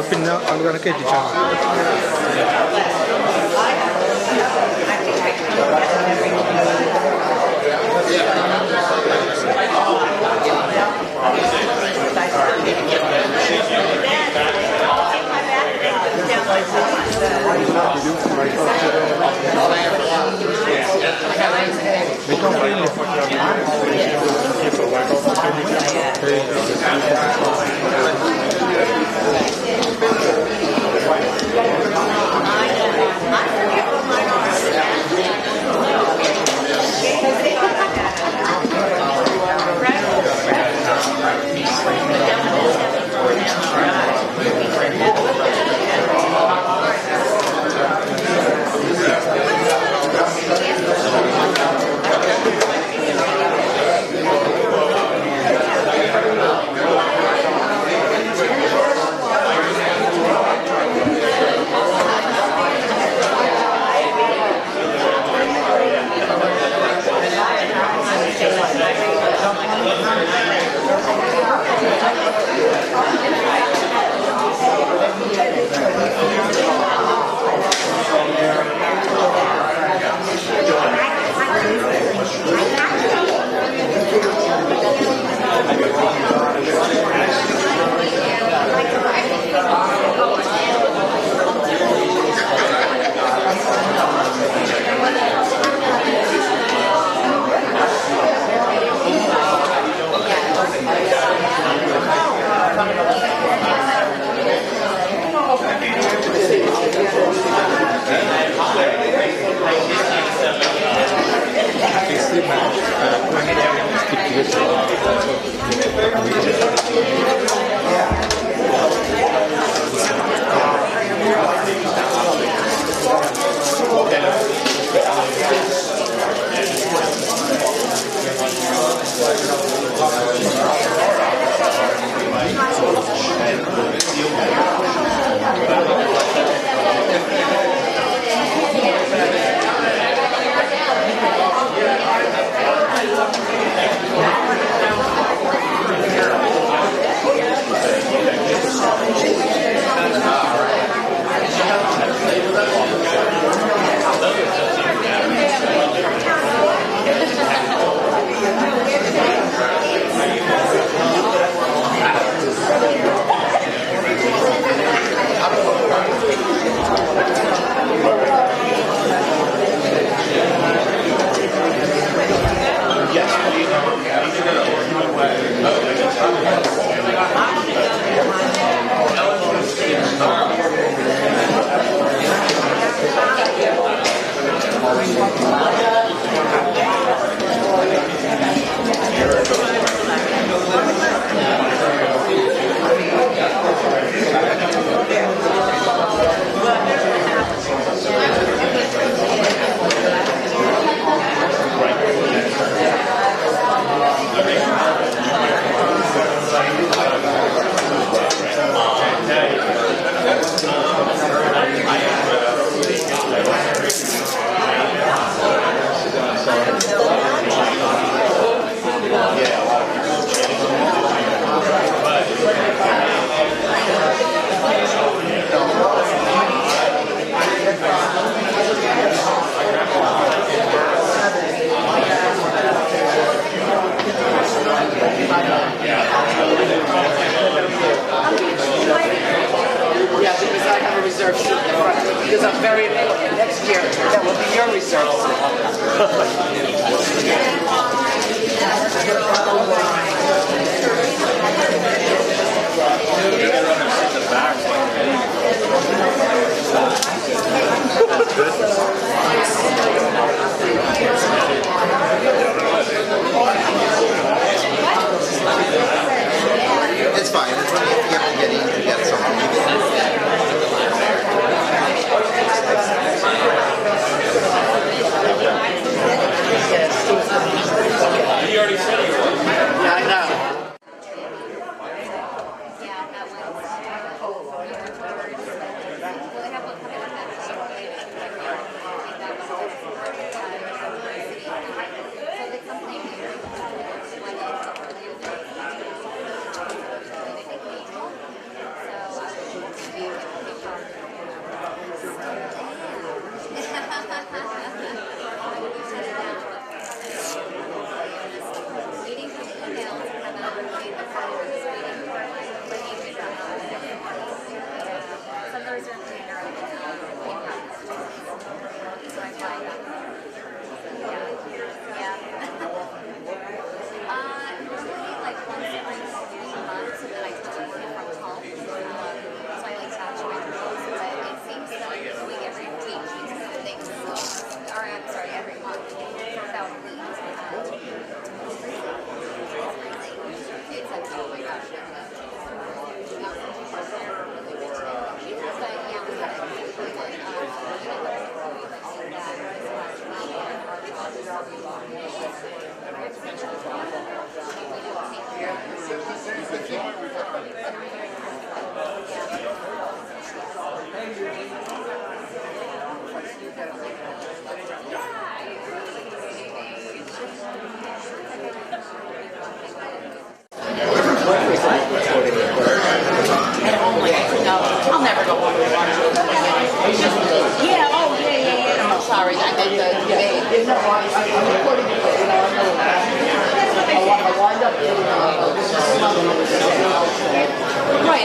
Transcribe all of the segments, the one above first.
പിന്നെ ആളുകളൊക്കെ എത്തിച്ചാണ്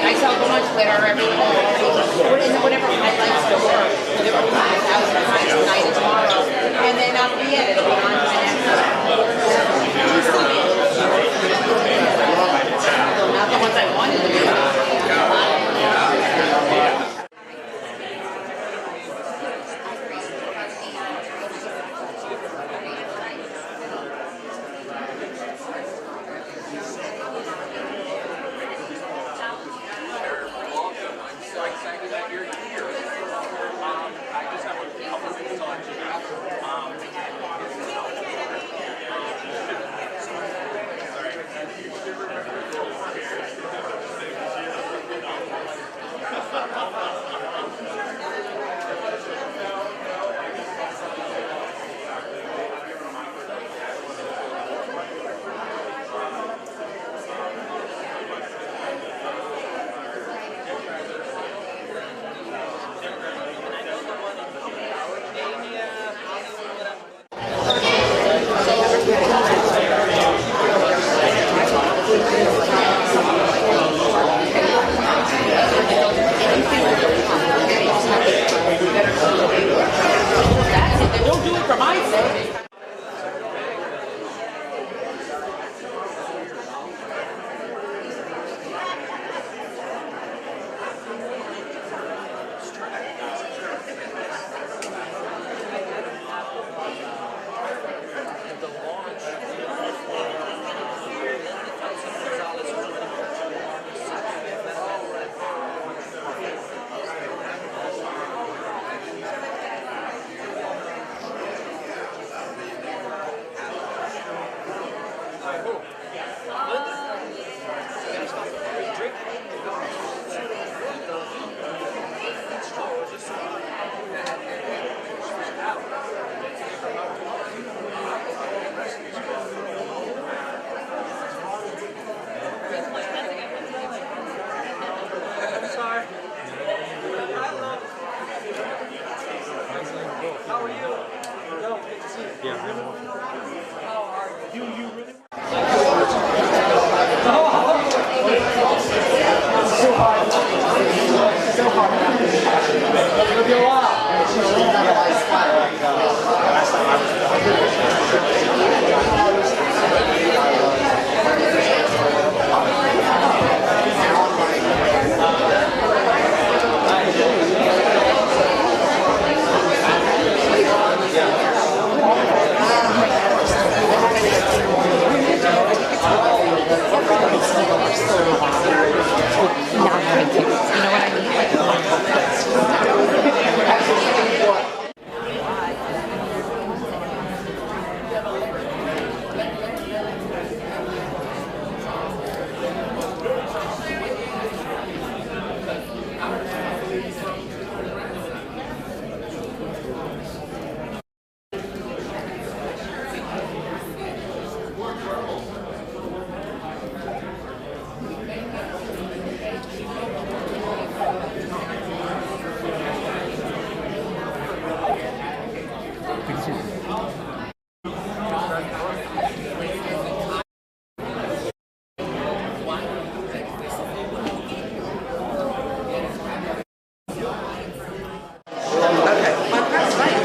I sell so much glitter, everything already. Whatever highlights the work, whatever we have tonight and tomorrow. And then that'll be it. It'll be on to the next one. Not the ones I wanted to do.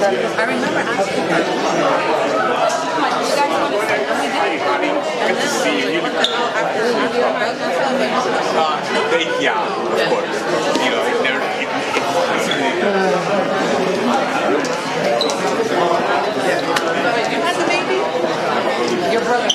I remember asking her, you guys want to say, and we did. And then See you. after we were both Yeah, of course. You know, you had the baby? Your brother.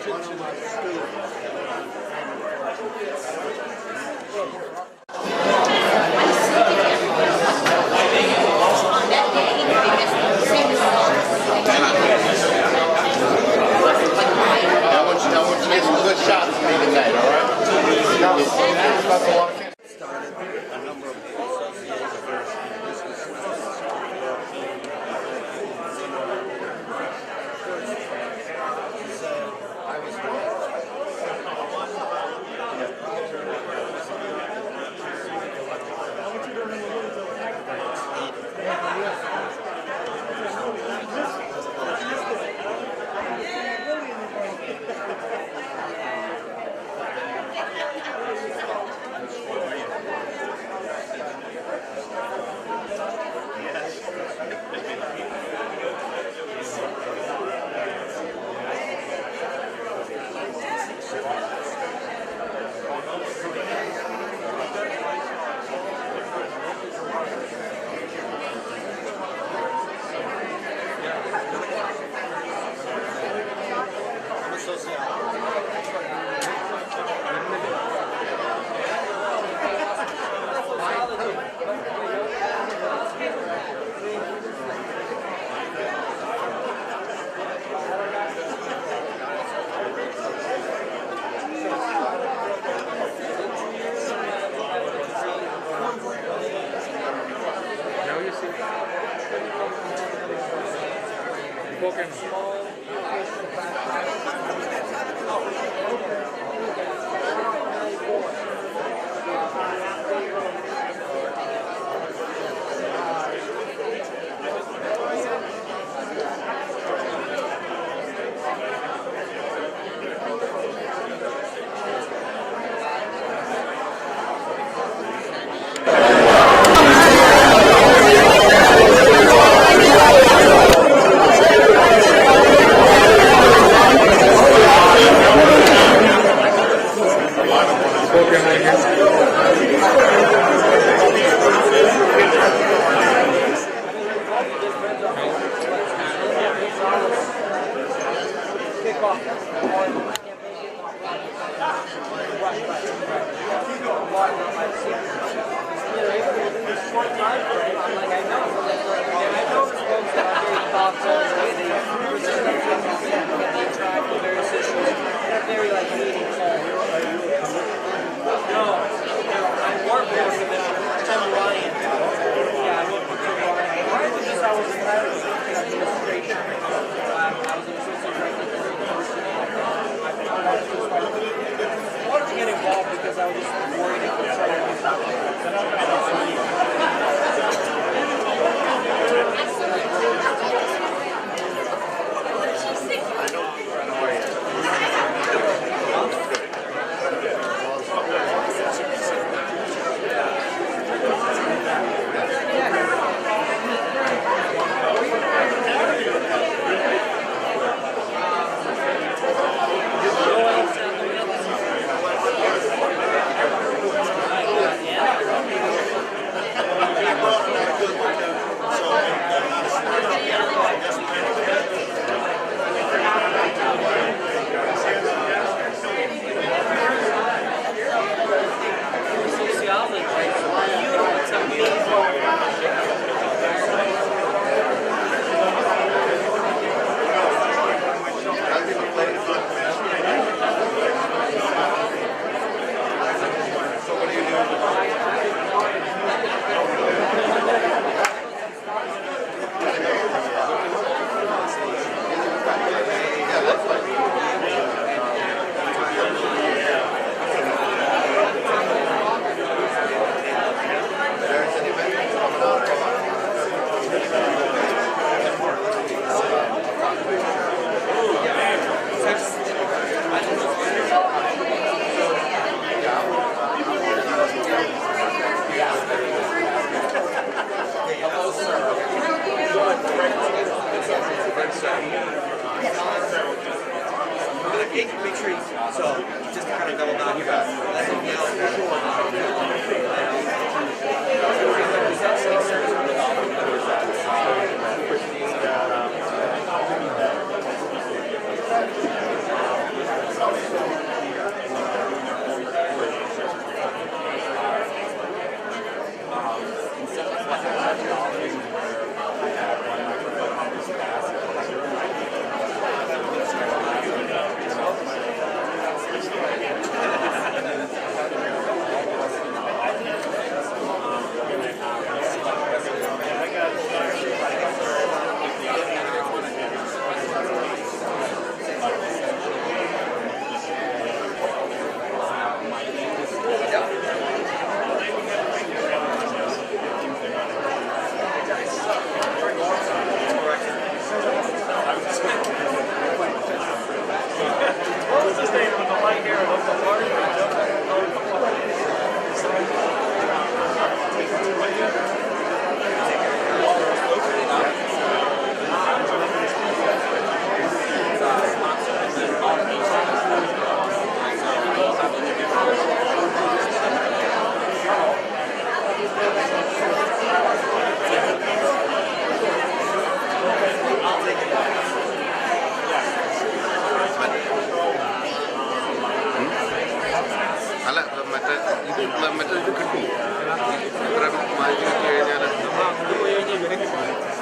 On that day, they missed the same I want you to make some good shots for me tonight, all right? About to walk in. Now you see. Poker. Thank you.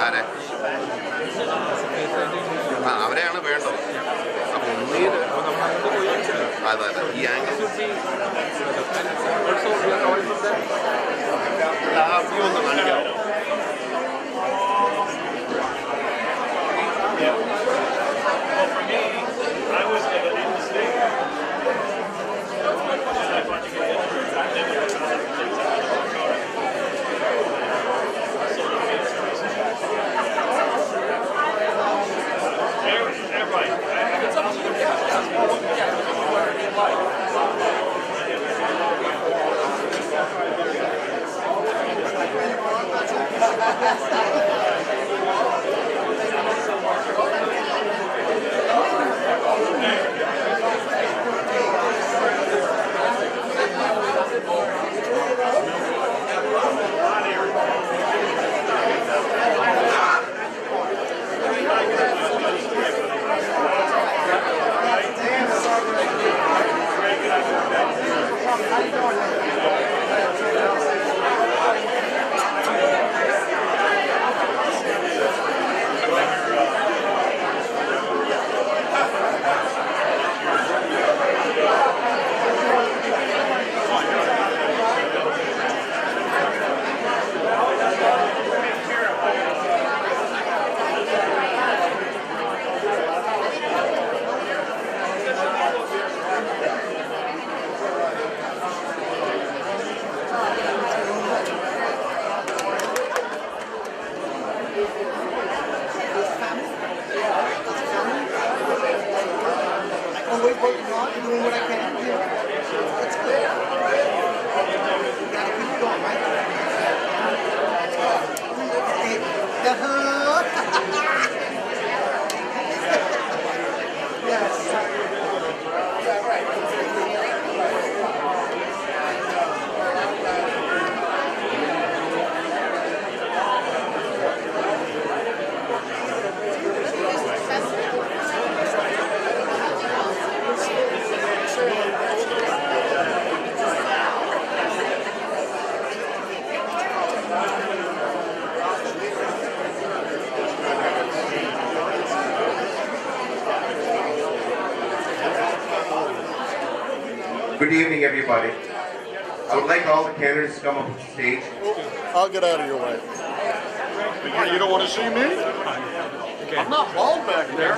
ആരെ ആ അവരെയാണ് വേണ്ടത്. അപ്പം ഒന്നീര് അതെ അതെ ഈ angle ആ view ഒന്ന് കാണിക്കാം. Good evening, everybody. I would like all the candidates to come up to the stage. I'll get out of your way. Why, you don't want to see me? Okay. I'm not bald back there.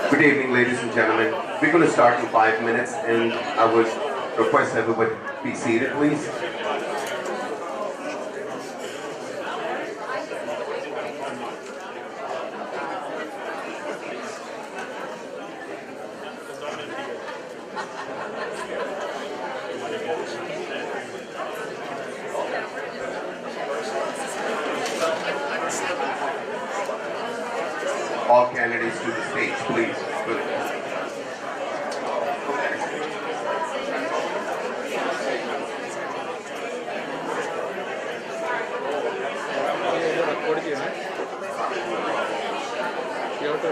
Good evening, ladies and gentlemen. We're going to start in 5 minutes, and I would request everybody be seated, please. All candidates to the stage, please. Good. You Please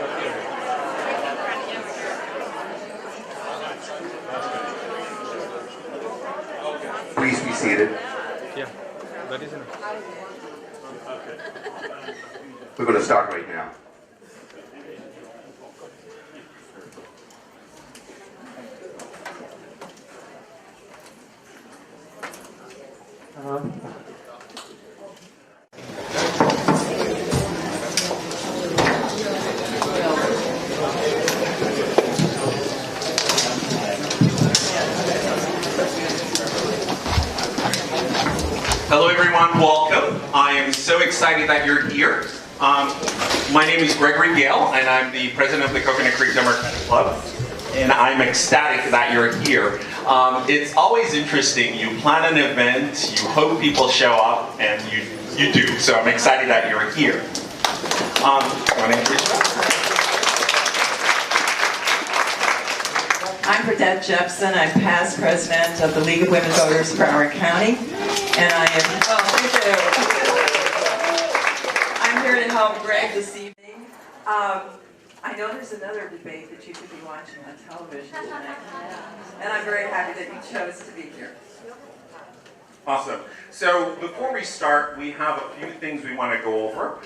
be seated. Yeah, that is enough. We're going to start right now. Hello everyone, welcome. I am so excited that you're here. My name is Gregory Gale and I'm the president of the Coconut Creek Democratic Club. And I'm ecstatic that you're here. It's always interesting, you plan an event, you hope people show up, and you do. So I'm excited that you're here. Want to introduce yourself? I'm Burdette Jepson. I'm past president of the League of Women Voters of Broward County. And I am, thank you. I'm here to help Greg this evening. I know there's another debate that you could be watching on television tonight. And I'm very happy that you chose to be here. Awesome. So before we start, we have a few things we want to go over.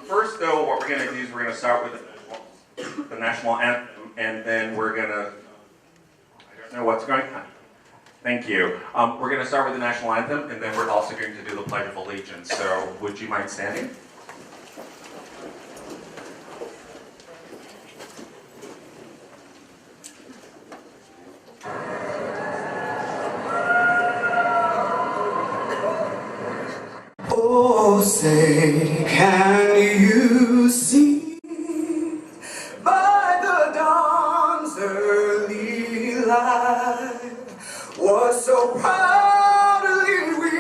First though, what we're going to do is we're going to start with the national anthem, and then we're going to, I don't know what's going on. Thank you. We're going to start with the national anthem, and then we're also going to do the Pledge of Allegiance. So would you mind standing? Oh, say, can you see by the dawn's early light what so proudly we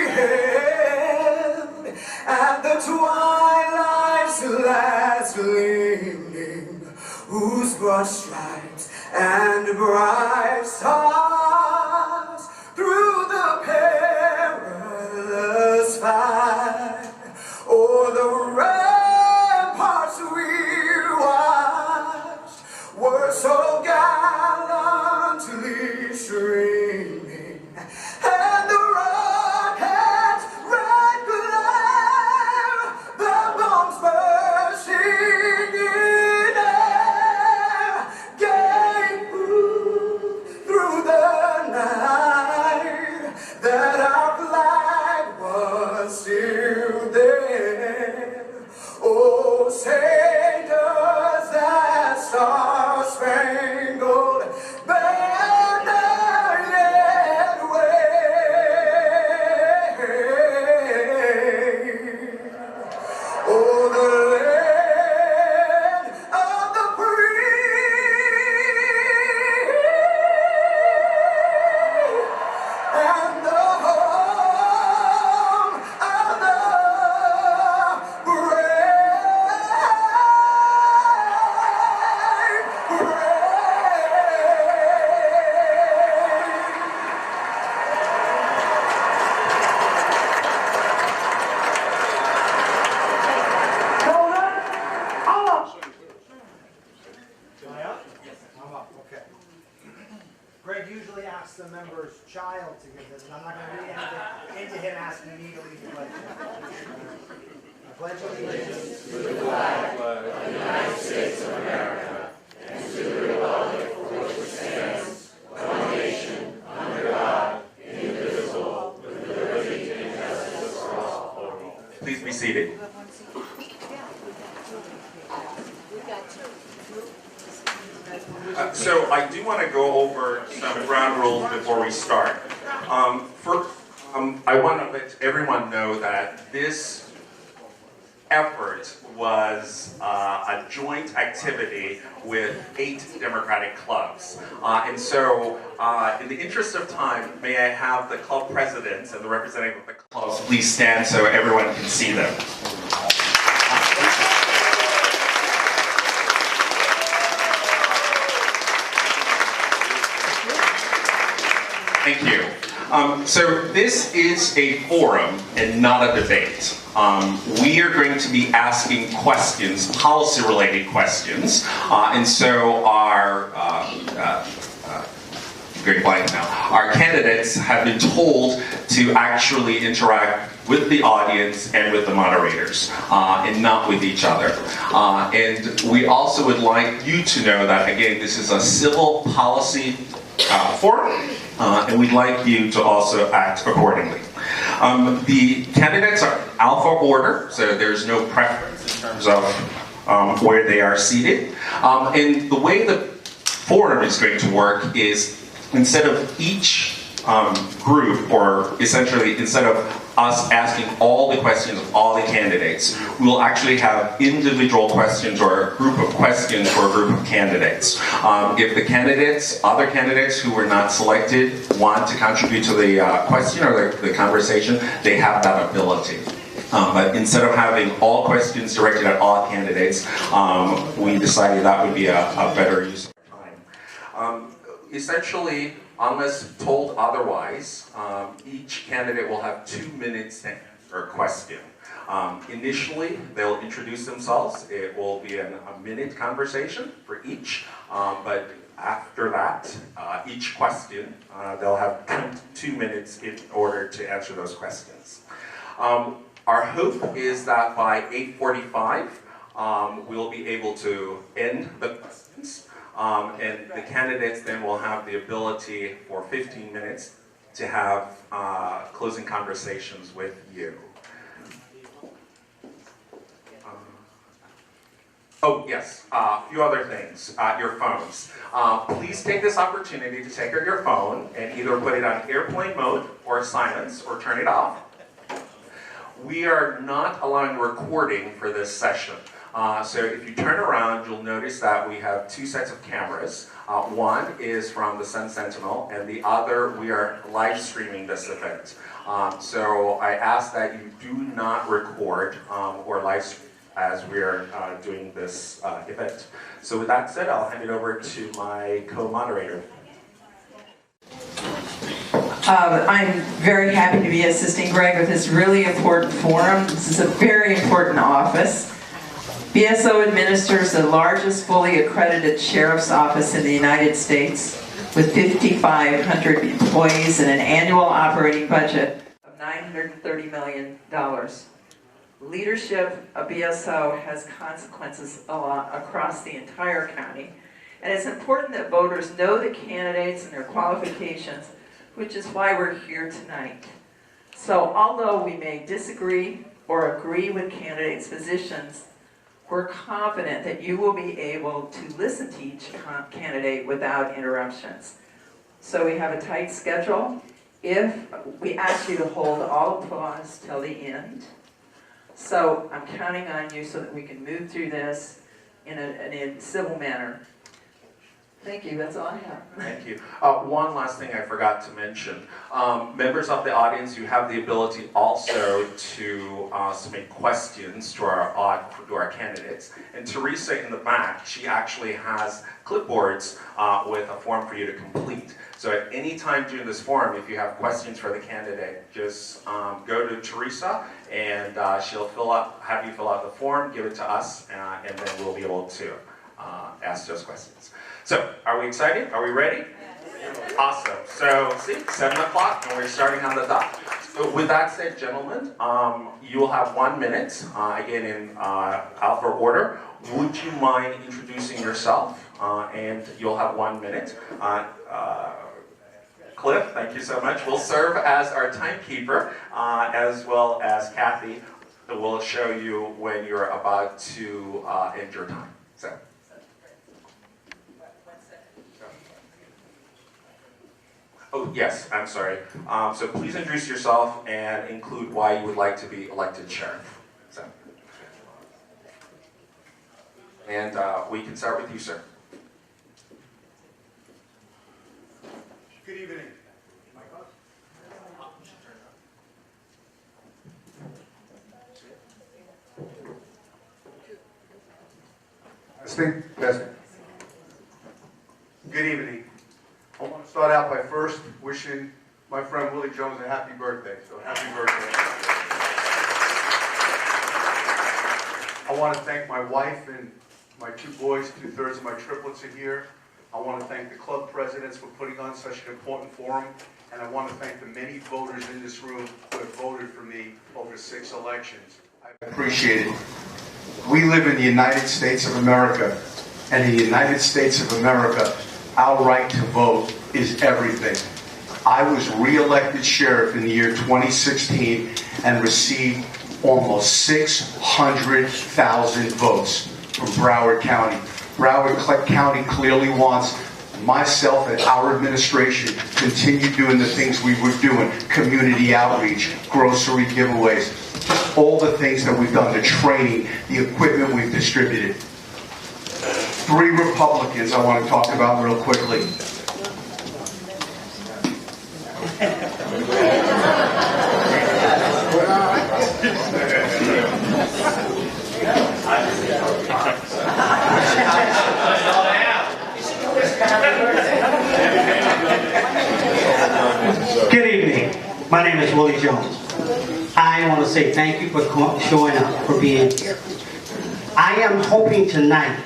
hailed at the twilight's last gleaming, whose broad stripes and bright stars through the perilous fight o'er the ramparts we watched were so gallantly streaming, and the rocket's red glare, the bombs bursting in air, gave proof through the night that our flag was still there. Oh, say does that star-spangled banner yet wave? Oh, the land of the free and the home of the brave. I'm up, okay. Greg usually asks the member's child to give this, and I'm not going to read anything into him asking me to lead the pledge. I pledge allegiance to the flag of the United States of America and to the republic for which it stands, one nation, under God, indivisible, with liberty and justice for all. Please be seated. So I do want to go over some ground rules before we start. First, I want to let everyone know that this effort was a joint activity with 8 Democratic clubs. And so, in the interest of time, may I have the club presidents and the representative of the clubs please stand so everyone can see them. Thank you. So this is a forum and not a debate. We are going to be asking questions, policy-related questions, and so our very blank now. Our candidates have been told to actually interact with the audience and with the moderators, and not with each other. And we also would like you to know that, again, this is a civil policy forum, and we'd like you to also act accordingly. The candidates are alpha order, so there's no preference in terms of where they are seated. And the way the forum is going to work is, instead of each group, or essentially instead of us asking all the questions of all the candidates, we'll actually have individual questions or a group of questions for a group of candidates. If the candidates, other candidates who were not selected, want to contribute to the question or the conversation, they have that ability. But instead of having all questions directed at all candidates, we decided that would be a better use of time. Essentially, unless told otherwise, each candidate will have 2 minutes to answer a question. Initially, they'll introduce themselves. It will be a minute conversation for each, but after that, each question, they'll have 2 minutes in order to answer those questions. Our hope is that by 8:45, we'll be able to end the questions. And the candidates then will have the ability for 15 minutes to have closing conversations with you. Oh yes, a few other things. Your phones. Please take this opportunity to take out your phone and either put it on airplane mode or silence or turn it off. We are not allowing recording for this session. So if you turn around, you'll notice that we have 2 sets of cameras. One is from the Sun Sentinel, and the other, we are live streaming this event. So I ask that you do not record or live stream as we are doing this event. So with that said, I'll hand it over to my co-moderator. I'm very happy to be assisting Greg with this really important forum. This is a very important office. BSO administers the largest fully accredited sheriff's office in the United States with 5,500 employees and an annual operating budget of $930 million. Leadership of BSO has consequences across the entire county, and it's important that voters know the candidates and their qualifications, which is why we're here tonight. So although we may disagree or agree with candidates' positions, we're confident that you will be able to listen to each candidate without interruptions. So we have a tight schedule. If we ask you to hold all applause till the end. So I'm counting on you so that we can move through this in a civil manner. Thank you, that's all I have. Thank you. One last thing I forgot to mention. Members of the audience, you have the ability also to submit questions to our candidates. And Teresa in the back, she actually has clipboards with a form for you to complete. So at any time during this forum, if you have questions for the candidate, just go to Teresa and she'll have you fill out the form, give it to us, and then we'll be able to ask those questions. So, are we excited? Are we ready? Yes. Awesome. So, see, 7 o'clock, and we're starting on the dot. So, with that said, gentlemen, you will have 1 minute, again in alpha order. Would you mind introducing yourself? And you'll have 1 minute. Cliff, thank you so much. Will serve as our timekeeper, as well as Kathy, who will show you when you're about to end your time. So. Oh, yes, I'm sorry. So please introduce yourself and include why you would like to be elected sheriff. So. And we can start with you, sir. Good evening. Testing. Good evening. I want to start out by first wishing my friend Willie Jones a happy birthday. So happy birthday. I want to thank my wife and my two boys, 2/3 of my triplets are here. I want to thank the club presidents for putting on such an important forum. And I want to thank the many voters in this room who have voted for me over 6 elections. I appreciate it. We live in the United States of America. And in the United States of America, our right to vote is everything. I was re-elected sheriff in the year 2016 and received almost 600,000 votes from Broward County. Broward County clearly wants myself and our administration to continue doing the things we were doing, community outreach, grocery giveaways, all the things that we've done, the training, the equipment we've distributed. 3 Republicans I want to talk about real quickly. Good evening. My name is Willie Jones. I want to say thank you for showing up, for being here. I am hoping tonight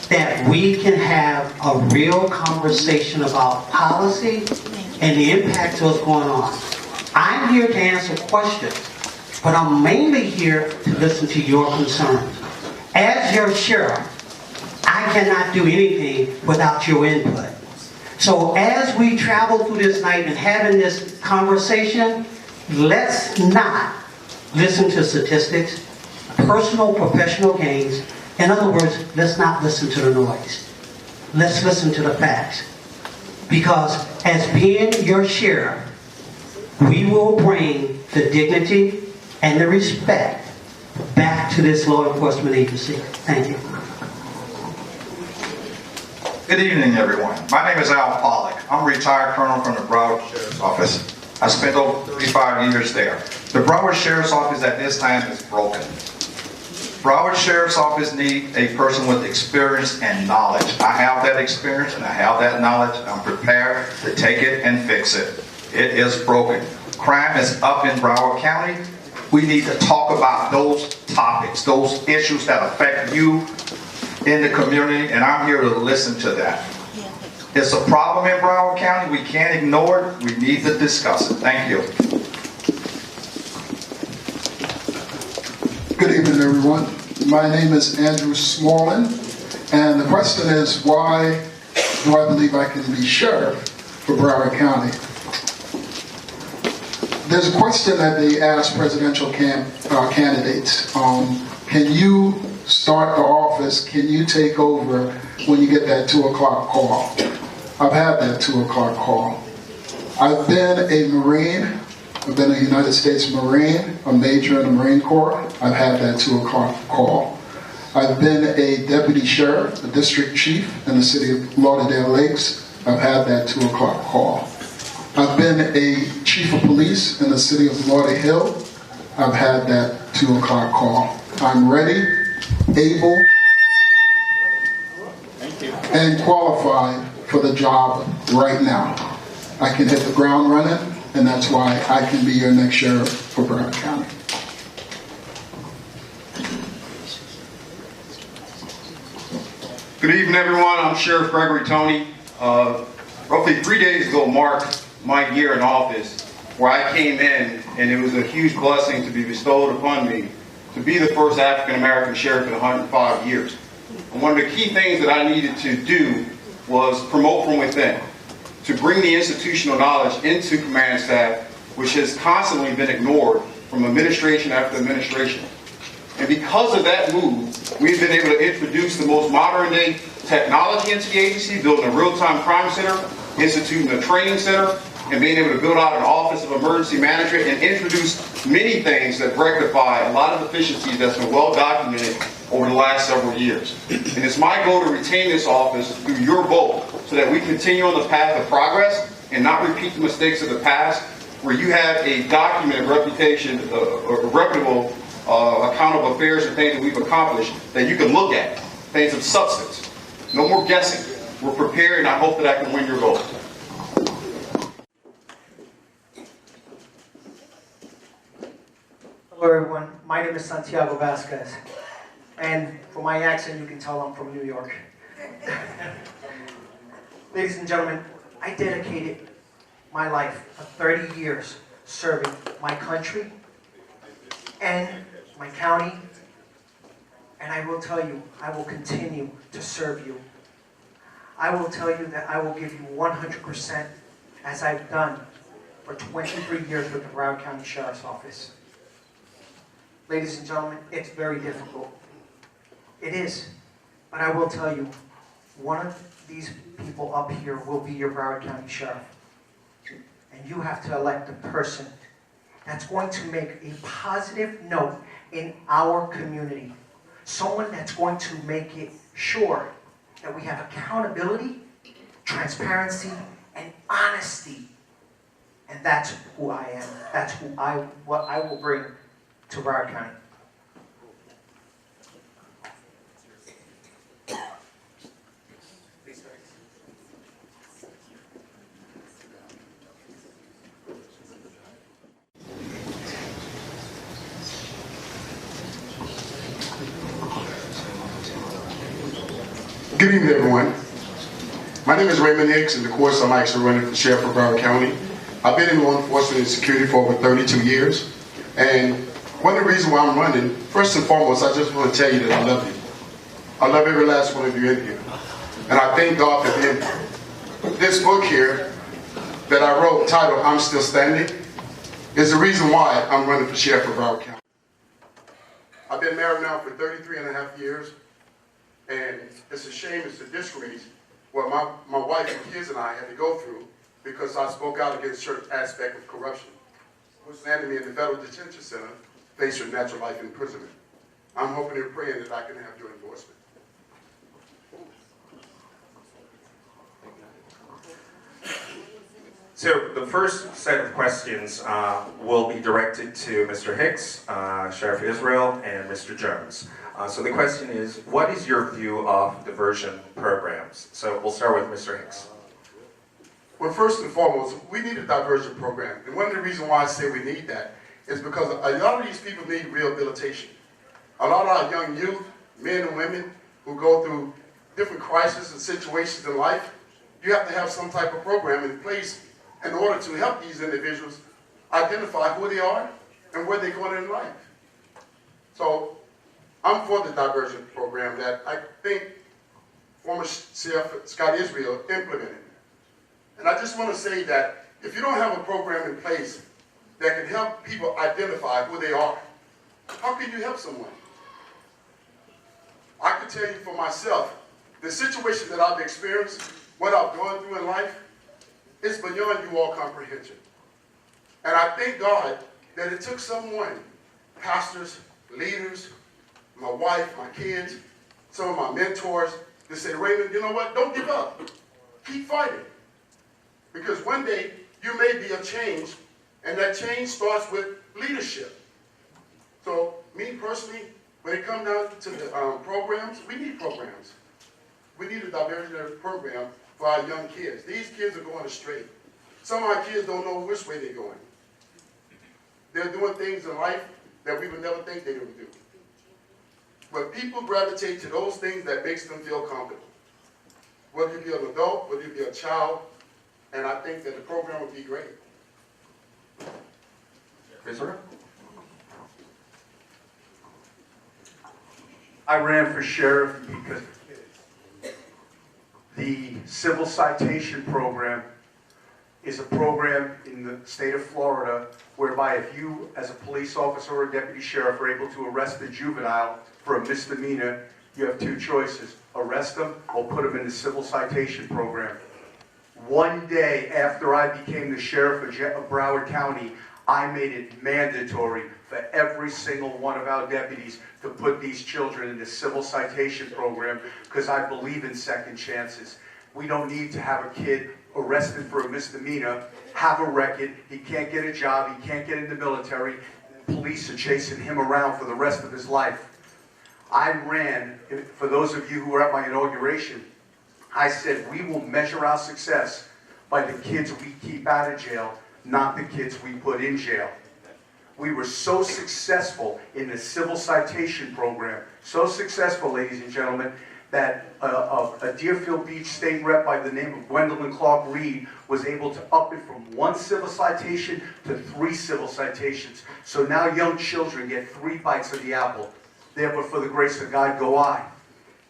that we can have a real conversation about policy and the impact of what's going on. I'm here to answer questions, but I'm mainly here to listen to your concerns. As your sheriff, I cannot do anything without your input. So as we travel through this night and having this conversation, let's not listen to statistics, personal, professional gains. In other words, let's not listen to the noise. Let's listen to the facts. Because as being your sheriff, we will bring the dignity and the respect back to this law enforcement agency. Thank you. Good evening, everyone. My name is Al Pollack. I'm a retired colonel from the Broward Sheriff's Office. I spent over 35 years there. The Broward Sheriff's Office at this time is broken. Broward Sheriff's Office needs a person with experience and knowledge. I have that experience and I have that knowledge. I'm prepared to take it and fix it. It is broken. Crime is up in Broward County. We need to talk about those topics, those issues that affect you in the community, and I'm here to listen to that. It's a problem in Broward County. We can't ignore it. We need to discuss it. Thank you. Good evening, everyone. My name is Andrew Smallman, and the question is, why do I believe I can be sheriff for Broward County? There's a question that they ask presidential candidates. Can you start the office? Can you take over when you get that 2 o'clock call? I've had that 2 o'clock call. I've been a Marine. I've been a United States Marine, a major in the Marine Corps. I've had that 2 o'clock call. I've been a deputy sheriff, a district chief in the city of Lauderdale Lakes. I've had that 2 o'clock call. I've been a chief of police in the city of Lauder Hill. I've had that 2 o'clock call. I'm ready, able, and qualified for the job right now. I can hit the ground running, and that's why I can be your next sheriff for Broward County. Good evening, everyone. I'm Sheriff Gregory Toney. Roughly 3 days ago marked my year in office, where I came in, and it was a huge blessing to be bestowed upon me to be the first African-American sheriff in 105 years. And one of the key things that I needed to do was promote from within, to bring the institutional knowledge into command staff, which has constantly been ignored from administration after administration. And because of that move, we've been able to introduce the most modern day technology into the agency, building a real-time crime center, instituting a training center, and being able to build out an Office of Emergency Management and introduce many things that rectify a lot of deficiencies that's been well documented over the last several years. And it's my goal to retain this office through your vote so that we continue on the path of progress and not repeat the mistakes of the past, where you have a documented reputation, a reputable account of affairs and things that we've accomplished that you can look at, things of substance. No more guessing. We're prepared, and I hope that I can win your vote. Hello everyone, my name is Santiago Vasquez, and from my accent you can tell I'm from New York. Ladies and gentlemen, I dedicated my life for 30 years serving my country and my county, and I will tell you, I will continue to serve you. I will tell you that I will give you 100% as I've done for 23 years with the Broward County Sheriff's Office. Ladies and gentlemen, it's very difficult. It is. But I will tell you, one of these people up here will be your Broward County Sheriff. And you have to elect a person that's going to make a positive note in our community. Someone that's going to make it sure that we have accountability, transparency, and honesty. And that's who I am. That's what I will bring to Broward County. Good evening, everyone. My name is Raymond Hicks, and of course, I'm actually running for Sheriff of Broward County. I've been in law enforcement and security for over 32 years, and one of the reasons why I'm running, first and foremost, I just want to tell you that I love you. I love every last one of you in here. And I thank God for being here. This book here that I wrote, titled, I'm Still Standing, is the reason why I'm running for Sheriff of Broward County. I've been married now for 33 and a half years, and it's a shame, it's a disgrace what my wife and kids and I had to go through because I spoke out against certain aspect of corruption, which landed me in the federal detention center, faced with natural life imprisonment. I'm hoping and praying that I can have your endorsement. So the first set of questions will be directed to Mr. Hicks, Sheriff Israel, and Mr. Jones. So the question is, what is your view of diversion programs? So we'll start with Mr. Hicks. Well, first and foremost, we need a diversion program. And one of the reasons why I say we need that is because a lot of these people need rehabilitation. A lot of our young youth, men and women, who go through different crises and situations in life, you have to have some type of program in place in order to help these individuals identify who they are and where they're going in life. So I'm for the diversion program that I think former Sheriff Scott Israel implemented. And I just want to say that if you don't have a program in place that can help people identify who they are, how can you help someone? I can tell you for myself, the situation that I've experienced, what I've gone through in life, it's beyond you all comprehension. And I thank God that it took someone, pastors, leaders, my wife, my kids, some of my mentors, to say, Raymond, you know what? Don't give up. Keep fighting. Because one day you may be a change, and that change starts with leadership. So me personally, when it comes down to the programs, we need programs. We need a diversionary program for our young kids. These kids are going astray. Some of our kids don't know which way they're going. They're doing things in life that we would never think they would do. But people gravitate to those things that makes them feel comfortable. Whether you be an adult, whether you be a child, and I think that the program would be great. Yes, sir. I ran for sheriff because the civil citation program is a program in the state of Florida whereby if you, as a police officer or a deputy sheriff, are able to arrest a juvenile for a misdemeanor, you have two choices. Arrest them or put them in the civil citation program. One day after I became the sheriff of Broward County, I made it mandatory for every single one of our deputies to put these children in the civil citation program because I believe in second chances. We don't need to have a kid arrested for a misdemeanor, have a record, he can't get a job, he can't get in the military, police are chasing him around for the rest of his life. I ran, for those of you who were at my inauguration, I said we will measure our success by the kids we keep out of jail, not the kids we put in jail. We were so successful in the civil citation program, so successful, ladies and gentlemen, that a Deerfield Beach state rep by the name of Gwendolyn Clark Reed was able to up it from 1 civil citation to 3 civil citations. So now young children get 3 bites of the apple. There, but for the grace of God, go I.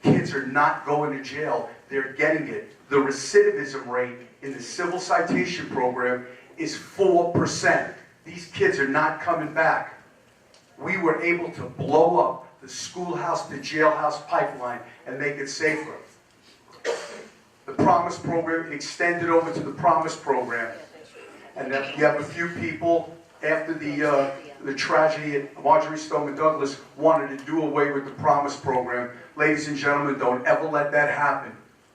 Kids are not going to jail. They're getting it. The recidivism rate in the civil citation program is 4%. These kids are not coming back. We were able to blow up the schoolhouse to jailhouse pipeline and make it safer. The Promise program extended over to the Promise program. And then you have a few people after the tragedy at Marjorie Stoneman Douglas wanted to do away with the Promise program. Ladies and gentlemen, don't ever let that happen.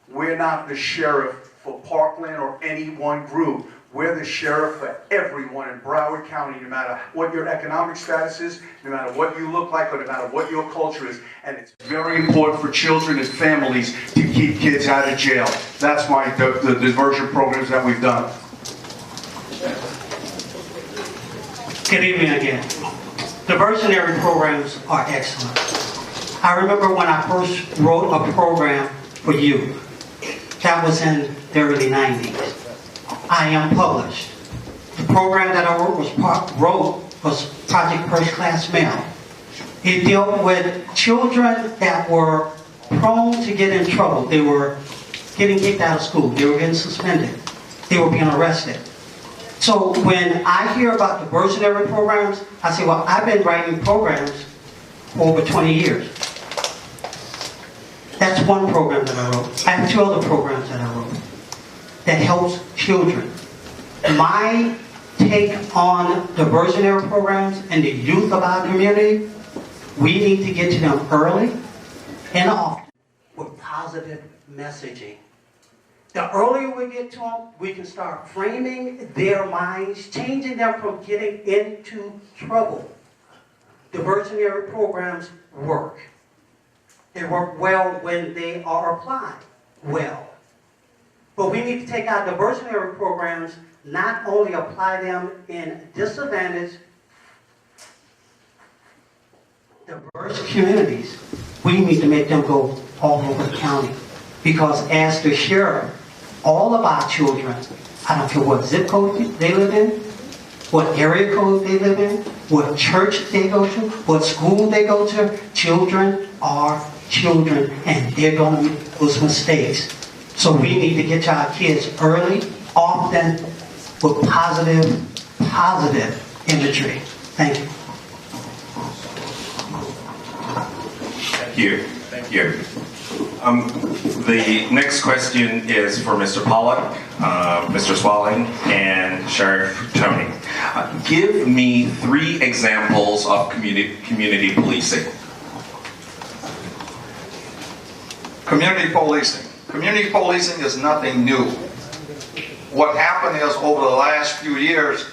We're not the sheriff for Parkland or any one group. We're the sheriff for everyone in Broward County, no matter what your economic status is, no matter what you look like, or no matter what your culture is. And it's very important for children and families to keep kids out of jail. That's why the diversion programs that we've done. Good evening again. Diversionary programs are excellent. I remember when I first wrote a program for youth. That was in the early 90s. I am published. The program that I wrote was Project First Class Mail. It dealt with children that were prone to get in trouble. They were getting kicked out of school. They were getting suspended. They were being arrested. So when I hear about diversionary programs, I say, well, I've been writing programs for over 20 years. That's one program that I wrote. I have 2 other programs that I wrote that helps children. My take on diversionary programs and the youth of our community, we need to get to them early and often with positive messaging. The earlier we get to them, we can start framing their minds, changing them from getting into trouble. Diversionary programs work. They work well when they are applied well. But we need to take our diversionary programs, not only apply them in disadvantaged, diverse communities, we need to make them go all over the county. Because as the sheriff, all of our children, I don't care what zip code they live in, what area code they live in, what church they go to, what school they go to, children are children and they're going to make those mistakes. So we need to get to our kids early, often, with positive imagery. Thank you. Thank you. Thank you. The next question is for Mr. Pollock, Mr. Swalling, and Sheriff Tony. Give me 3 examples of community policing. Community policing. Community policing is nothing new. What happened is over the last few years,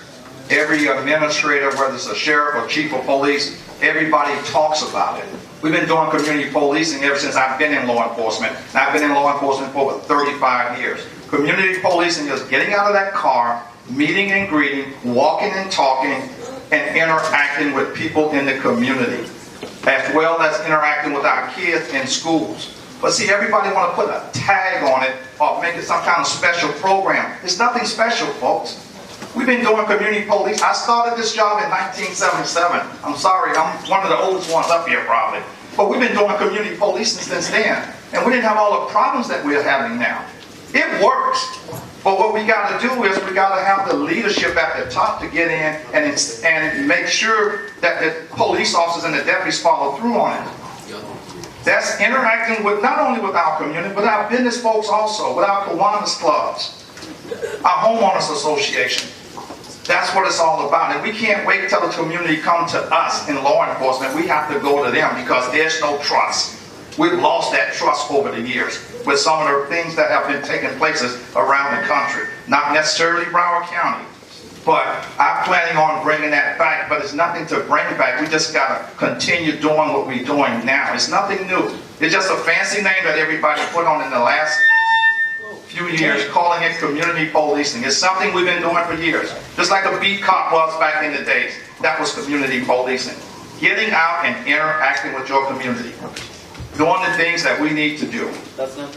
every administrator, whether it's a sheriff or chief of police, everybody talks about it. We've been doing community policing ever since I've been in law enforcement. And I've been in law enforcement for over 35 years. Community policing is getting out of that car, meeting and greeting, walking and talking, and interacting with people in the community, as well as interacting with our kids in schools. But see, everybody want to put a tag on it or make it some kind of special program. It's nothing special, folks. We've been doing community police. I started this job in 1977. I'm sorry, I'm one of the oldest ones up here probably. But we've been doing community policing since then. And we didn't have all the problems that we're having now. It works. But what we got to do is we got to have the leadership at the top to get in and make sure that the police officers and the deputies follow through on it. That's interacting with not only with our community, but our business folks also, with our Kiwanis clubs, our homeowners association. That's what it's all about. And we can't wait till the community come to us in law enforcement. We have to go to them because there's no trust. We've lost that trust over the years with some of the things that have been taking places around the country. Not necessarily Broward County. But I'm planning on bringing that back, but it's nothing to bring back. We just got to continue doing what we're doing now. It's nothing new. It's just a fancy name that everybody put on in the last few years, calling it community policing. It's something we've been doing for years. Just like a beat cop was back in the days. That was community policing. Getting out and interacting with your community. Doing the things that we need to do. That's not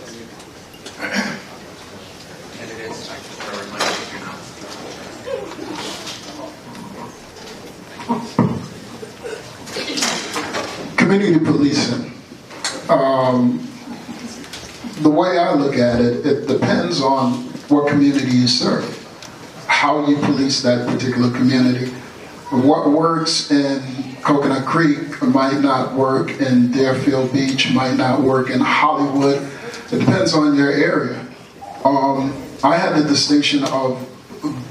And it is. Community policing. The way I look at it, it depends on what community you serve, how you police that particular community. What works in Coconut Creek might not work in Deerfield Beach, might not work in Hollywood. It depends on your area. I had the distinction of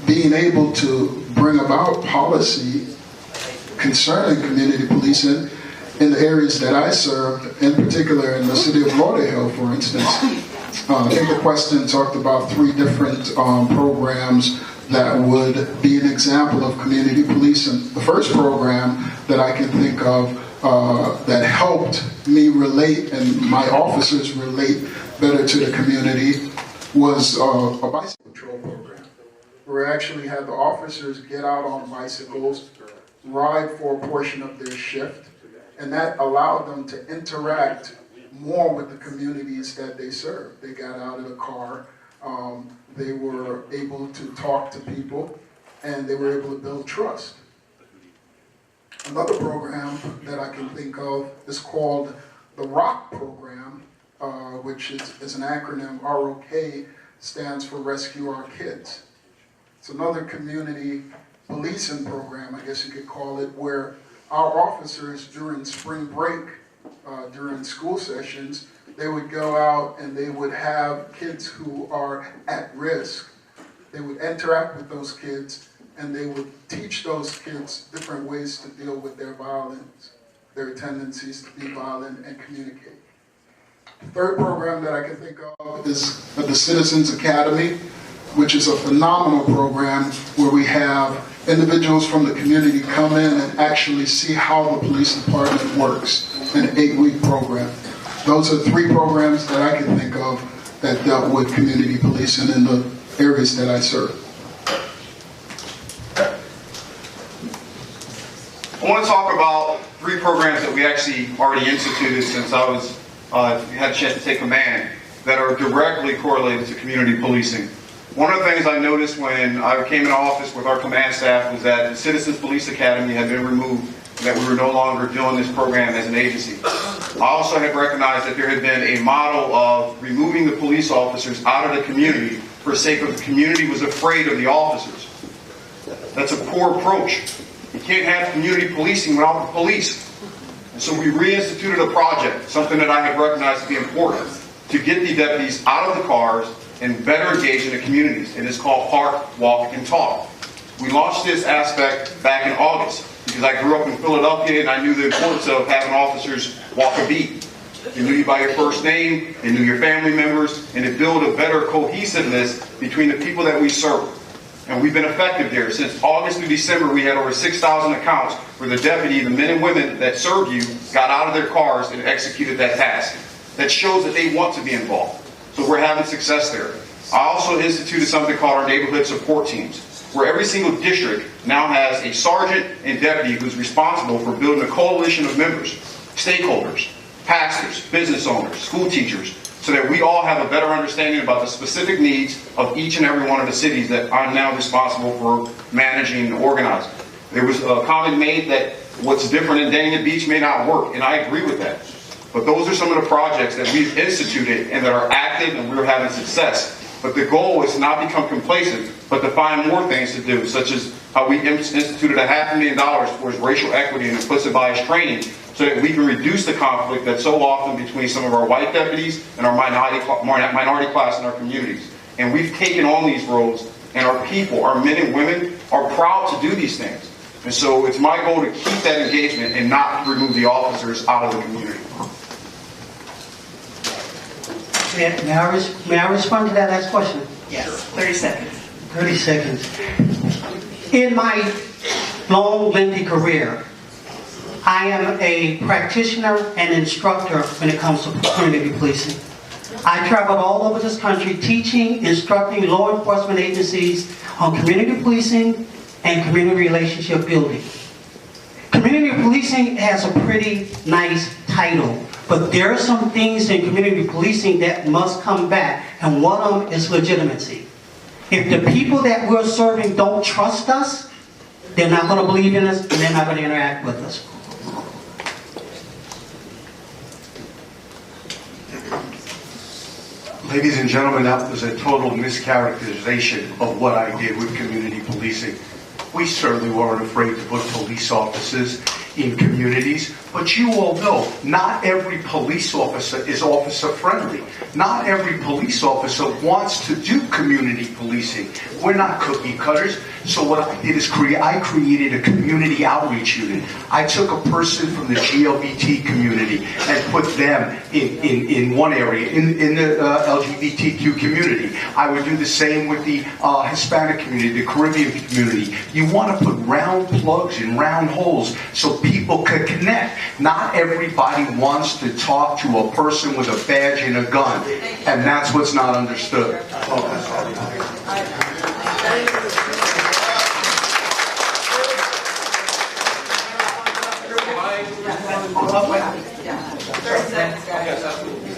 being able to bring about policy concerning community policing in the areas that I served, in particular in the city of Lauderdale, for instance. I think the question talked about 3 different programs that would be an example of community policing. The first program that I can think of that helped me relate and my officers relate better to the community was a bicycle patrol program. We actually had the officers get out on bicycles, ride for a portion of their shift, and that allowed them to interact more with the communities that they serve. They got out of the car, they were able to talk to people, and they were able to build trust. Another program that I can think of is called the ROC program, which is an acronym. ROK stands for Rescue Our Kids. It's another community policing program, I guess you could call it, where our officers during spring break, during school sessions, they would go out and they would have kids who are at risk. They would interact with those kids and they would teach those kids different ways to deal with their violence, their tendencies to be violent and communicate. The third program that I can think of is the Citizens Academy, which is a phenomenal program where we have individuals from the community come in and actually see how the police department works in an 8-week program. Those are 3 programs that I can think of that dealt with community policing in the areas that I serve. I want to talk about 3 programs that we actually already instituted since I had a chance to take command that are directly correlated to community policing. One of the things I noticed when I came into office with our command staff was that the Citizens Police Academy had been removed and that we were no longer doing this program as an agency. I also had recognized that there had been a model of removing the police officers out of the community for the sake of the community was afraid of the officers. That's a poor approach. You can't have community policing without the police. And so we reinstituted a project, something that I had recognized to be important, to get the deputies out of the cars and better engage in the communities. And it's called Park, Walk, and Talk. We launched this aspect back in August because I grew up in Philadelphia and I knew the importance of having officers walk a beat. They knew you by your first name, they knew your family members, and it built a better cohesiveness between the people that we serve. And we've been effective there. Since August through December, we had over 6,000 accounts where the deputy, the men and women that serve you, got out of their cars and executed that task. That shows that they want to be involved. So we're having success there. I also instituted something called our neighborhood support teams, where every single district now has a sergeant and deputy who's responsible for building a coalition of members, stakeholders, pastors, business owners, school teachers, so that we all have a better understanding about the specific needs of each and every one of the cities that I'm now responsible for managing and organizing. There was a comment made that what's different in Dania Beach may not work, and I agree with that. But those are some of the projects that we've instituted and that are active and we're having success. But the goal is to not become complacent, but to find more things to do, such as how we instituted $500,000 towards racial equity and implicit bias training so that we can reduce the conflict that's so often between some of our white deputies and our minority class in our communities. And we've taken on these roles, and our people, our men and women, are proud to do these things. And so it's my goal to keep that engagement and not remove the officers out of the community. May I respond to that last question? Yes, 30 seconds. 30 seconds. In my long, lengthy career, I am a practitioner and instructor when it comes to community policing. I traveled all over this country teaching, instructing law enforcement agencies on community policing and community relationship building. Community policing has a pretty nice title, but there are some things in community policing that must come back, and one of them is legitimacy. If the people that we're serving don't trust us, they're not going to believe in us, and they're not going to interact with us. Ladies and gentlemen, that was a total mischaracterization of what I did with community policing. We certainly weren't afraid to put police officers in communities, but you all know not every police officer is officer friendly. Not every police officer wants to do community policing. We're not cookie cutters. So what I did is I created a community outreach unit. I took a person from the GLBT community and put them in one area, in the LGBTQ community. I would do the same with the Hispanic community, the Caribbean community. You want to put round plugs in round holes so people could connect. Not everybody wants to talk to a person with a badge and a gun, and that's what's not understood.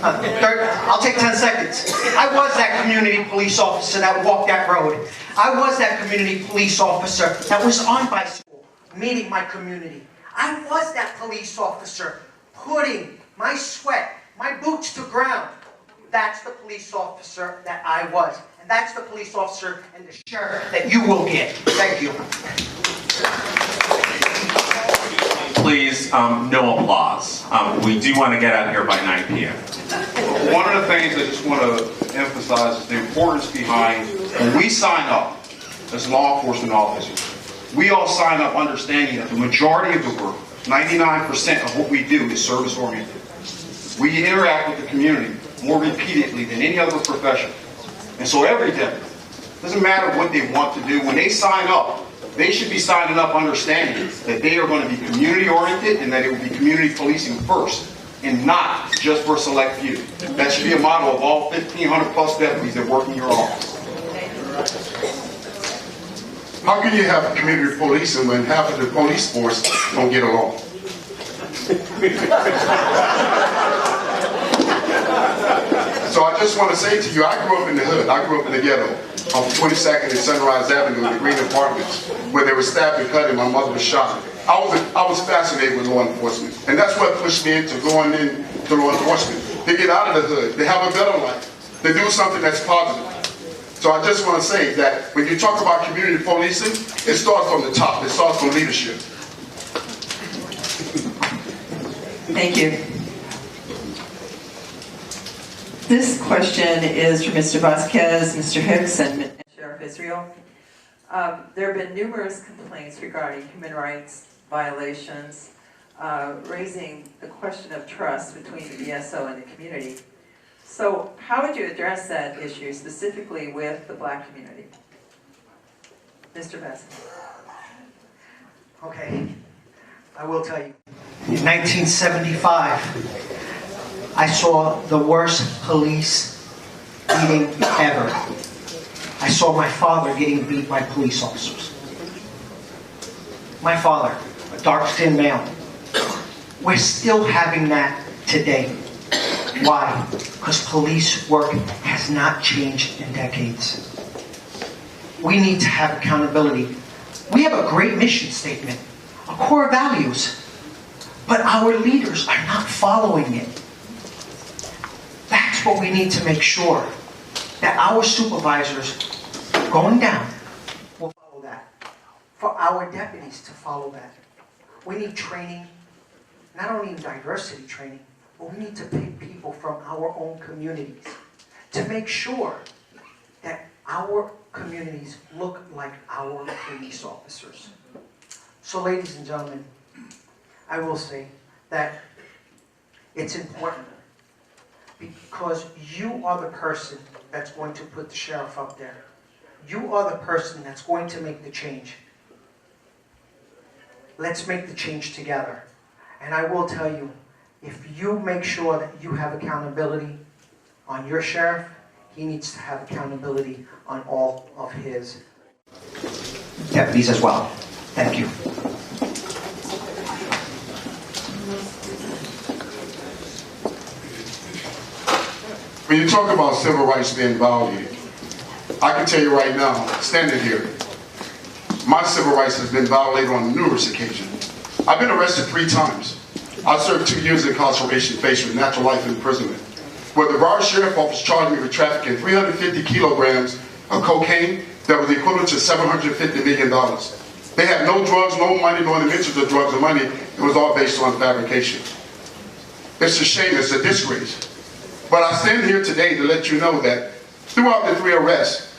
I'll take 10 seconds. I was that community police officer that walked that road. I was that community police officer that was on bicycle, meeting my community. I was that police officer putting my sweat, my boots to ground. That's the police officer that I was. And that's the police officer and the sheriff that you will get. Thank you. Please, no applause. We do want to get out here by 9 p.m. One of the things I just want to emphasize is the importance behind when we sign up as law enforcement officers. We all sign up understanding that the majority of the work, 99% of what we do is service-oriented. We interact with the community more repeatedly than any other profession. And so every day, doesn't matter what they want to do, when they sign up, they should be signing up understanding that they are going to be community-oriented and that it will be community policing first and not just for a select few. That should be a model of all 1,500 plus deputies that work in your office. How can you have community policing when half of the police force don't get along? So I just want to say to you, I grew up in the hood. I grew up in the ghetto on 22nd and Sunrise Avenue in the Green Apartments, where they were stabbed and cut and my mother was shot. I was fascinated with law enforcement, and that's what pushed me into going into law enforcement. To get out of the hood, to have a better life, to do something that's positive. So I just want to say that when you talk about community policing, it starts from the top. It starts from leadership. Thank you. This question is for Mr. Vasquez, Mr. Hicks, and Sheriff Israel. There have been numerous complaints regarding human rights violations, raising the question of trust between the BSO and the community. So how would you address that issue specifically with the black community? Mr. Vasquez. Okay, I will tell you. In 1975, I saw the worst police beating ever. I saw my father getting beat by police officers. My father, a dark-skinned male. We're still having that today. Why? Because police work has not changed in decades. We need to have accountability. We have a great mission statement, a core values, but our leaders are not following it. That's what we need to make sure, that our supervisors going down will follow that. For our deputies to follow that. We need training, not only diversity training, but we need to pick people from our own communities to make sure that our communities look like our police officers. So ladies and gentlemen, I will say that it's important because you are the person that's going to put the sheriff up there. You are the person that's going to make the change. Let's make the change together. And I will tell you, if you make sure that you have accountability on your sheriff, he needs to have accountability on all of his deputies as well. Thank you. when you talk about civil rights being violated, I can tell you right now, standing here, my civil rights has been violated on numerous occasions. I've been arrested 3 times. I served 2 years in incarceration, faced with natural life imprisonment, where the Broward Sheriff Office charged me with trafficking 350 kilograms of cocaine that was equivalent to $750 million. They had no drugs, no money, no dimensions of drugs or money. It was all based on fabrication. It's a shame, it's a disgrace. But I stand here today to let you know that throughout the 3 arrests,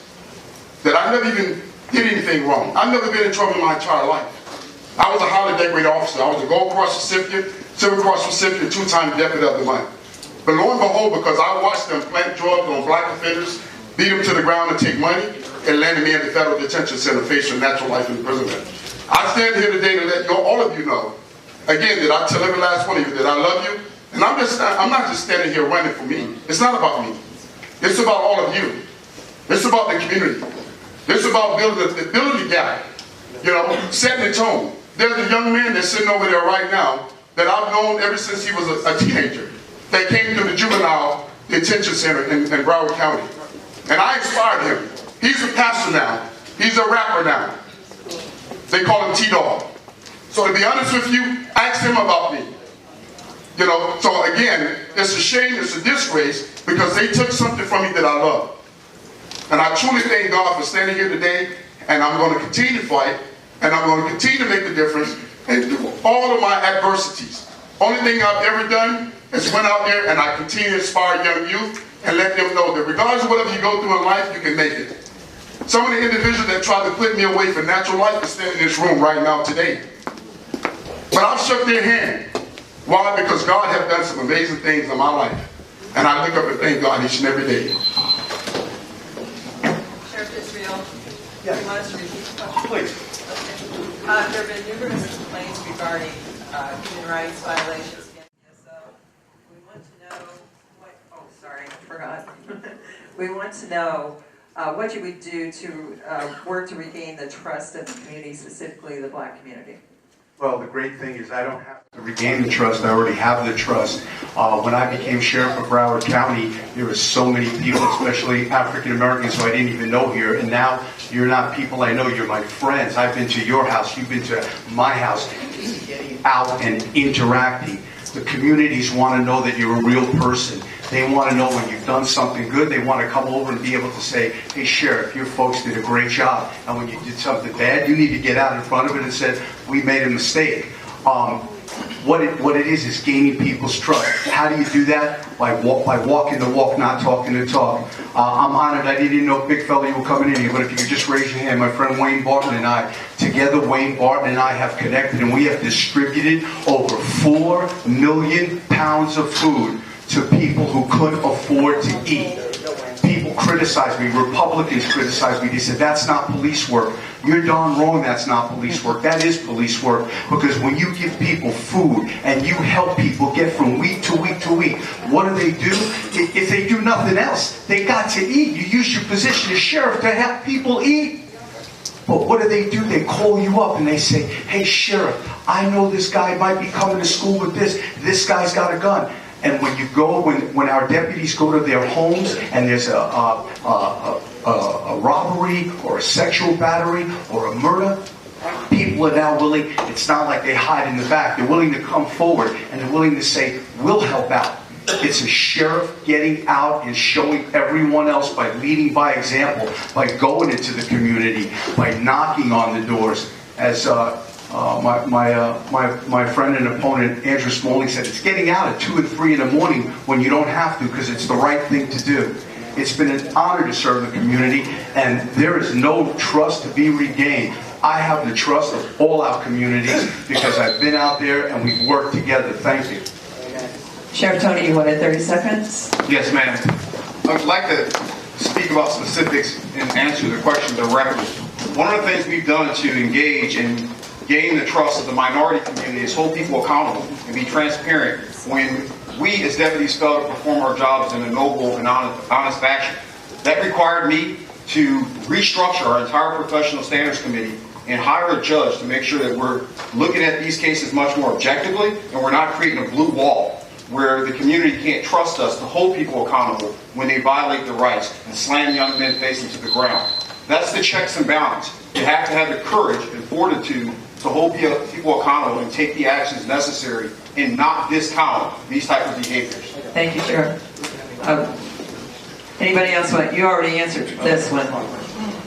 that I never even did anything wrong. I've never been in trouble in my entire life. I was a highly decorated officer. I was a Gold Cross recipient, Silver Cross recipient, 2-time Deputy of the Month. But lo and behold, because I watched them plant drugs on black offenders, beat them to the ground and take money, it landed me in the federal detention center facing natural life imprisonment. I stand here today to let all of you know, again, that I tell every last one of you that I love you, and I'm not just standing here running for me. It's not about me. It's about all of you. It's about the community. It's about building the gap, setting the tone. There's a young man that's sitting over there right now that I've known ever since he was a teenager, that came to the juvenile detention center in Broward County. And I inspired him. He's a pastor now. He's a rapper now. They call him T-Dog. So to be honest with you, ask him about me. So again, it's a shame, it's a disgrace, because they took something from me that I love. And I truly thank God for standing here today, and I'm going to continue to fight, and I'm going to continue to make the difference, and through all of my adversities. Only thing I've ever done is went out there and I continue to inspire young youth and let them know that regardless of whatever you go through in life, you can make it. Some of the individuals that tried to put me away from natural life are standing in this room right now today. But I've shook their hand. Why? Because God has done some amazing things in my life. And I look up and thank God each and every day. Sheriff Israel, do you want us to repeat the question? Please. Okay. There have been numerous complaints regarding human rights violations against DSO. We want to know we want to know what you would do to work to regain the trust of the community, specifically the black community. Well, the great thing is I don't have to regain the trust. I already have the trust. When I became sheriff of Broward County, there were so many people, especially African Americans, who I didn't even know here. And now you're not people I know. You're my friends. I've been to your house. You've been to my house. Getting out and interacting. The communities want to know that you're a real person. They want to know when you've done something good. They want to come over and be able to say, hey, Sheriff, your folks did a great job. And when you did something bad, you need to get out in front of it and say, we made a mistake. What it is gaining people's trust. How do you do that? By walking the walk, not talking the talk. I'm honored. I didn't know, big fella, you were coming in here, but if you could just raise your hand, my friend Wayne Barton and I, together Wayne Barton and I have connected, and we have distributed over 4 million pounds of food to people who couldn't afford to eat. People criticize me, Republicans criticize me. They said, that's not police work. You're darn wrong, that's not police work. That is police work, because when you give people food and you help people get from week to week to week, what do? If they do nothing else, they got to eat. You use your position as sheriff to help people eat. But what do? They call you up and they say, hey, Sheriff, I know this guy might be coming to school with this. This guy's got a gun. And when you go, when our deputies go to their homes and there's a robbery or a sexual battery or a murder, people are now willing. It's not like they hide in the back. They're willing to come forward and they're willing to say, we'll help out. It's a sheriff getting out and showing everyone else by leading by example, by going into the community, by knocking on the doors. As my friend and opponent Andrew Smalling said, it's getting out at 2 and 3 in the morning when you don't have to, because it's the right thing to do. It's been an honor to serve the community, and there is no trust to be regained. I have the trust of all our communities because I've been out there and we've worked together. Thank you. Sheriff Tony, you wanted 30 seconds? Yes, ma'am. I would like to speak about specifics and answer the question directly. One of the things we've done to engage and gain the trust of the minority community is hold people accountable and be transparent when we as deputies fail to perform our jobs in a noble and honest fashion. That required me to restructure our entire professional standards committee and hire a judge to make sure that we're looking at these cases much more objectively and we're not creating a blue wall. where the community can't trust us to hold people accountable when they violate the rights and slam young men facing to the ground. That's the checks and balance. You have to have the courage and fortitude to hold people accountable and take the actions necessary and not discount these type of behaviors. Thank you, Sheriff. Anybody else want? You already answered this one,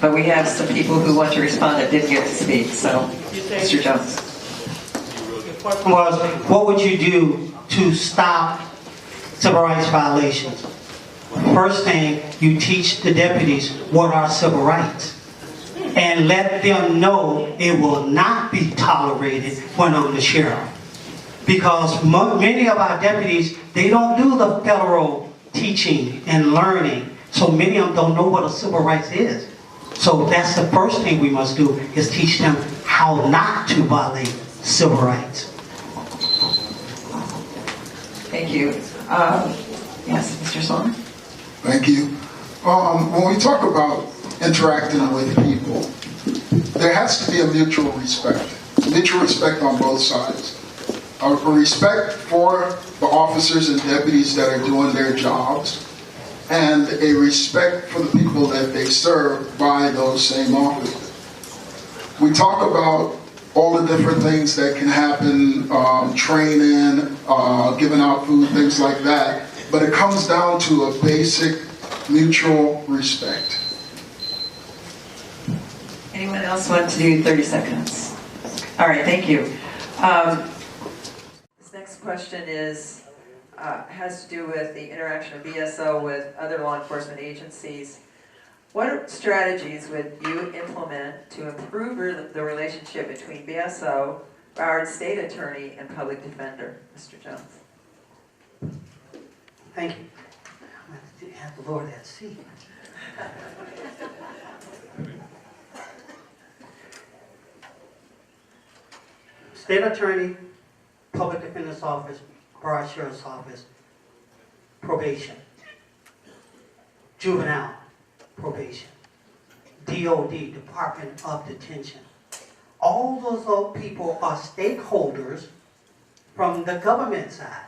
but we have some people who want to respond that didn't get to speak. So, Mr. Jones. Was what would you do to stop civil rights violations? First thing, you teach the deputies what are civil rights and let them know it will not be tolerated when I'm the sheriff. Because many of our deputies, they don't do the federal teaching and learning, so many of them don't know what a civil rights is. So that's the first thing we must do, is teach them how not to violate civil rights. Thank you. Yes, Mr. Sorn. Thank you. When we talk about interacting with people, there has to be a mutual respect on both sides. A respect for the officers and deputies that are doing their jobs, and a respect for the people that they serve by those same officers. We talk about all the different things that can happen, training, giving out food, things like that, but it comes down to a basic mutual respect. Anyone else want to do 30 seconds? All right, thank you. This next question has to do with the interaction of BSO with other law enforcement agencies. What strategies would you implement to improve the relationship between BSO, Broward State Attorney, and Public Defender? Mr. Jones. Thank you. I'm going to have to lower that seat. State Attorney, Public Defender's Office, Broward Sheriff's Office, probation, juvenile probation, DOD, Department of Detention. All those people are stakeholders from the government side.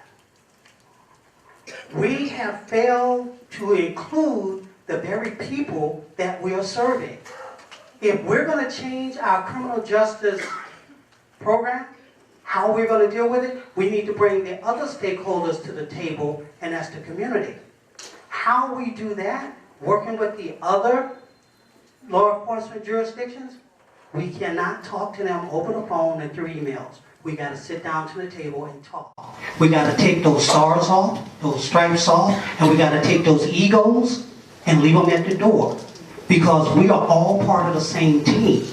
We have failed to include the very people that we are serving. If we're going to change our criminal justice program, how we're going to deal with it, we need to bring the other stakeholders to the table, and that's the community. How we do that, working with the other law enforcement jurisdictions, we cannot talk to them over the phone and through emails. We got to sit down to the table and talk. We got to take those stars off, those stripes off, and we got to take those egos and leave them at the door. Because we are all part of the same team.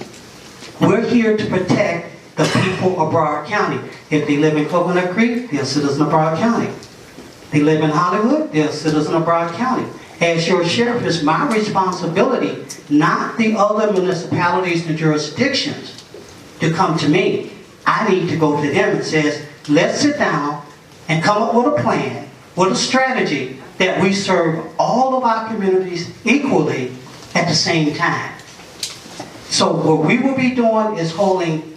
We're here to protect the people of Broward County. If they live in Coconut Creek, they're a citizen of Broward County. They live in Hollywood, they're a citizen of Broward County. As your sheriff, it's my responsibility, not the other municipalities and jurisdictions, to come to me. I need to go to them and says, let's sit down and come up with a plan, with a strategy that we serve all of our communities equally at the same time. So what we will be doing is holding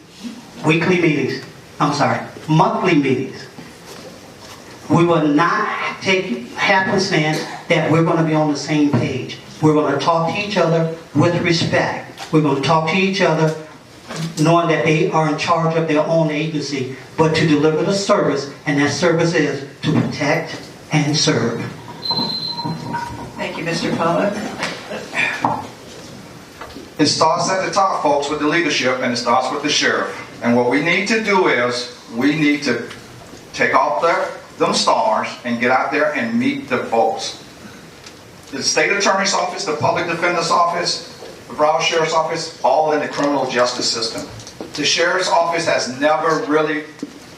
monthly meetings. We will not take happenstance that we're going to be on the same page. We're going to talk to each other with respect. We're going to talk to each other knowing that they are in charge of their own agency, but to deliver the service, and that service is to protect and serve. Thank you, Mr. Pollack. It starts at the top, folks, with the leadership, and it starts with the sheriff. And what we need to do is, we need to take off them stars and get out there and meet the folks. The state attorney's office, the public defender's office, the Broward Sheriff's Office, all in the criminal justice system. The Sheriff's Office has never really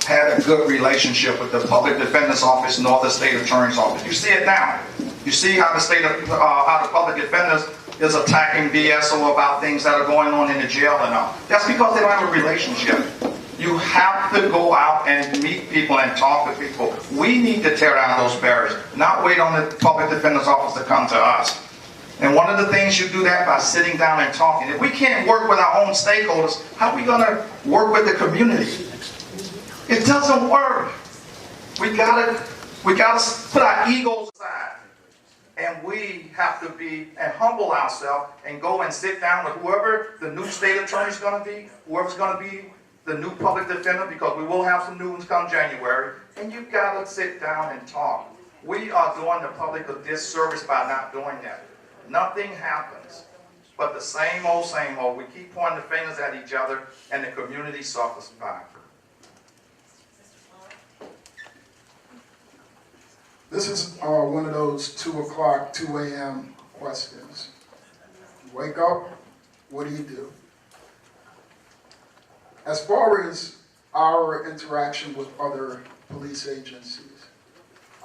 had a good relationship with the Public Defender's Office nor the State Attorney's Office. You see it now. You see how how the Public Defenders is attacking BSO about things that are going on in the jail and all. That's because they don't have a relationship. You have to go out and meet people and talk to people. We need to tear down those barriers, not wait on the Public Defender's Office to come to us. And one of the things you do that by sitting down and talking. If we can't work with our own stakeholders, how are we going to work with the community? It doesn't work. We got to We got to put our egos aside. And we have to be and humble ourselves and go and sit down with whoever the new state attorney is going to be, whoever's going to be the new public defender, because we will have some new ones come January. And you've got to sit down and talk. We are doing the public a disservice by not doing that. Nothing happens but the same old, same old. We keep pointing the fingers at each other, and the community suffers by it. This is one of those 2 o'clock, 2 a.m. questions. You wake up, what do you do? As far as our interaction with other police agencies,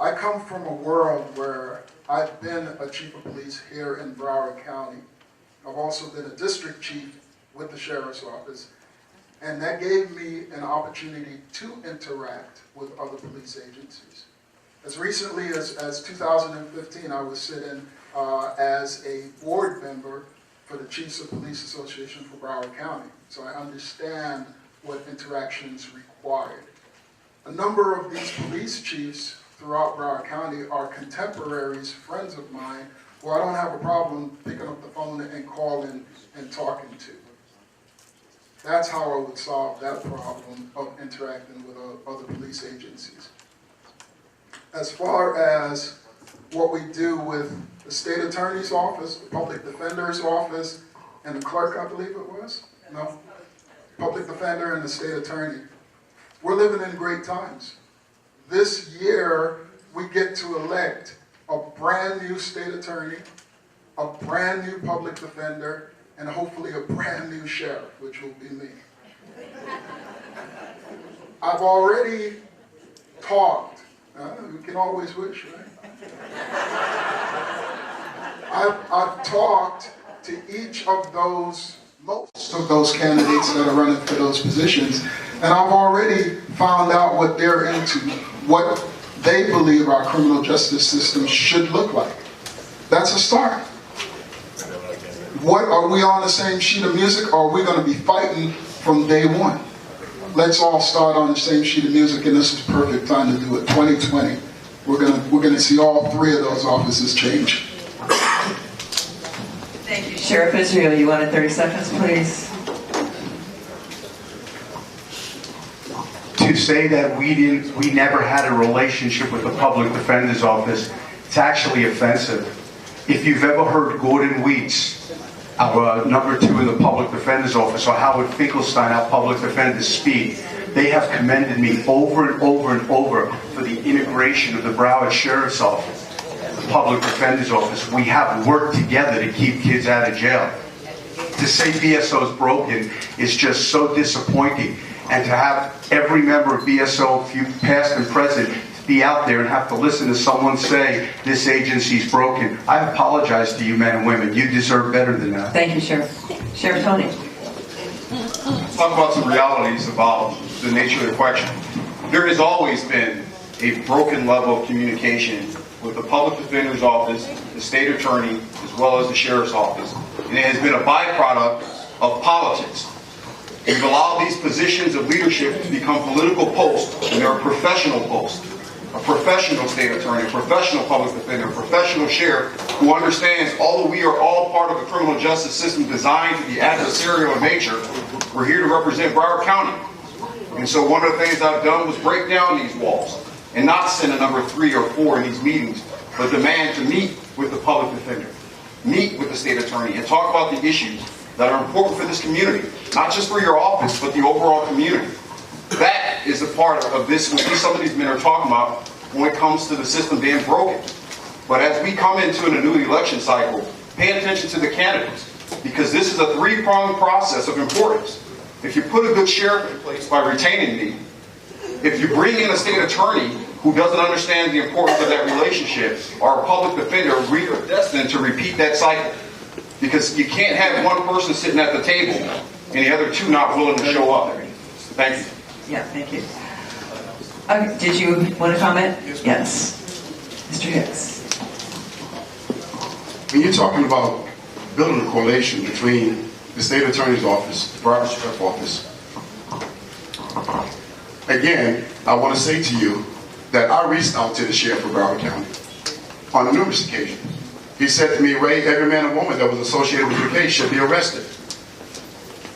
I come from a world where I've been a chief of police here in Broward County. I've also been a district chief with the sheriff's office, and that gave me an opportunity to interact with other police agencies. As recently as 2015, I was sitting as a board member for the Chiefs of Police Association for Broward County, so I understand what interactions required. A number of these police chiefs throughout Broward County are contemporaries, friends of mine, who I don't have a problem picking up the phone and calling and talking to. That's how I would solve that problem of interacting with other police agencies. As far as what we do with the state attorney's office, the public defender's office, and the clerk, I believe it was? No? Public defender and the state attorney. We're living in great times. This year, we get to elect a brand new state attorney, a brand new public defender, and hopefully a brand new sheriff, which will be me. I've already talked. We can always wish, right? I've talked to each of those, most of those candidates that are running for those positions, and I've already found out what they're into, what they believe our criminal justice system should look like. That's a start. What, are we on the same sheet of music, or are we going to be fighting from day one? Let's all start on the same sheet of music, and this is the perfect time to do it. 2020. We're gonna see all 3 of those offices change. Thank you, Sheriff Israel. You wanted 30 seconds, please. To say that we never had a relationship with the public defender's office, it's actually offensive. If you've ever heard Gordon Weitz, our number 2 in the public defender's office, or Howard Finkelstein, our public defender, speak, they have commended me over and over and over for the integration of the Broward Sheriff's Office, the public defender's office. We have worked together to keep kids out of jail. To say BSO is broken is just so disappointing. And to have every member of BSO, past and present, be out there and have to listen to someone say this agency's broken. I apologize to you men and women. You deserve better than that. Thank you, Sheriff. Sheriff Tony. Let's talk about some realities about the nature of the question. There has always been a broken level of communication with the public defender's office, the state attorney, as well as the sheriff's office. And it has been a byproduct of politics. We've allowed these positions of leadership to become political posts, and they're professional posts. A professional state attorney, a professional public defender, a professional sheriff who understands, although we are all part of the criminal justice system designed to be adversarial in nature, we're here to represent Broward County. And so one of the things I've done was break down these walls and not send a number 3 or 4 in these meetings, but demand to meet with the public defender, meet with the state attorney, and talk about the issues that are important for this community, not just for your office, but the overall community. That is a part of this, what some of these men are talking about when it comes to the system being broken. But as we come into a new election cycle, pay attention to the candidates, because this is a 3-pronged process of importance. If you put a good sheriff in place by retaining me, if you bring in a state attorney who doesn't understand the importance of that relationship, or a public defender, we are destined to repeat that cycle. Because you can't have one person sitting at the table and the other 2 not willing to show up. Thank you. Yeah, thank you. Okay, did you want to comment? Yes. Mr. Hicks. When you're talking about building a coalition between the state attorney's office, the Broward Sheriff's office, again, I want to say to you that I reached out to the sheriff of Broward County on numerous occasions. He said to me, Ray, every man and woman that was associated with your case should be arrested.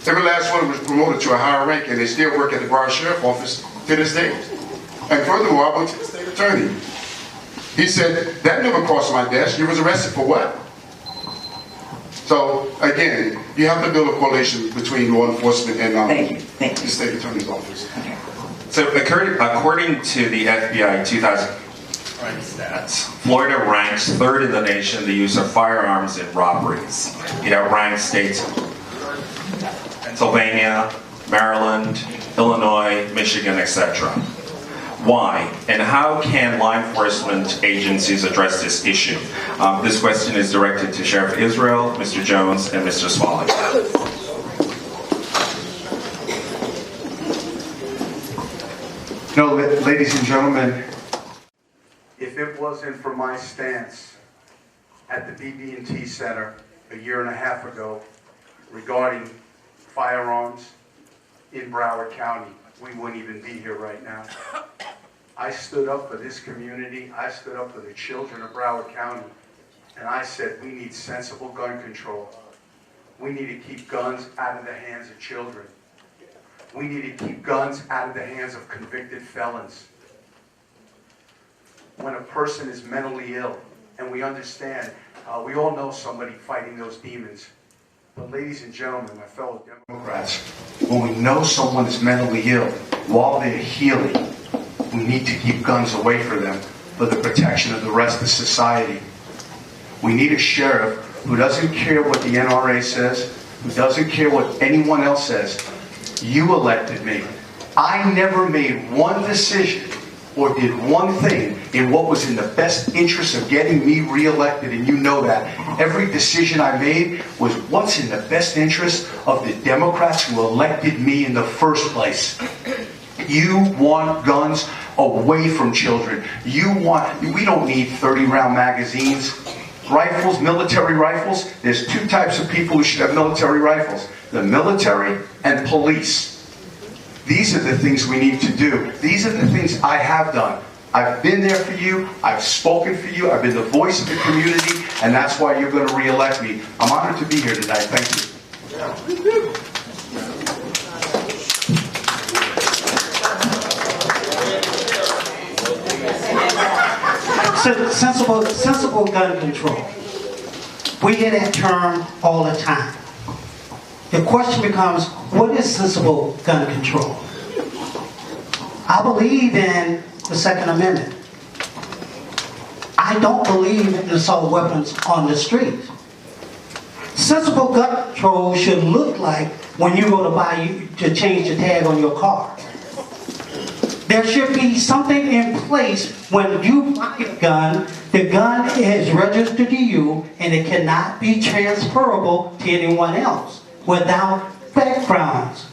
Every last one was promoted to a higher rank, and they still work at the Broward Sheriff Office to this day. And furthermore, I went to the state attorney. He said, that never crossed my desk. You was arrested for what? So, again, you have to build a coalition between law enforcement and the state attorney's office. So, according to the FBI 2000 crime stats, Florida ranks 3rd in the nation in the use of firearms in robberies. It outranks states Pennsylvania, Maryland, Illinois, Michigan, etc. Why? And how can law enforcement agencies address this issue? This question is directed to Sheriff Israel, Mr. Jones, and Mr. Smalley. No, ladies and gentlemen, if it wasn't for my stance at the BB&T Center a year and a half ago regarding firearms in Broward County, we wouldn't even be here right now. I stood up for this community. I stood up for the children of Broward County. And I said, we need sensible gun control. We need to keep guns out of the hands of children. We need to keep guns out of the hands of convicted felons. When a person is mentally ill, and we understand, we all know somebody fighting those demons. But ladies and gentlemen, my fellow Democrats, when we know someone is mentally ill, while they're healing, we need to keep guns away from them for the protection of the rest of society. We need a sheriff who doesn't care what the NRA says, who doesn't care what anyone else says. You elected me. I never made one decision or did one thing in what was in the best interest of getting me reelected, and you know that. Every decision I made was what's in the best interest of the Democrats who elected me in the first place. You want guns away from children. We don't need 30-round magazines. Rifles, military rifles, there's 2 types of people who should have military rifles. The military and police. These are the things we need to do. These are the things I have done. I've been there for you. I've spoken for you. I've been the voice of the community, and that's why you're going to re-elect me. I'm honored to be here tonight. Thank you. Sensible gun control. We hear that term all the time. The question becomes, what is sensible gun control? I believe in the Second Amendment. I don't believe in assault weapons on the street. Sensible gun control should look like when you go to change the tag on your car. There should be something in place when you buy a gun, the gun is registered to you and it cannot be transferable to anyone else without backgrounds.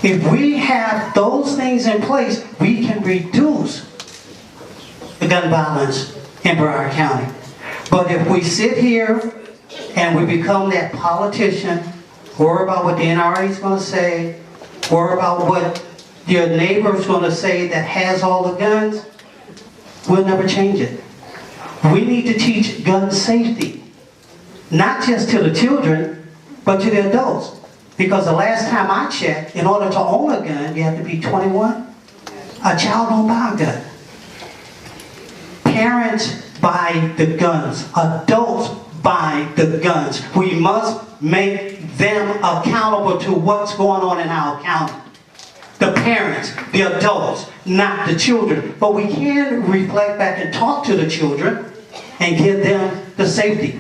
If we have those things in place, we can reduce the gun violence in Broward County. But if we sit here and we become that politician, worry about what the NRA is going to say, worry about what your neighbor's going to say that has all the guns, we'll never change it. We need to teach gun safety, not just to the children, but to the adults. Because the last time I checked, in order to own a gun, you have to be 21. A child don't buy a gun. Parents buy the guns. Adults buy the guns. We must make them accountable to what's going on in our county. The parents, the adults, not the children. But we can reflect back and talk to the children and give them the safety.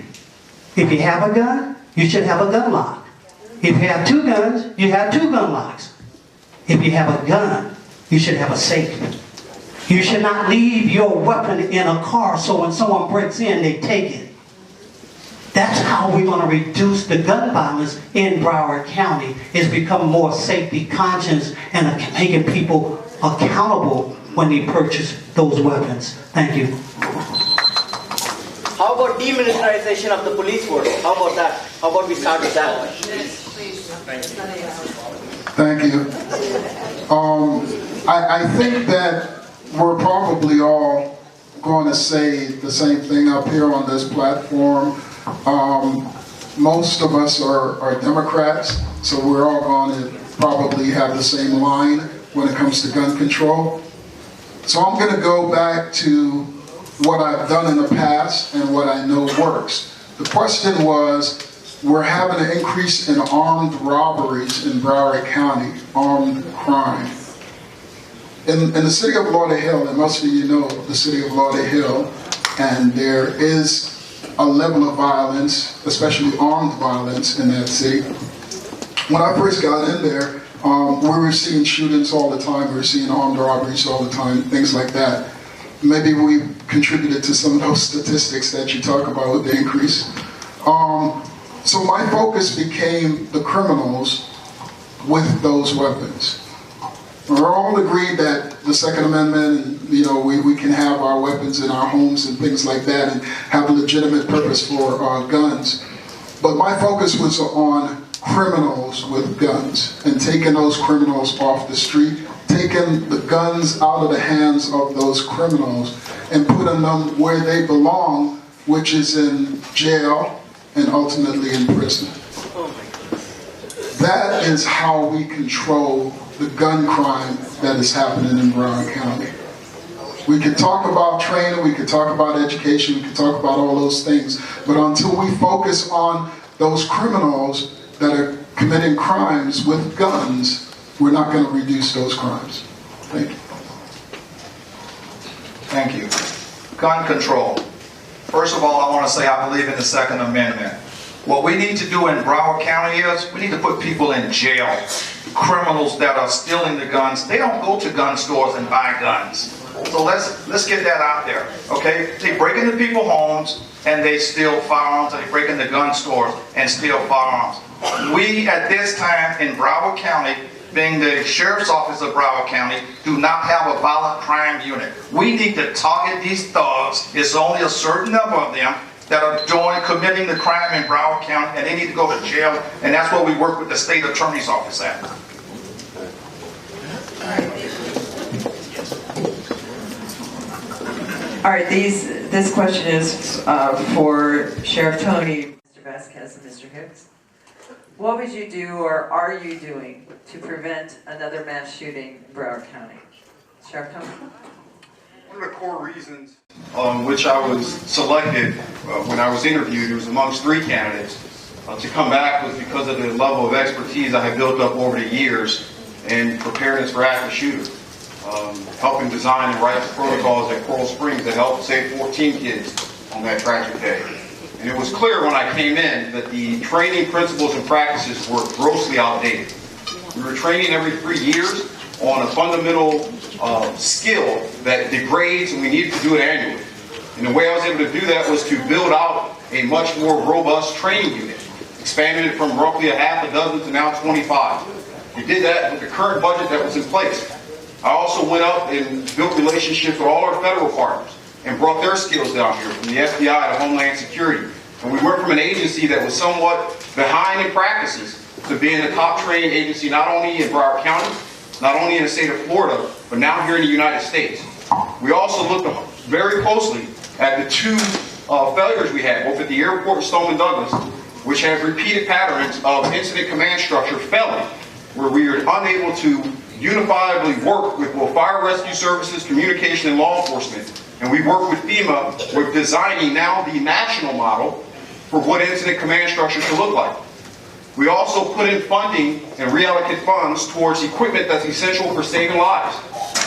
If you have a gun, you should have a gun lock. If you have 2 guns, you have 2 gun locks. If you have a gun, you should have a safe. You should not leave your weapon in a car so when someone breaks in, they take it. That's how we're going to reduce the gun violence in Broward County, is become more safety conscious and making people accountable when they purchase those weapons. Thank you. How about demilitarization of the police force? How about that? How about we start with that? Thank you. I think that we're probably all going to say the same thing up here on this platform. Most of us are Democrats, so we're all going to probably have the same line when it comes to gun control. So I'm going to go back to what I've done in the past and what I know works. The question was, we're having an increase in armed robberies in Broward County, armed crime. In the city of Lauderhill, and most of you know the city of Lauderhill, and there is a level of violence, especially armed violence in that city. When I first got in there, we were seeing shootings all the time, we were seeing armed robberies all the time, things like that. Maybe we contributed to some of those statistics that you talk about with the increase. So my focus became the criminals with those weapons. We're all agreed that the Second Amendment, and, you know, we can have our weapons in our homes and things like that and have a legitimate purpose for guns. But my focus was on criminals with guns and taking those criminals off the street, taking the guns out of the hands of those criminals and putting them where they belong, which is in jail and ultimately in prison. That is how we control the gun crime that is happening in Broward County. We could talk about training, we could talk about education, we could talk about all those things, but until we focus on those criminals that are committing crimes with guns, we're not going to reduce those crimes. Thank you. Thank you. Gun control. First of all, I want to say I believe in the Second Amendment. What we need to do in Broward County is we need to put people in jail. Criminals that are stealing the guns, they don't go to gun stores and buy guns. So let's get that out there, okay? They break into people's homes and they steal firearms, and they break into gun stores and steal firearms. We, at this time in Broward County, being the Sheriff's Office of Broward County, do not have a violent crime unit. We need to target these thugs. It's only a certain number of them that are committing the crime in Broward County, and they need to go to jail, and that's what we work with the State Attorney's Office at. All right, this question is for Sheriff Tony, Mr. Vasquez, and Mr. Hicks. What would you do, or are you doing, to prevent another mass shooting in Broward County? Sheriff Tony? One of the core reasons on which I was selected when I was interviewed, it was amongst 3 candidates, to come back was because of the level of expertise I had built up over the years in preparedness for active shooters. Helping design and write the protocols at Coral Springs that helped save 14 kids on that tragic day. And it was clear when I came in that the training principles and practices were grossly outdated. We were training every 3 years on a fundamental skill that degrades, and we needed to do it annually. And the way I was able to do that was to build out a much more robust training unit, expanded it from roughly a half a dozen to now 25. We did that with the current budget that was in place. I also went up and built relationships with all our federal partners and brought their skills down here, from the FBI to Homeland Security. And we went from an agency that was somewhat behind in practices to being the top trained agency not only in Broward County, not only in the state of Florida, but now here in the United States. We also looked very closely at the 2 failures we had, both at the airport in Stoneman Douglas, which have repeated patterns of incident command structure failing, where we are unable to unifiedly work with both fire rescue services, communication, and law enforcement. And we work with FEMA with designing now the national model for what incident command structure should look like. We also put in funding and reallocate funds towards equipment that's essential for saving lives.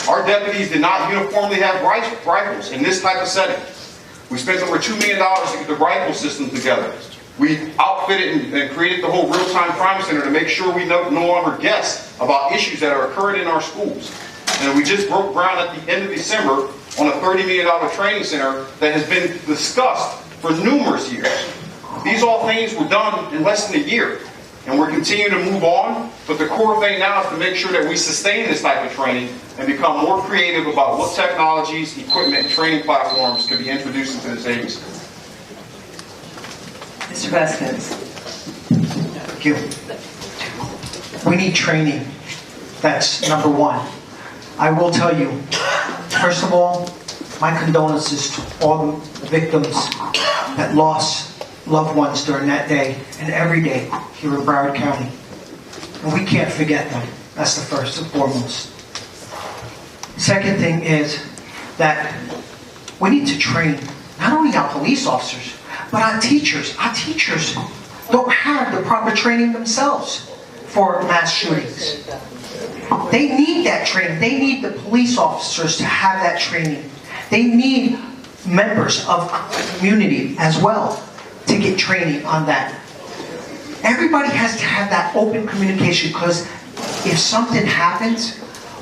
Our deputies did not uniformly have rifles in this type of setting. We spent over $2 million to get the rifle system together. We outfitted and created the whole real-time crime center to make sure we no longer guess about issues that are occurring in our schools. And we just broke ground at the end of December on a $30 million training center that has been discussed for numerous years. These all things were done in less than a year. And we're continuing to move on, but the core thing now is to make sure that we sustain this type of training and become more creative about what technologies, equipment, and training platforms can be introduced into this agency. Mr. Vasquez. Thank you. We need training. That's number 1. I will tell you, First of all, my condolences to all the victims that lost loved ones during that day and every day here in Broward County. And we can't forget them. That's the first and foremost. Second thing is that we need to train not only our police officers, but our teachers. Our teachers don't have the proper training themselves for mass shootings. They need that training. They need the police officers to have that training. They need members of the community as well to get training on that. Everybody has to have that open communication, because if something happens,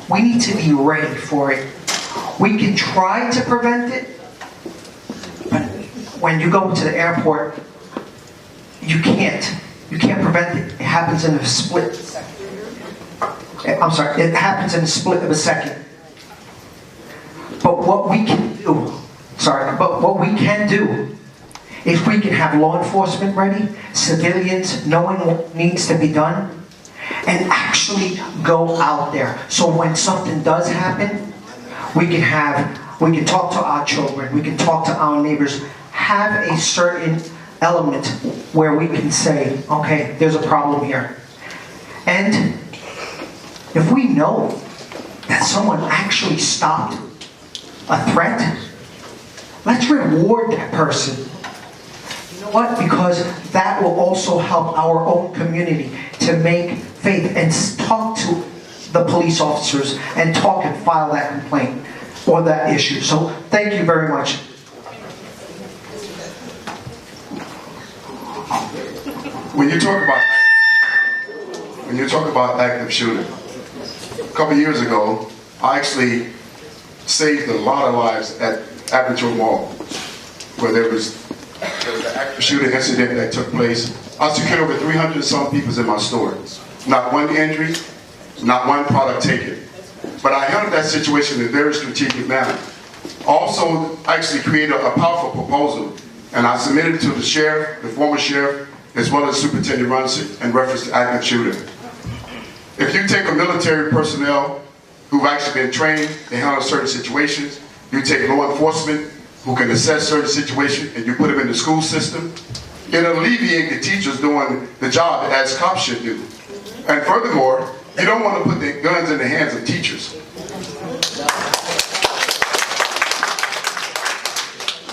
we need to be ready for it. We can try to prevent it, but when you go to the airport, you can't. You can't prevent it. It happens in a split. I'm sorry, it happens in a split of a second. But what we can do, what we can do, if we can have law enforcement ready, civilians knowing what needs to be done, and actually go out there. So when something does happen, we can talk to our children, we can talk to our neighbors, have a certain element where we can say, okay, there's a problem here. And if we know that someone actually stopped a threat, let's reward that person. You know what? Because that will also help our own community to make faith and talk to the police officers and talk and file that complaint or that issue. So thank you very much. When you talk about active shooter, a couple years ago, I actually saved a lot of lives at Aperture Mall, where there was an active shooter incident that took place. I secured over 300 and some people in my store. Not one injury, not one product taken. But I handled that situation in a very strategic manner. Also, I actually created a powerful proposal, and I submitted it to the sheriff, the former sheriff, as well as Superintendent Runcie, in reference to active shooter. If you take a military personnel who've actually been trained to handle certain situations, you take law enforcement who can assess certain situations, and you put them in the school system, it'll alleviate the teachers doing the job as cops should do. And furthermore, you don't want to put the guns in the hands of teachers.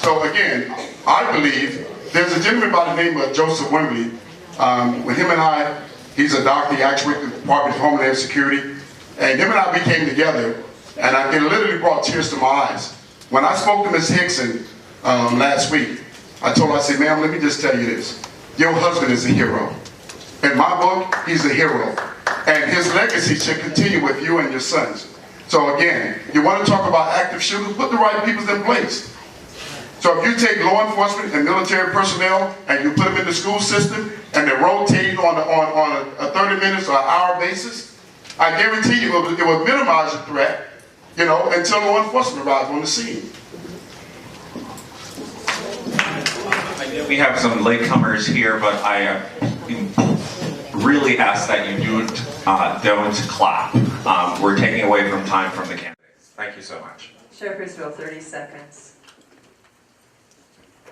So again, I believe there's a gentleman by the name of Joseph Wembley. With him and I, he's a doctor, he actually worked at the Department of Homeland Security, and him and I became together, and it literally brought tears to my eyes. When I spoke to Ms. Hickson last week, I told her, I said, ma'am, let me just tell you this. Your husband is a hero. In my book, he's a hero. And his legacy should continue with you and your sons. So again, you want to talk about active shooters, put the right people in place. So if you take law enforcement and military personnel and you put them in the school system and they're rotating on a 30 minutes or an hour basis, I guarantee you it will minimize the threat, you know, until law enforcement arrives on the scene. We have some latecomers here, but I really ask that you don't clap. We're taking away from time from the candidates. Thank you so much. Shepherdsville, 30 seconds.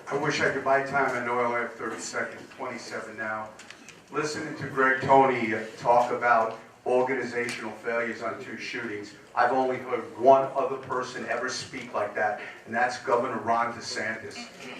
I wish I could buy time. I know I only have 30 seconds, 27 now. Listening to Greg Tony talk about organizational failures on 2 shootings, I've only heard one other person ever speak like that, and that's Governor Ron DeSantis.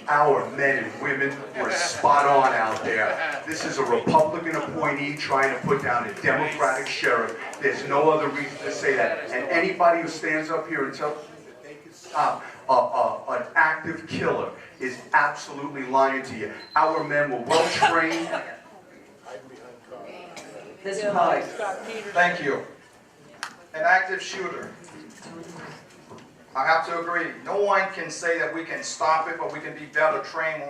Our men and women were spot on out there. This is a Republican appointee trying to put down a Democratic sheriff. There's no other reason to say that. And anybody who stands up here and tells me that they can stop an active killer is absolutely lying to you. Our men were well trained. Mr. Holly. Thank you. An active shooter. I have to agree. No one can say that we can stop it, but we can be better trained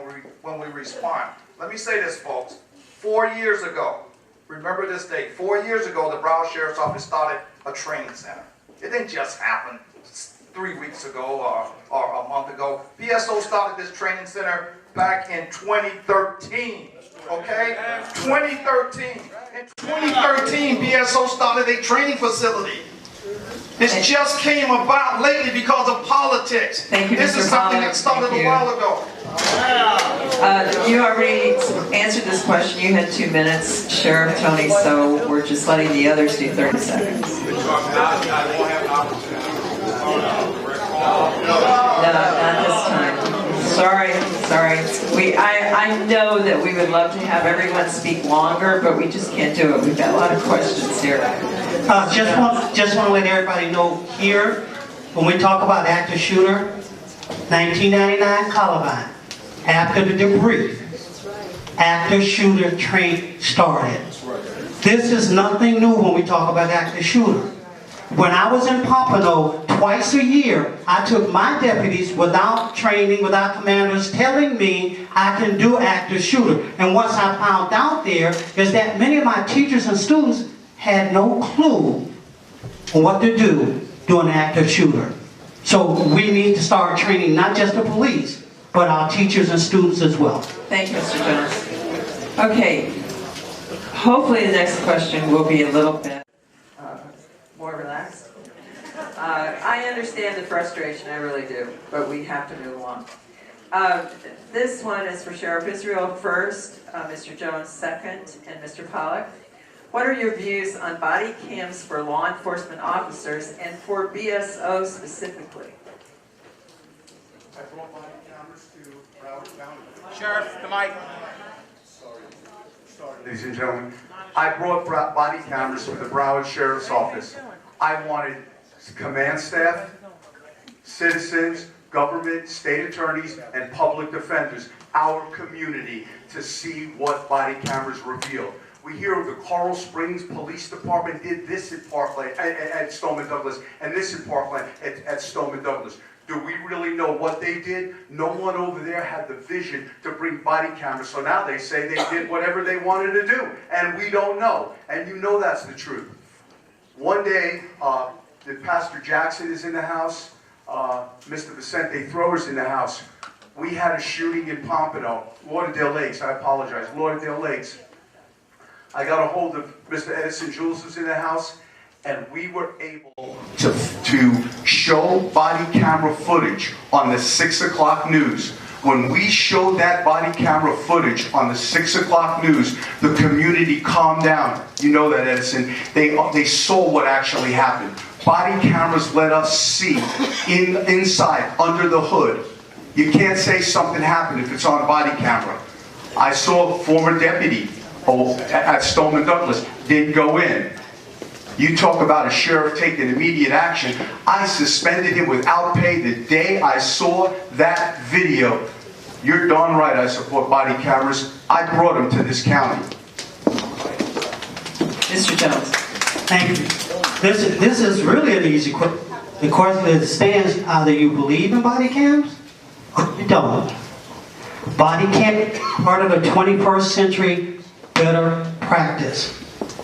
when we respond. Let me say this, folks. 4 years ago, remember this date, 4 years ago, the Broward Sheriff's Office started a training center. It didn't just happen 3 weeks ago or a month ago. BSO started this training center back in 2013. Okay? 2013. In 2013, BSO started a training facility. This just came about lately because of politics. Thank you, This Mr. is something Pollack. that started Thank a you. while ago. You already answered this question. You had 2 minutes, Sheriff Tony, so we're just letting the others do 30 seconds. No, not this time. Sorry. I know that we would love to have everyone speak longer, but we just can't do it. We've got a lot of questions here. Just want to let everybody know here, when we talk about active shooter, 1999 Columbine, after the debrief, active shooter train started. This is nothing new when we talk about active shooter. When I was in Pompano, twice a year, I took my deputies without training, without commanders, telling me I can do active shooter. And once I found out there is that many of my teachers and students had no clue on what to do during active shooter. So we need to start training not just the police, but our teachers and students as well. Thank you, Mr. Jones. Okay, hopefully the next question will be a little bit more relaxed. I understand the frustration, I really do, but we have to move along. This one is for Sheriff Israel first, Mr. Jones second, and Mr. Pollack. What are your views on body cams for law enforcement officers and for BSO specifically? I brought body cameras to Broward County. Sheriff, the mic. Sorry, ladies and gentlemen. I brought body cameras to the Broward Sheriff's Office. I wanted command staff, citizens, government, state attorneys, and public defenders, our community, to see what body cameras revealed. We hear the Coral Springs Police Department did this at Parkland, at Stoneman Douglas, and this at Parkland at Stoneman Douglas. Do we really know what they did? No one over there had the vision to bring body cameras, so now they say they did whatever they wanted to do, and we don't know. And you know that's the truth. One day, Pastor Jackson is in the house, Mr. Vicente Thrower's in the house. We had a shooting in Pompano, Lauderdale Lakes, I apologize, Lauderdale Lakes. I got a hold of Mr. Edison Jules who's in the house, and we were able to show body camera footage on the 6 o'clock news. When we showed that body camera footage on the 6 o'clock news, the community calmed down. You know that, Edison. They saw what actually happened. Body cameras let us see inside, under the hood. You can't say something happened if it's on body camera. I saw a former deputy at Stoneman Douglas, didn't go in. You talk about a sheriff taking immediate action. I suspended him without pay the day I saw that video. You're darn right I support body cameras. I brought them to this county. Mr. Jones. Thank you. This is really an easy question. The question stands, either you believe in body cams or you don't. Body cam is part of the 21st century better practice,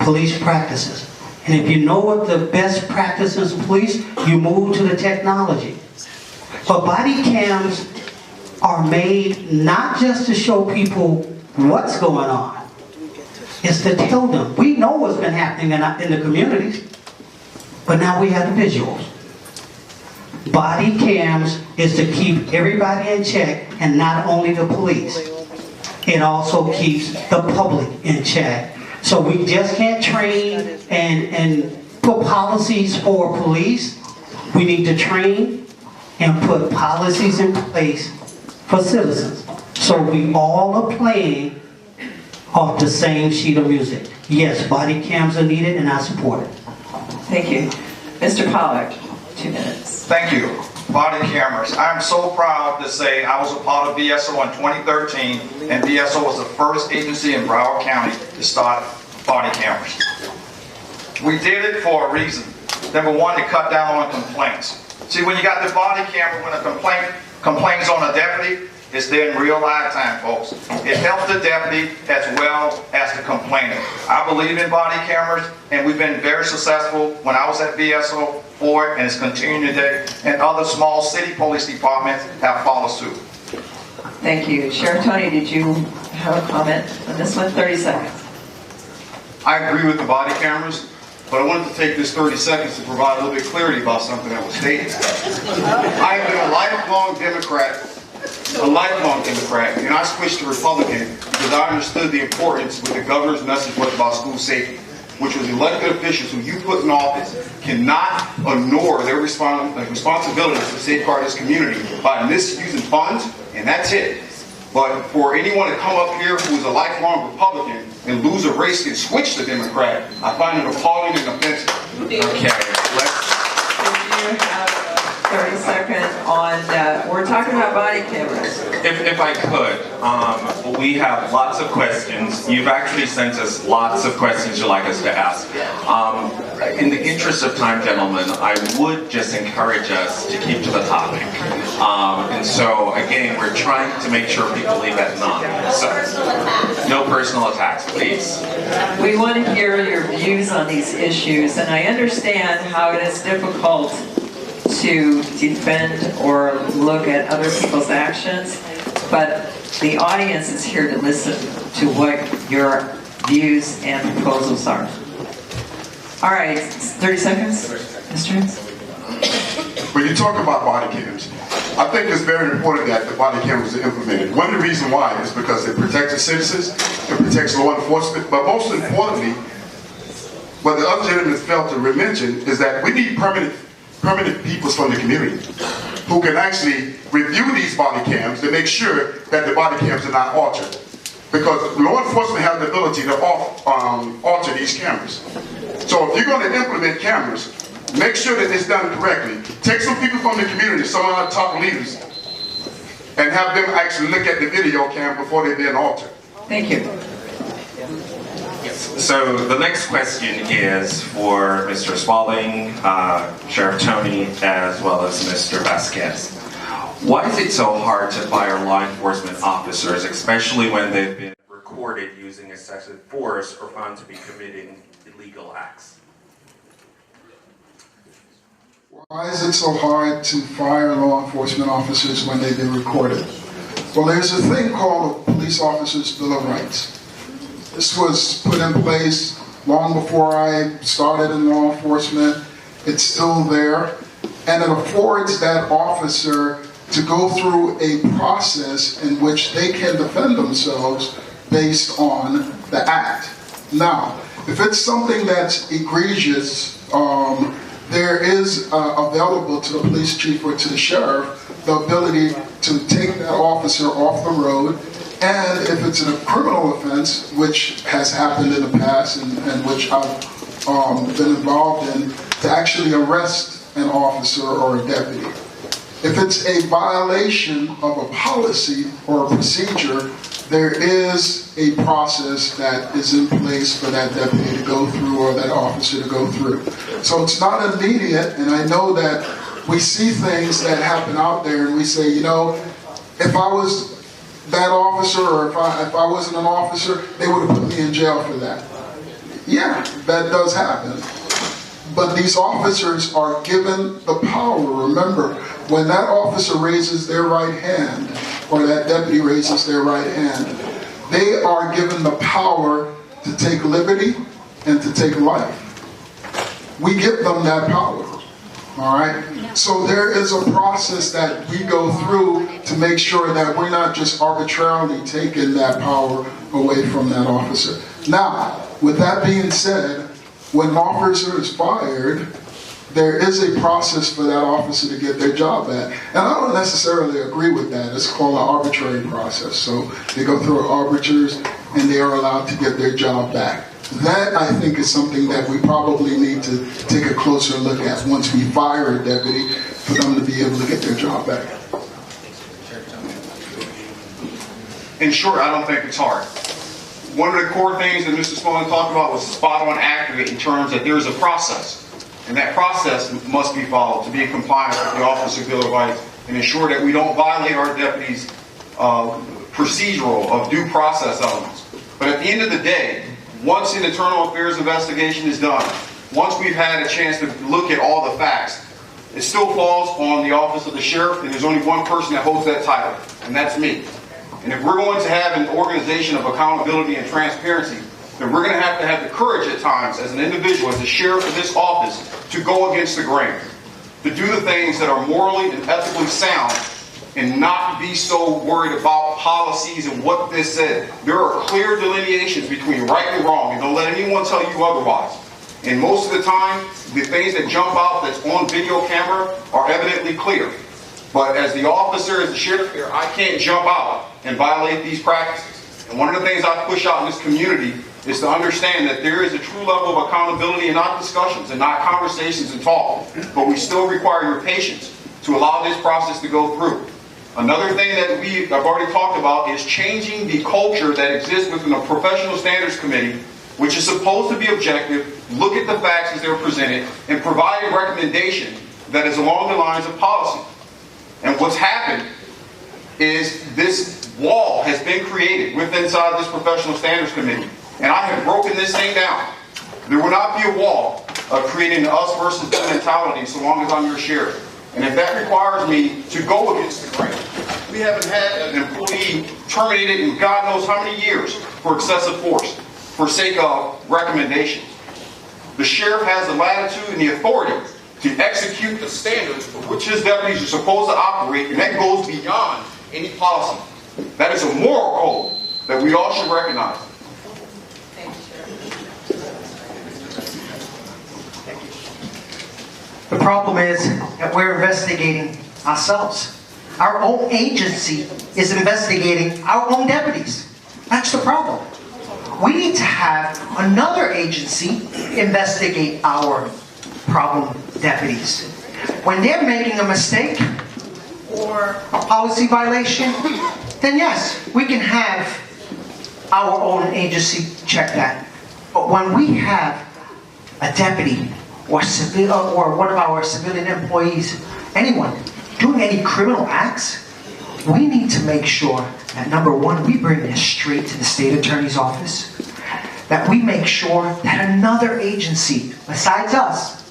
police practices. And if you know what the best practices in police, you move to the technology. But body cams are made not just to show people what's going on. It's to tell them. We know what's been happening in the communities, but now we have the visuals. Body cams is to keep everybody in check, and not only the police. It also keeps the public in check. So we just can't train and put policies for police. We need to train and put policies in place for citizens. So we all are playing off the same sheet of music. Yes, body cams are needed, and I support it. Thank you. Mr. Pollack, 2 minutes. Thank you. Body cameras. I'm so proud to say I was a part of BSO in 2013, and BSO was the first agency in Broward County to start body cameras. We did it for a reason. Number one, to cut down on complaints. See, when you got the body camera, when a complaint is on a deputy, it's there in real live time, folks. It helps the deputy as well as the complainant. I believe in body cameras, and we've been very successful when I was at BSO for it, and it's continuing today. And other small city police departments have followed suit. Thank you. Sheriff Tony, did you have a comment on this one? 30 seconds. I agree with the body cameras. but I wanted to take this 30 seconds to provide a little bit of clarity about something that was stated. I have been a lifelong Democrat, and I switched to Republican because I understood the importance what the governor's message was about school safety, which was elected officials who you put in office cannot ignore their responsibilities to safeguard this community by misusing funds, and that's it. But for anyone to come up here who is a lifelong Republican and lose a race and switch to Democrat, I find it appalling and offensive. Okay, you have 30 seconds on, we're talking about body cameras. If I could, we have lots of questions. You've actually sent us lots of questions you'd like us to ask. In the interest of time, gentlemen, I would just encourage us to keep to the topic. And so, again, we're trying to make sure people leave at 9. So, no personal attacks, please. We want to hear your views on these issues, and I understand how it is difficult to defend or look at other people's actions, but the audience is here to listen to what your views and proposals are. All right, 30 seconds, Mr. Jones. When you talk about body cams, I think it's very important that the body cameras are implemented. One of the reasons why is because it protects the citizens, it protects law enforcement, but most importantly, what the other gentleman failed to mention is that we need permanent people from the community who can actually review these body cams to make sure that the body cams are not altered. Because law enforcement has the ability to alter these cameras. So if you're going to implement cameras, make sure that it's done correctly. Take some people from the community, some of our top leaders, and have them actually look at the video cam before they're being altered. Thank you. So the next question is for Mr. Spalding, Sheriff Tony, as well as Mr. Vasquez. Why is it so hard to fire law enforcement officers, especially when they've been recorded using excessive force or found to be committing illegal acts? Why is it so hard to fire law enforcement officers when they've been recorded? Well, there's a thing called a Police Officers' Bill of Rights. This was put in place long before I started in law enforcement. It's still there, and it affords that officer to go through a process in which they can defend themselves based on the act. Now, if it's something that's egregious, there is available to the police chief or to the sheriff the ability to take that officer off the road, and if it's a criminal offense, which has happened in the past and which I've been involved in, to actually arrest an officer or a deputy. If it's a violation of a policy or a procedure, there is a process that is in place for that deputy to go through or that officer to go through. So it's not immediate, and I know that we see things that happen out there and we say, you know, if I was that officer or if I wasn't an officer, they would have put me in jail for that. Yeah, that does happen. But these officers are given the power. Remember, when that officer raises their right hand, or that deputy raises their right hand, they are given the power to take liberty and to take life. We give them that power, all right? So there is a process that we go through to make sure that we're not just arbitrarily taking that power away from that officer. Now, with that being said, when an officer is fired, there is a process for that officer to get their job back. And I don't necessarily agree with that. It's called an arbitrary process. So they go through arbiters and they are allowed to get their job back. That, I think, is something that we probably need to take a closer look at once we fire a deputy for them to be able to get their job back. In short, I don't think it's hard. One of the core things that Mr. Spalding talked about was spot on accurate in terms that there's a process. And that process must be followed to be in compliance with the Officer Bill of Rights and ensure that we don't violate our deputies' procedural of due process elements. But at the end of the day, once an internal affairs investigation is done, once we've had a chance to look at all the facts, it still falls on the office of the sheriff, and there's only one person that holds that title, and that's me. And if we're going to have an organization of accountability and transparency, then we're going to have the courage at times as an individual, as a sheriff in this office, to go against the grain, to do the things that are morally and ethically sound, and not be so worried about policies and what this said. There are clear delineations between right and wrong, and don't let anyone tell you otherwise. And most of the time, the things that jump out that's on video camera are evidently clear. But as the officer, as the sheriff here, I can't jump out and violate these practices. And one of the things I push out in this community is to understand that there is a true level of accountability and not discussions and not conversations and talk. But we still require your patience to allow this process to go through. Another thing that I've already talked about is changing the culture that exists within the Professional Standards Committee, which is supposed to be objective, look at the facts as they're presented, and provide a recommendation that is along the lines of policy. And what's happened is this wall has been created within inside this Professional Standards Committee. And I have broken this thing down. There will not be a wall of creating an us versus them mentality so long as I'm your sheriff. And if that requires me to go against the grain, we haven't had an employee terminated in God knows how many years for excessive force, for sake of recommendations. The sheriff has the latitude and the authority to execute the standards for which his deputies are supposed to operate, and that goes beyond any policy. That is a moral code that we all should recognize. The problem is that we're investigating ourselves. Our own agency is investigating our own deputies. That's the problem. We need to have another agency investigate our problem deputies. When they're making a mistake or a policy violation, then yes, we can have our own agency check that. But when we have a deputy or one of our civilian employees, anyone, doing any criminal acts, we need to make sure that, number one, we bring this straight to the state attorney's office, that we make sure that another agency, besides us,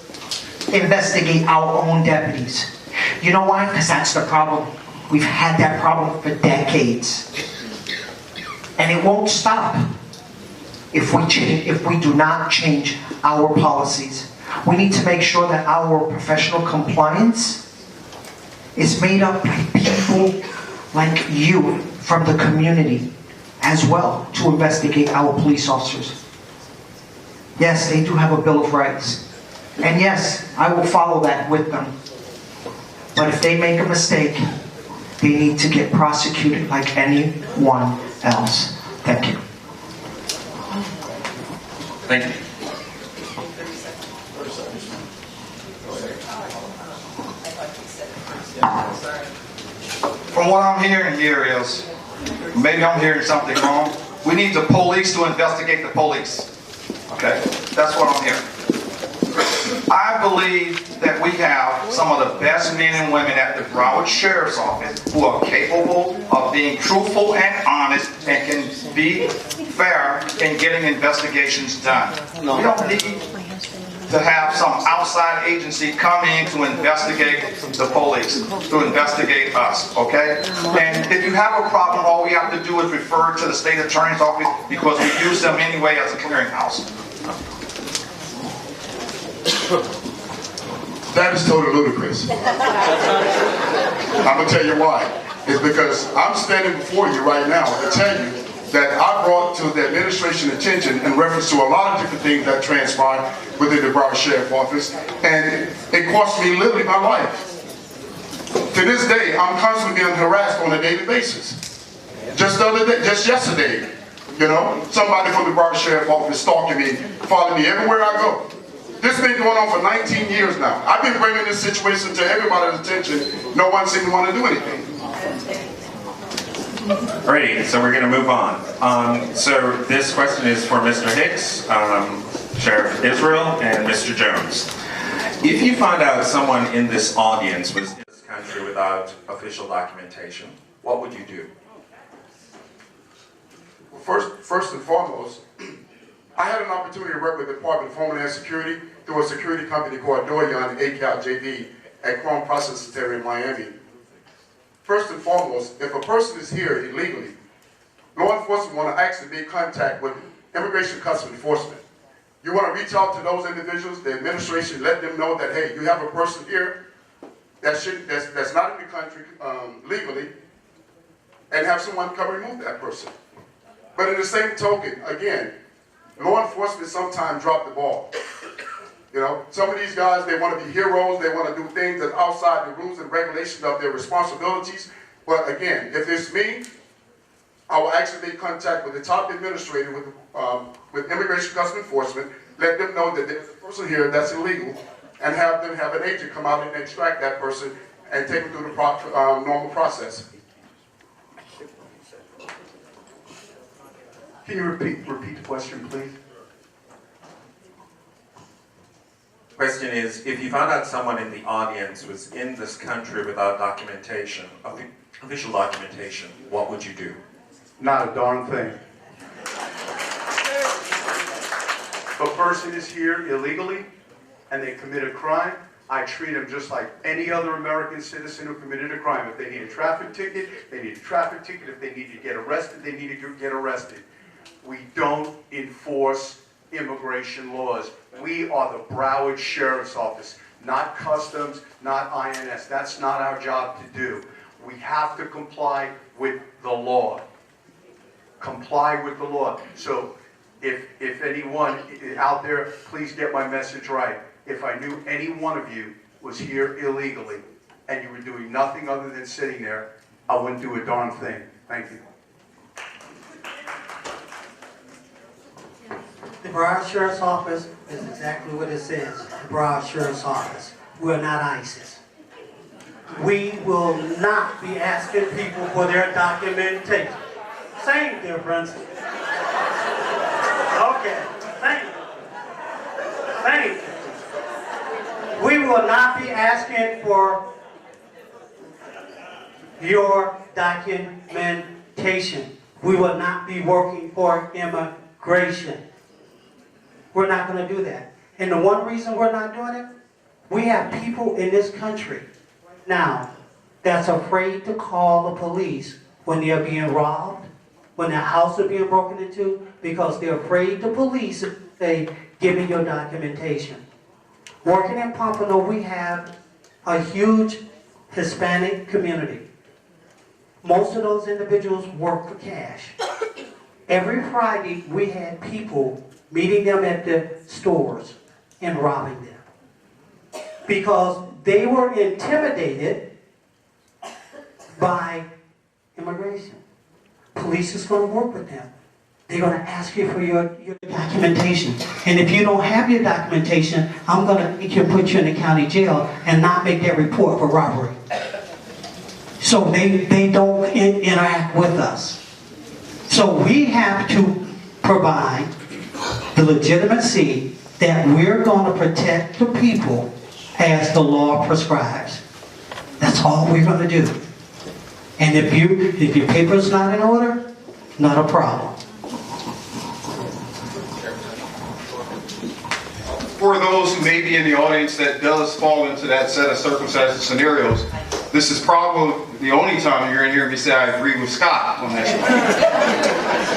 investigate our own deputies. You know why? Because that's the problem. We've had that problem for decades. And it won't stop if we do not change our policies. We need to make sure that our professional compliance is made up by people like you from the community as well to investigate our police officers. Yes, they do have a Bill of Rights. And yes, I will follow that with them. But if they make a mistake, they need to get prosecuted like anyone else. Thank you. Thank you. From what I'm hearing here is, maybe I'm hearing something wrong, we need the police to investigate the police. Okay? That's what I'm hearing. I believe that we have some of the best men and women at the Broward Sheriff's Office who are capable of being truthful and honest and can be fair in getting investigations done. We don't need to have some outside agency come in to investigate the police, to investigate us, okay? And if you have a problem, all we have to do is refer to the state attorney's office because we use them anyway as a clearinghouse. That is totally ludicrous. I'm going to tell you why. It's because I'm standing before you right now to tell you that I brought to the administration attention in reference to a lot of different things that transpired within the Broward Sheriff's Office, and it cost me literally my life. To this day, I'm constantly being harassed on a daily basis. Just the other day, just yesterday, you know, somebody from the Broward Sheriff's Office stalking me, following me everywhere I go. This has been going on for 19 years now. I've been bringing this situation to everybody's attention. No one seemed to want to do anything. Alrighty, so we're going to move on. So this question is for Mr. Hicks, Sheriff Israel, and Mr. Jones. If you found out someone in this audience was in this country without official documentation, what would you do? Well, first and foremost, I had an opportunity to work with the Department of Homeland Security through a security company called Doyon ACAL JD at Chrome Processing Center in Miami. First and foremost, if a person is here illegally, law enforcement want to actually make contact with Immigration Customs Enforcement. You want to reach out to those individuals, the administration, let them know that, hey, you have a person here that's not in the country legally, and have someone come remove that person. But in the same token, again, law enforcement sometimes drop the ball. You know, some of these guys, they want to be heroes, they want to do things that's outside the rules and regulations of their responsibilities. But again, if it's me, I will actually make contact with the top administrator with Immigration Customs Enforcement, let them know that there's a person here that's illegal, and have them have an agent come out and extract that person and take them through the normal process. Can you repeat the question, please? Question is, if you found out someone in the audience was in this country without documentation, official documentation, what would you do? Not a darn thing. If a person is here illegally and they commit a crime, I treat them just like any other American citizen who committed a crime. If they need a traffic ticket, they need a traffic ticket. If they need to get arrested, they need to get arrested. We don't enforce immigration laws. We are the Broward Sheriff's Office, not Customs, not INS. That's not our job to do. We have to comply with the law. Comply with the law. So if anyone out there, please get my message right. If I knew any one of you was here illegally and you were doing nothing other than sitting there, I wouldn't do a darn thing. Thank you. The Broward Sheriff's Office is exactly what it says, the Broward Sheriff's Office. We're not ISIS. We will not be asking people for their documentation. Same difference. Okay, thank you. Thank you. We will not be asking for your documentation. We will not be working for immigration. We're not going to do that. And the one reason we're not doing it, we have people in this country now that's afraid to call the police when they're being robbed, when their house is being broken into, because they're afraid the police say, give me your documentation. Working in Pompano, we have a huge Hispanic community. Most of those individuals work for cash. Every Friday, we had people meeting them at the stores and robbing them because they were intimidated by immigration. Police is going to work with them. They're going to ask you for your documentation. And if you don't have your documentation, I'm going to make you put you in the county jail and not make that report for robbery. So they don't interact with us. So we have to provide the legitimacy that we're going to protect the people as the law prescribes. That's all we're going to do. And if your paper's not in order, not a problem. For those who may be in the audience that does fall into that set of circumstances scenarios, this is probably the only time you're in here and you say I agree with Scott on that.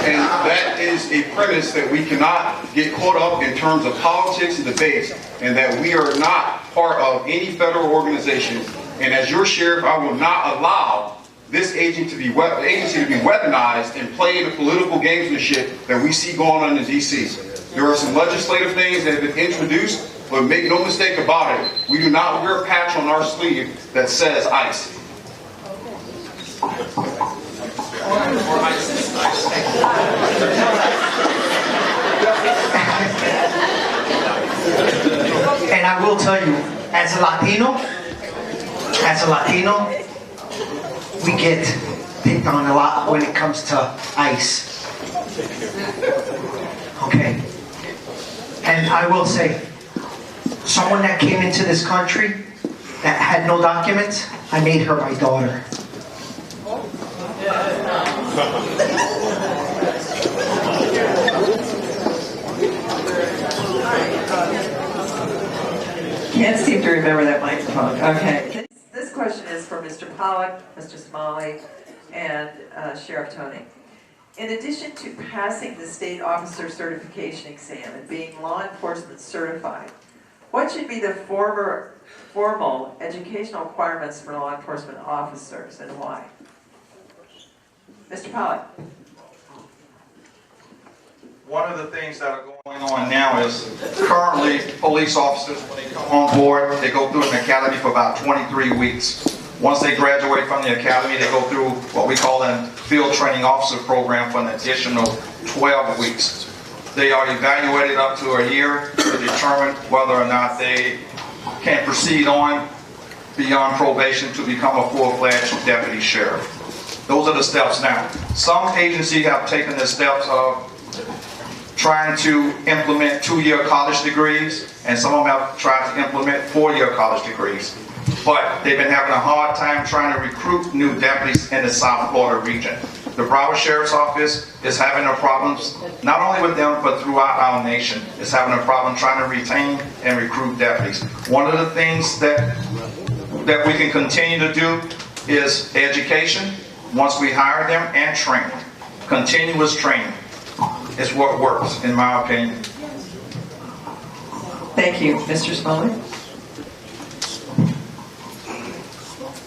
And that is a premise that we cannot get caught up in terms of politics and debates, and that we are not part of any federal organization. And as your sheriff, I will not allow this agency to be weaponized and play the political gamesmanship that we see going on in D.C. There are some legislative things that have been introduced, but make no mistake about it, we do not wear a patch on our sleeve that says ICE. And I will tell you, as a Latino, we get picked on a lot when it comes to ICE. Okay? And I will say, someone that came into this country that had no documents, I made her my daughter. Can't seem to remember that microphone. Okay. This question is for Mr. Pollack, Mr. Smalley, and Sheriff Tony. In addition to passing the state officer certification exam and being law enforcement certified, what should be the formal educational requirements for law enforcement officers and why? Mr. Pollack. One of the things that are going on now is currently police officers, when they come on board, they go through an academy for about 23 weeks. Once they graduate from the academy, they go through what we call a field training officer program for an additional 12 weeks. They are evaluated up to a year to determine whether or not they can proceed on beyond probation to become a full-fledged deputy sheriff. Those are the steps now. Some agencies have taken the steps of trying to implement 2-year college degrees, and some of them have tried to implement 4-year college degrees. But they've been having a hard time trying to recruit new deputies in the South Florida region. The Broward Sheriff's Office is having a problem, not only with them, but throughout our nation. It's having a problem trying to retain and recruit deputies. One of the things that we can continue to do is education, once we hire them, and training. Continuous training is what works, in my opinion. Thank you. Mr. Smalley?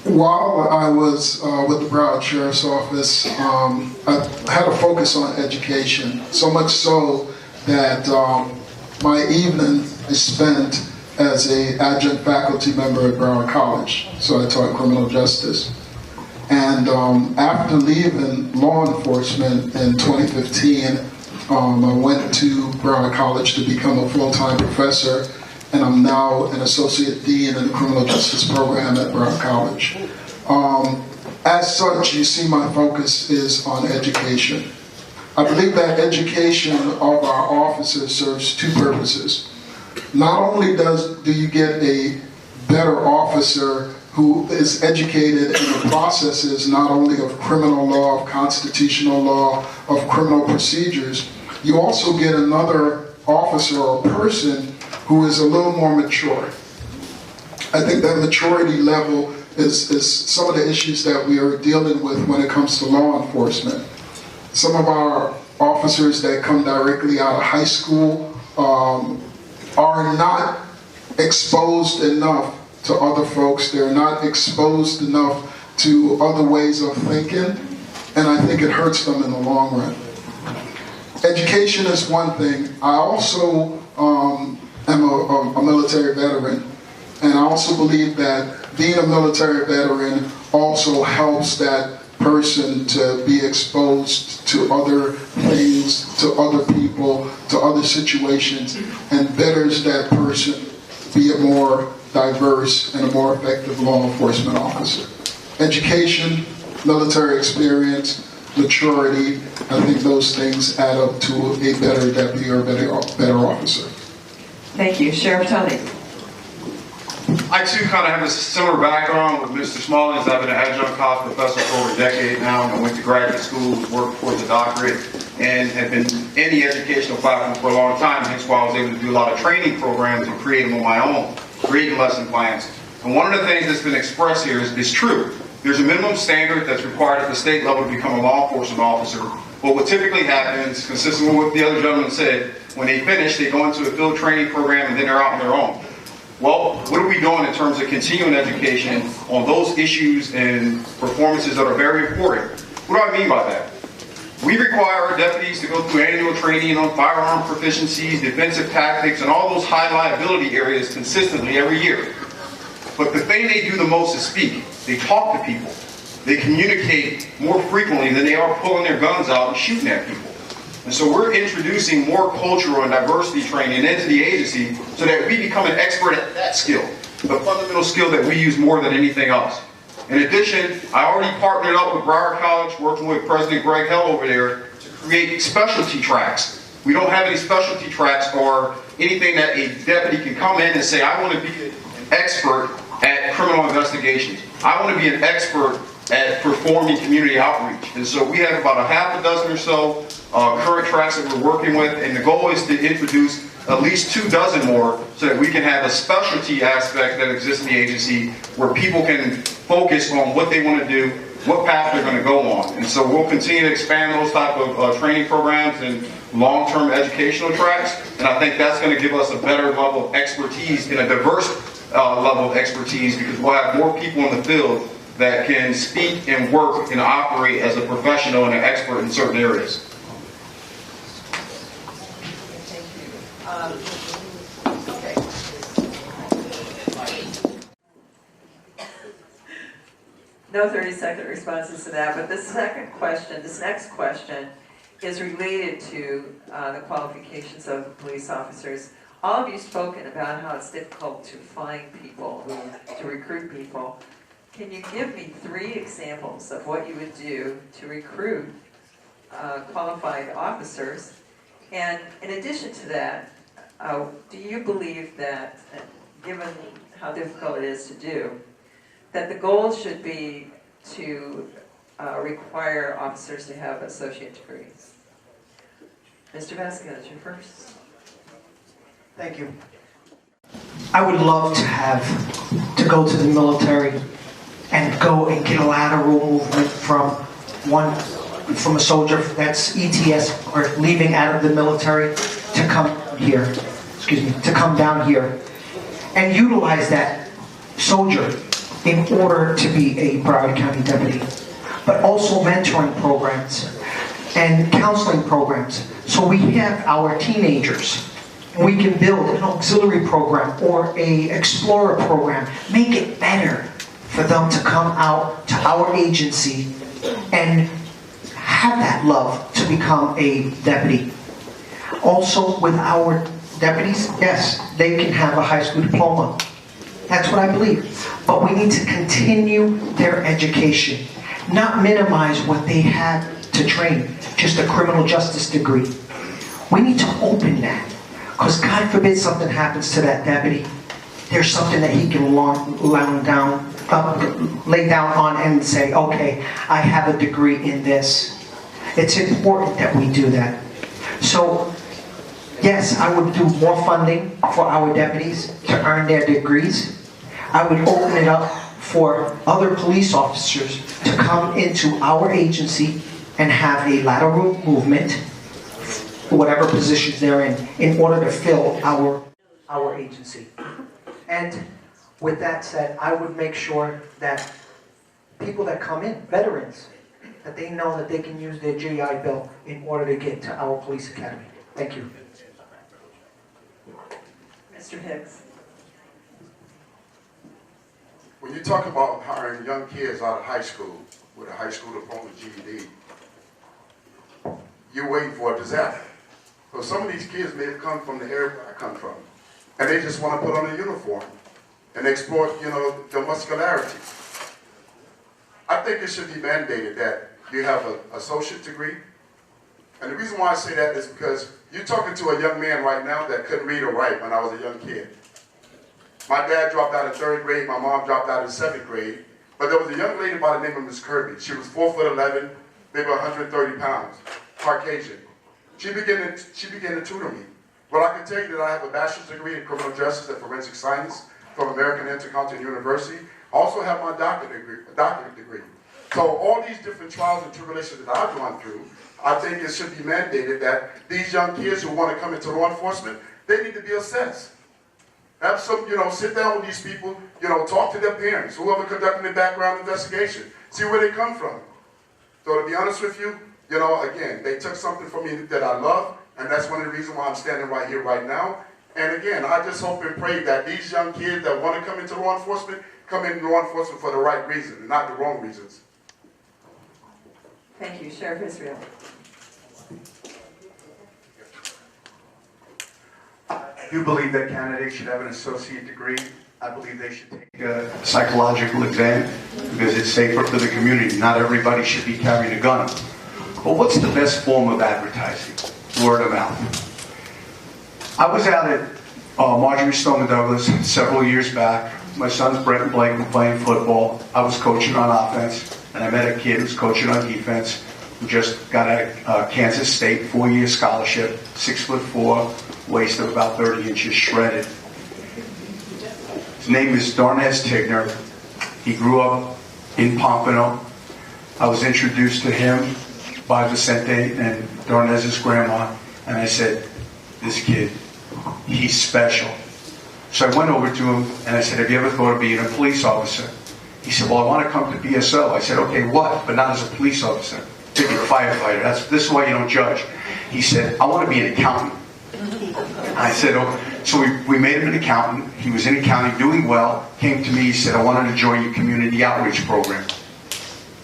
While I was with the Broward Sheriff's Office, I had a focus on education, so much so that my evening is spent as an adjunct faculty member at Broward College, so I taught criminal justice. And after leaving law enforcement in 2015, I went to Broward College to become a full-time professor, and I'm now an associate dean in the criminal justice program at Broward College. As such, you see my focus is on education. I believe that education of our officers serves two purposes. Not only do you get a better officer who is educated in the processes not only of criminal law, of constitutional law, of criminal procedures, you also get another officer or person who is a little more mature. I think that maturity level is some of the issues that we are dealing with when it comes to law enforcement. Some of our officers that come directly out of high school are not exposed enough to other folks. They're not exposed enough to other ways of thinking, and I think it hurts them in the long run. Education is one thing. I also am a military veteran, and I also believe that being a military veteran also helps that person to be exposed to other things, to other people, to other situations, and betters that person be a more diverse and a more effective law enforcement officer. Education, military experience, maturity, I think those things add up to a better deputy or a better officer. Thank you. Sheriff Tony. I too kind of have a similar background with Mr. Smalley. I've been an adjunct college professor for over a decade now. I went to graduate school, worked towards a doctorate, and have been in the educational platform for a long time, hence why I was able to do a lot of training programs and create them on my own, creating lesson plans. And one of the things that's been expressed here is true. There's a minimum standard that's required at the state level to become a law enforcement officer. But what typically happens, consistent with what the other gentleman said, when they finish, they go into a field training program and then they're out on their own. Well, what are we doing in terms of continuing education on those issues and performances that are very important? What do I mean by that? We require our deputies to go through annual training on firearm proficiencies, defensive tactics, and all those high liability areas consistently every year. But the thing they do the most is speak. They talk to people. They communicate more frequently than they are pulling their guns out and shooting at people. And so we're introducing more cultural and diversity training into the agency so that we become an expert at that skill, the fundamental skill that we use more than anything else. In addition, I already partnered up with Broward College, working with President Greg Hell over there, to create specialty tracks. We don't have any specialty tracks or anything that a deputy can come in and say, I want to be an expert at criminal investigations. I want to be an expert at performing community outreach. And so we have about a half a dozen or so current tracks that we're working with, and the goal is to introduce at least 24 more so that we can have a specialty aspect that exists in the agency where people can focus on what they want to do what path they're going to go on. And so we'll continue to expand those type of training programs and long-term educational tracks. And I think that's going to give us a better level of expertise and a diverse level of expertise, because we'll have more people in the field that can speak and work and operate as a professional and an expert in certain areas. Okay. No 30-second responses to that, but this next question is related to the qualifications of police officers. All of you spoken about how it's difficult to find people, to recruit people. Can you give me 3 examples of what you would do to recruit qualified officers? And in addition to that, do you believe that, given how difficult it is to do, that the goal should be to require officers to have associate degrees? Mr. Vasquez, you're first. Thank you. I would love to go to the military and go and get a lateral movement from a soldier that's ETS or leaving out of the military to come here, to come down here and utilize that soldier in order to be a Broward County deputy, but also mentoring programs and counseling programs. So we have our teenagers. We can build an auxiliary program or a explorer program, make it better for them to come out to our agency and have that love to become a deputy. Also with our deputies, yes, they can have a high school diploma. That's what I believe. But we need to continue their education, not minimize what they had to train, just a criminal justice degree. We need to open that, because God forbid something happens to that deputy. There's something that he can lay down on and say, okay, I have a degree in this. It's important that we do that. So, yes, I would do more funding for our deputies to earn their degrees. I would open it up for other police officers to come into our agency and have a lateral movement, whatever positions they're in order to fill our agency. And with that said, I would make sure that people that come in, veterans, that they know that they can use their GI Bill in order to get to our police academy. Thank you. Mr. Hicks. When you talk about hiring young kids out of high school with a high school diploma GED, you're waiting for a disaster. So some of these kids may have come from the area where I come from, and they just want to put on a uniform and exploit, the muscularity. I think it should be mandated that you have an associate degree. And the reason why I say that is because you're talking to a young man right now that couldn't read or write when I was a young kid. My dad dropped out of 3rd grade, my mom dropped out of 7th grade, but there was a young lady by the name of Miss Kirby. She was 4'11", maybe 130 pounds, Caucasian. She began to tutor me. Well, I can tell you that I have a bachelor's degree in criminal justice and forensic science from American Intercontinental University. I also have my doctorate degree. So all these different trials and tribulations that I've gone through, I think it should be mandated that these young kids who want to come into law enforcement, they need to be assessed. Have some, sit down with these people, talk to their parents, whoever conducting the background investigation, see where they come from. So to be honest with you, again, they took something from me that I love, and that's one of the reasons why I'm standing right here right now. And again, I just hope and pray that these young kids that want to come into law enforcement, come into law enforcement for the right reason, and not the wrong reasons. Thank you. Sheriff Israel. I do believe that candidates should have an associate degree. I believe they should take a psychological exam because it's safer for the community. Not everybody should be carrying a gun. But what's the best form of advertising? Word of mouth. I was out at Marjorie Stoneman Douglas several years back. My sons Brett and Blake were playing football. I was coaching on offense, and I met a kid who's coaching on defense who just got a Kansas State 4-year scholarship, 6'4", waist of about 30 inches, shredded. His name is Darnez Tigner. He grew up in Pompano. I was introduced to him by Vicente and Darnez's grandma, and I said, this kid, he's special. So I went over to him and I said, have you ever thought of being a police officer? He said, well, I want to come to BSO. I said, okay, what? But not as a police officer. To be a firefighter. This is why you don't judge. He said, I want to be an accountant. I said, oh. So we made him an accountant. He was in accounting, doing well. Came to me, he said, I wanted to join your community outreach program.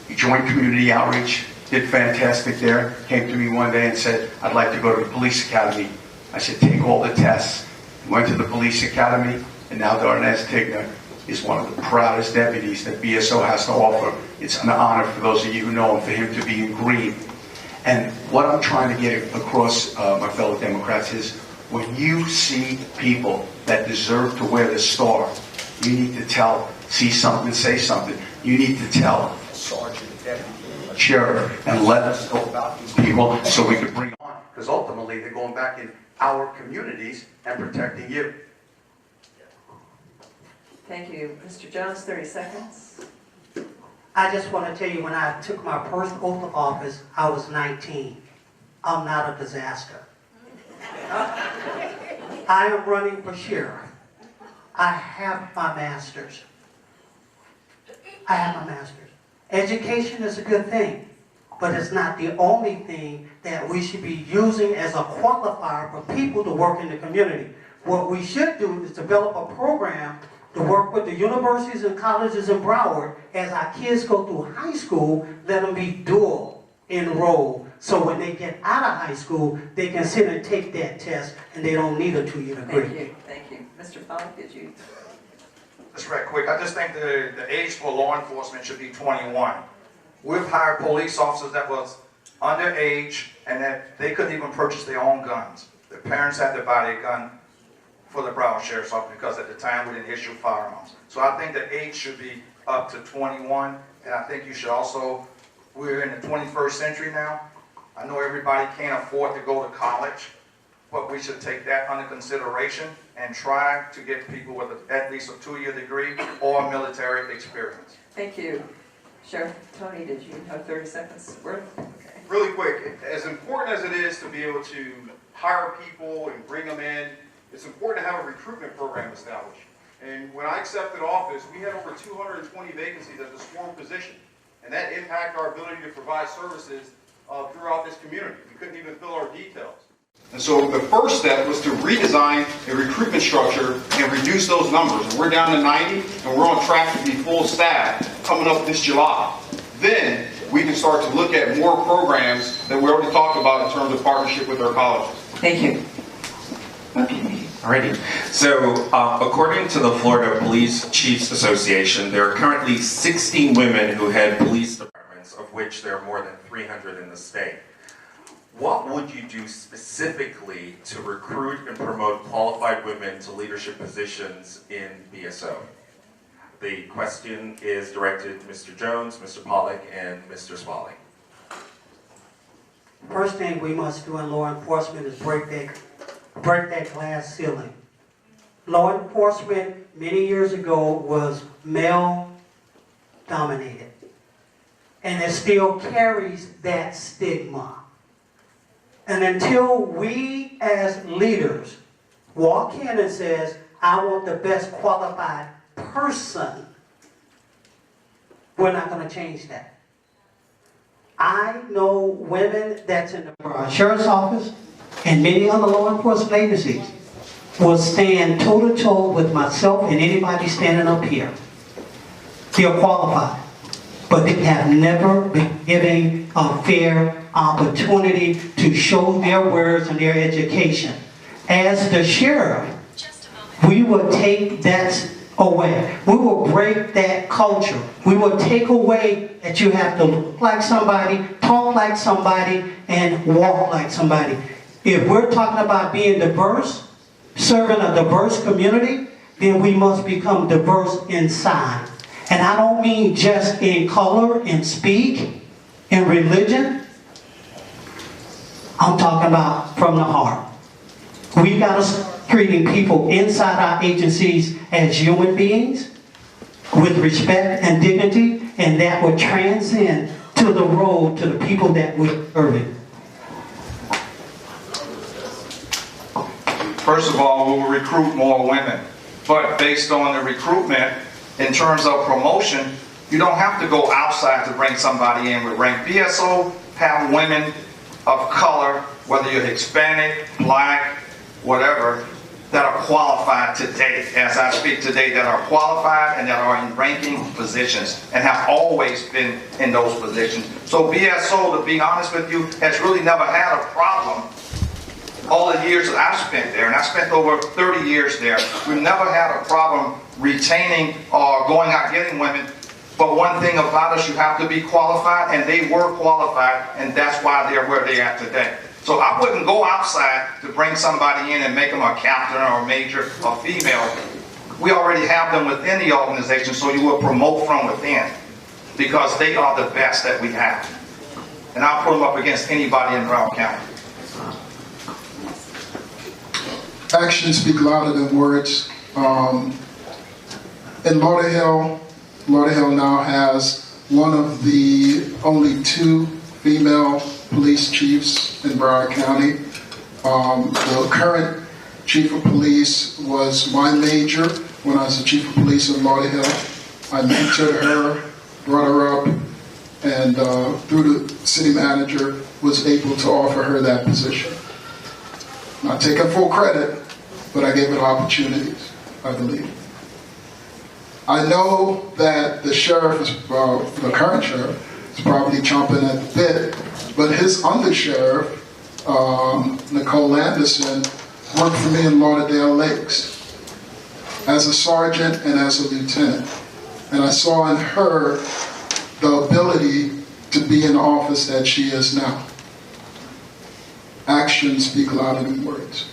He joined community outreach, did fantastic there. Came to me one day and said, I'd like to go to the police academy. I said, take all the tests. He went to the police academy, and now Darnez Tigner is one of the proudest deputies that BSO has to offer. It's an honor for those of you who know him, for him to be in green. And what I'm trying to get across, my fellow Democrats, is when you see people that deserve to wear the star, you need to see something, say something. You need to tell sergeant, deputy, sheriff, and let us know about these people so we can bring them on. Because ultimately, they're going back in our communities and protecting you. Thank you. Mr. Jones, 30 seconds. I just want to tell you, when I took my first oath of office, I was 19. I'm not a disaster. I am running for sheriff. I have my master's. Education is a good thing, but it's not the only thing that we should be using as a qualifier for people to work in the community. What we should do is develop a program to work with the universities and colleges in Broward. As our kids go through high school, let them be dual enrolled. So when they get out of high school, they can sit and take that test and they don't need a 2-year degree. Thank you. Mr. Pollack, did you? Just right quick, I just think the age for law enforcement should be 21. We've hired police officers that was underage and that they couldn't even purchase their own guns. Their parents had to buy their gun for the Broward Sheriff's Office because at the time we didn't issue firearms. So I think the age should be up to 21, and I think you should also, we're in the 21st century now. I know everybody can't afford to go to college, but we should take that under consideration and try to get people with at least a 2-year degree or military experience. Thank you. Sheriff Tony, did you have 30 seconds worth? Okay. Really quick, as important as it is to be able to hire people and bring them in, it's important to have a recruitment program established. And when I accepted office, we had over 220 vacancies at the sworn position. And that impacted our ability to provide services throughout this community. We couldn't even fill our details. And so the first step was to redesign a recruitment structure and reduce those numbers. And we're down to 90, and we're on track to be full staff coming up this July. Then we can start to look at more programs that we already talked about in terms of partnership with our colleges. Thank you. Alrighty. So, according to the Florida Police Chiefs Association, there are currently 16 women who head police departments, of which there are more than 300 in the state. What would you do specifically to recruit and promote qualified women to leadership positions in BSO? The question is directed to Mr. Jones, Mr. Pollack, and Mr. Swalling. First thing we must do in law enforcement is break that glass ceiling. Law enforcement many years ago was male dominated, and it still carries that stigma. And until we as leaders walk in and says, I want the best qualified person, we're not going to change that. I know women that's in the sheriff's office and many other law enforcement agencies will stand toe-to-toe with myself and anybody standing up here. They're qualified, but they have never been given a fair opportunity to show their words and their education. As the sheriff, we will take that away. We will break that culture. We will take away that you have to look like somebody, talk like somebody, and walk like somebody. If we're talking about being diverse, serving a diverse community, then we must become diverse inside. And I don't mean just in color, in speak, in religion. I'm talking about from the heart. We got to start treating people inside our agencies as human beings with respect and dignity, and that will transcend to the road to the people that we're serving? First of all, we will recruit more women. But based on the recruitment, in terms of promotion, you don't have to go outside to bring somebody in with rank. BSO have women of color, whether you're Hispanic, black, whatever, that are qualified today, as I speak today, that are qualified and that are in ranking positions and have always been in those positions. So BSO, to be honest with you, has really never had a problem all the years that I've spent there, and I spent over 30 years there. We've never had a problem retaining or going out getting women. But one thing about us, you have to be qualified, and they were qualified, and that's why they're where they are today. So I wouldn't go outside to bring somebody in and make them a captain or a major or female. We already have them within the organization, so you will promote from within because they are the best that we have. And I'll put them up against anybody in Broward County. Actions speak louder than words. In Lauderhill now has one of the only 2 female police chiefs in Broward County. The current chief of police was my major when I was the chief of police in Lauderhill. I mentored her, brought her up, and through the city manager was able to offer her that position. Not taking full credit, but I gave it opportunities, I believe. I know that the sheriff, the current sheriff, is probably chomping at the bit, but his undersheriff, Nicole Anderson, worked for me in Lauderdale Lakes as a sergeant and as a lieutenant. And I saw in her the ability to be in the office that she is now. Actions speak louder than words.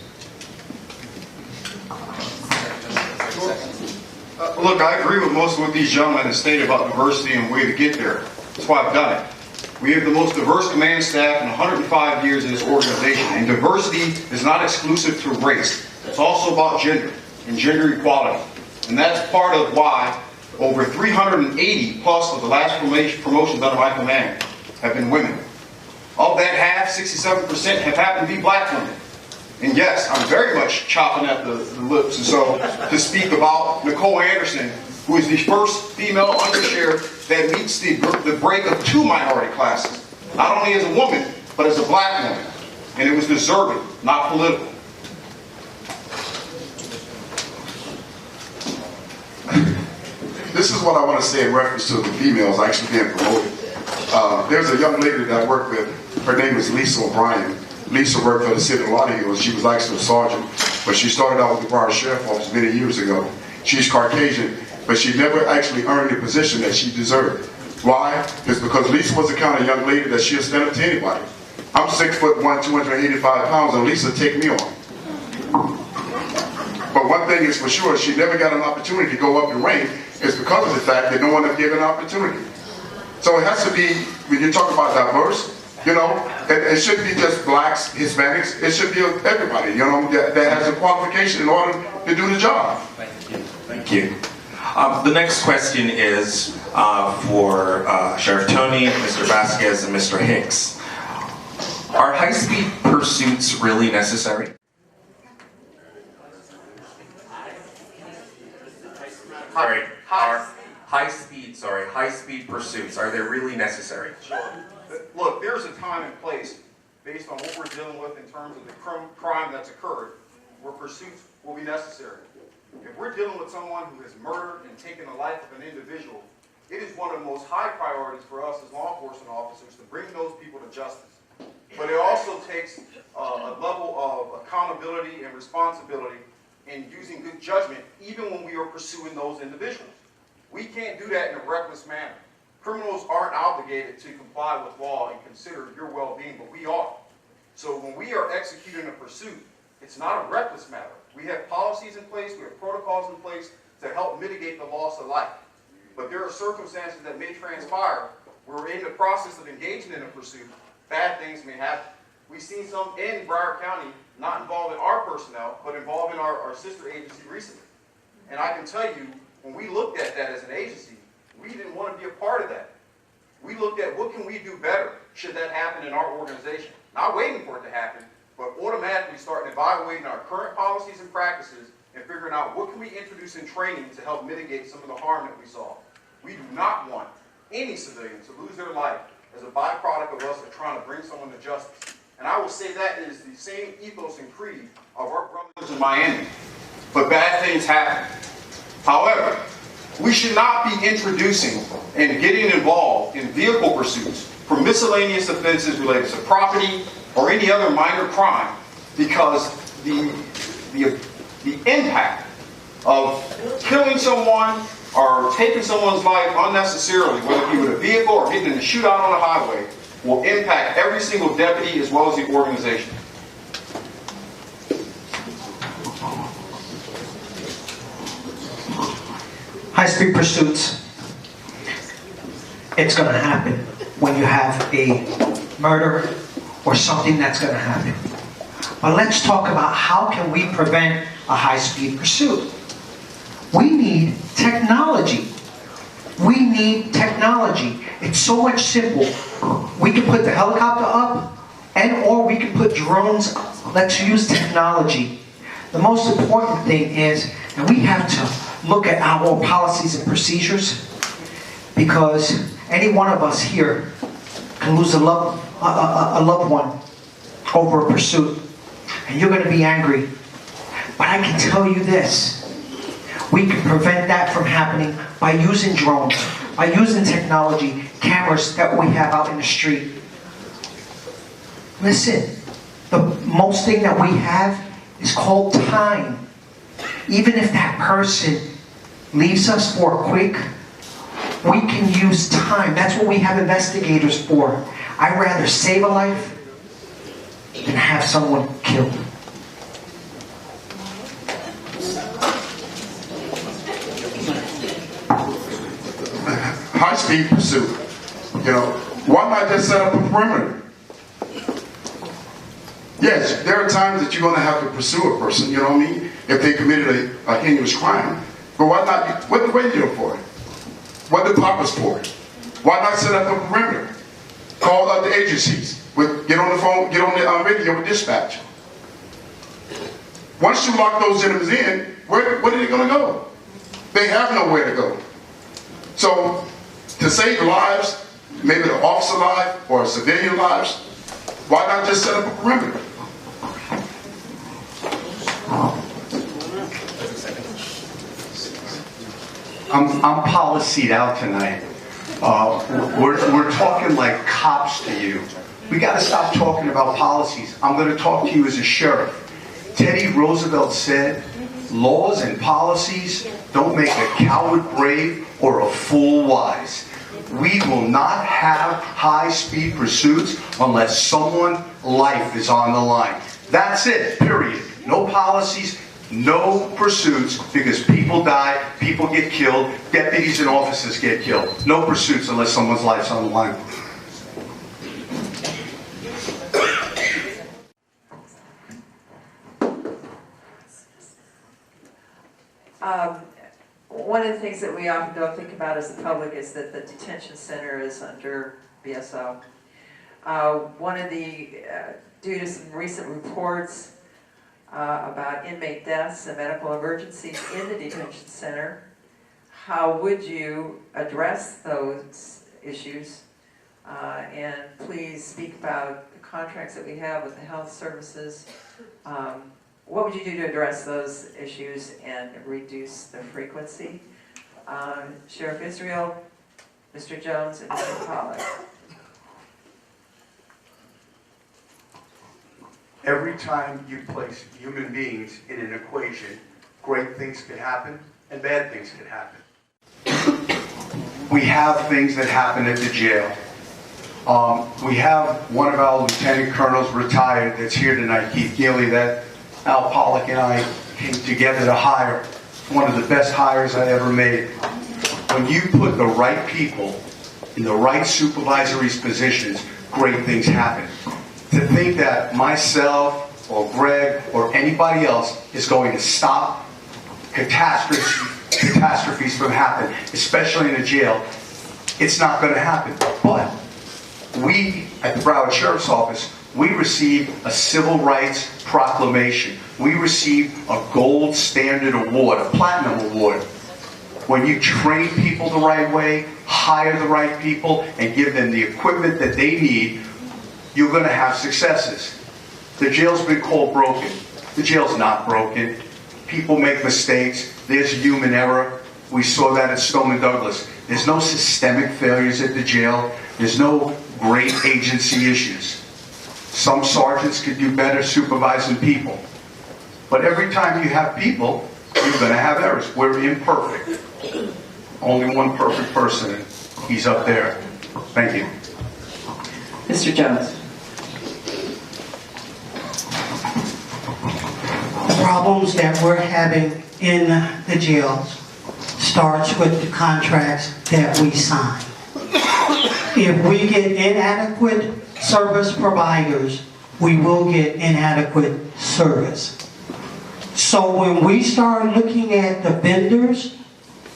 Look, I agree with most of what these gentlemen have stated about diversity and the way to get there. That's why I've done it. We have the most diverse command staff in 105 years in this organization. And diversity is not exclusive to race. It's also about gender and gender equality. And that's part of why over 380 plus of the last promotions under my command have been women. Of that half, 67% have happened to be black women. And yes, I'm very much chopping at the lips. And so to speak about Nicole Anderson, who is the first female undersheriff that meets the break of 2 minority classes, not only as a woman, but as a black woman. And it was deserving, not political. This is what I want to say in reference to the females actually being promoted. There's a young lady that I work with. Her name is Lisa O'Brien. Lisa worked for the city of Lauderhill. She was actually a sergeant, but she started out with the Broward Sheriff's Office many years ago. She's Caucasian, but she never actually earned the position that she deserved. Why? It's because Lisa was the kind of young lady that she'll stand up to anybody. I'm 6'1", 285 pounds, and Lisa take me on. But one thing is for sure, she never got an opportunity to go up in rank. It's because of the fact that no one has given an opportunity. So it has to be, when you talk about diverse, you know, it shouldn't be just blacks, Hispanics. It should be everybody, you know, that has a qualification in order to do the job. Thank you. The next question is for Sheriff Tony, Mr. Vasquez, and Mr. Hicks. Are high-speed pursuits really necessary? Sorry, high-speed pursuits, are they really necessary? Sure. Look, there's a time and place based on what we're dealing with in terms of the crime that's occurred where pursuits will be necessary. If we're dealing with someone who has murdered and taken the life of an individual, it is one of the most high priorities for us as law enforcement officers to bring those people to justice. But it also takes a level of accountability and responsibility in using good judgment even when we are pursuing those individuals. We can't do that in a reckless manner. Criminals aren't obligated to comply with law and consider your well-being, but we are. So when we are executing a pursuit, it's not a reckless matter. We have policies in place, we have protocols in place to help mitigate the loss of life. But there are circumstances that may transpire where we're in the process of engaging in a pursuit, bad things may happen. We've seen some in Broward County, not involving our personnel, but involving our sister agency recently. And I can tell you, when we looked at that as an agency, we didn't want to be a part of that. we looked at what can we do better should that happen in our organization. Not waiting for it to happen, but automatically starting evaluating our current policies and practices and figuring out what can we introduce in training to help mitigate some of the harm that we saw. We do not want any civilian to lose their life as a byproduct of us trying to bring someone to justice. And I will say that is the same ethos and creed of our brothers in Miami. But bad things happen. However, we should not be introducing and getting involved in vehicle pursuits for miscellaneous offenses related to property or any other minor crime, because the impact of killing someone or taking someone's life unnecessarily, whether it be with a vehicle or getting in a shootout on the highway, will impact every single deputy as well as the organization. High-speed pursuits, it's going to happen when you have a murder or something that's going to happen. But let's talk about how can we prevent a high-speed pursuit. We need technology. We need technology. It's so much simple. We can put the helicopter up or we can put drones up. Let's use technology. The most important thing is that we have to look at our own policies and procedures, because any one of us here can lose a loved one over a pursuit, and you're going to be angry. But I can tell you this. We can prevent that from happening by using drones, by using technology, cameras that we have out in the street. Listen, the most thing that we have is called time. Even if that person leaves us for a quick, we can use time. That's what we have investigators for. I'd rather save a life than have someone killed. High-speed pursuit. You know, why not just set up a perimeter? Yes, there are times that you're going to have to pursue a person, you know what I mean, if they committed a heinous crime. But why not, what the radio for? What the poppers for? Why not set up a perimeter? Call other agencies. Get on the phone, get on the radio with dispatch. Once you lock those enemies in, where are they going to go? They have nowhere to go. So, to save lives, maybe the officer life or civilian lives, why not just set up a perimeter? I'm policied out tonight. We're talking like cops to you. We got to stop talking about policies. I'm going to talk to you as a sheriff. Teddy Roosevelt said, laws and policies don't make a coward brave or a fool wise. We will not have high-speed pursuits unless someone's life is on the line. That's it, period. No policies, no pursuits, because people die, people get killed, deputies and officers get killed. No pursuits unless someone's life's on the line. One of the things that we often don't think about as the public is that the detention center is under BSO. Due to some recent reports about inmate deaths and medical emergencies in the detention center, how would you address those issues? And please speak about the contracts that we have with the health services. What would you do to address those issues and reduce the frequency? Sheriff Israel, Mr. Jones, and Mr. Pollack. Every time you place human beings in an equation, great things can happen and bad things can happen. We have things that happen at the jail. We have one of our lieutenant colonels retired that's here tonight, Keith Gilly, that Al Pollack and I came together to hire. One of the best hires I ever made. When you put the right people in the right supervisory positions, great things happen. To think that myself or Greg or anybody else is going to stop catastrophes from happening, especially in a jail, It's not going to happen. But we at the Broward Sheriff's Office, we received a civil rights proclamation. We received a gold standard award, a platinum award. When you train people the right way, hire the right people, and give them the equipment that they need, you're going to have successes. The jail's been called broken. The jail's not broken. People make mistakes. There's human error. We saw that at Stone and Douglas. There's no systemic failures at the jail. There's no great agency issues. Some sergeants could do better supervising people. But every time you have people, you're going to have errors. We're imperfect. Only one perfect person. He's up there. Thank you. Mr. Jones. The problems that we're having in the jails starts with the contracts that we sign. If we get inadequate service providers, we will get inadequate service. So when we start looking at the vendors,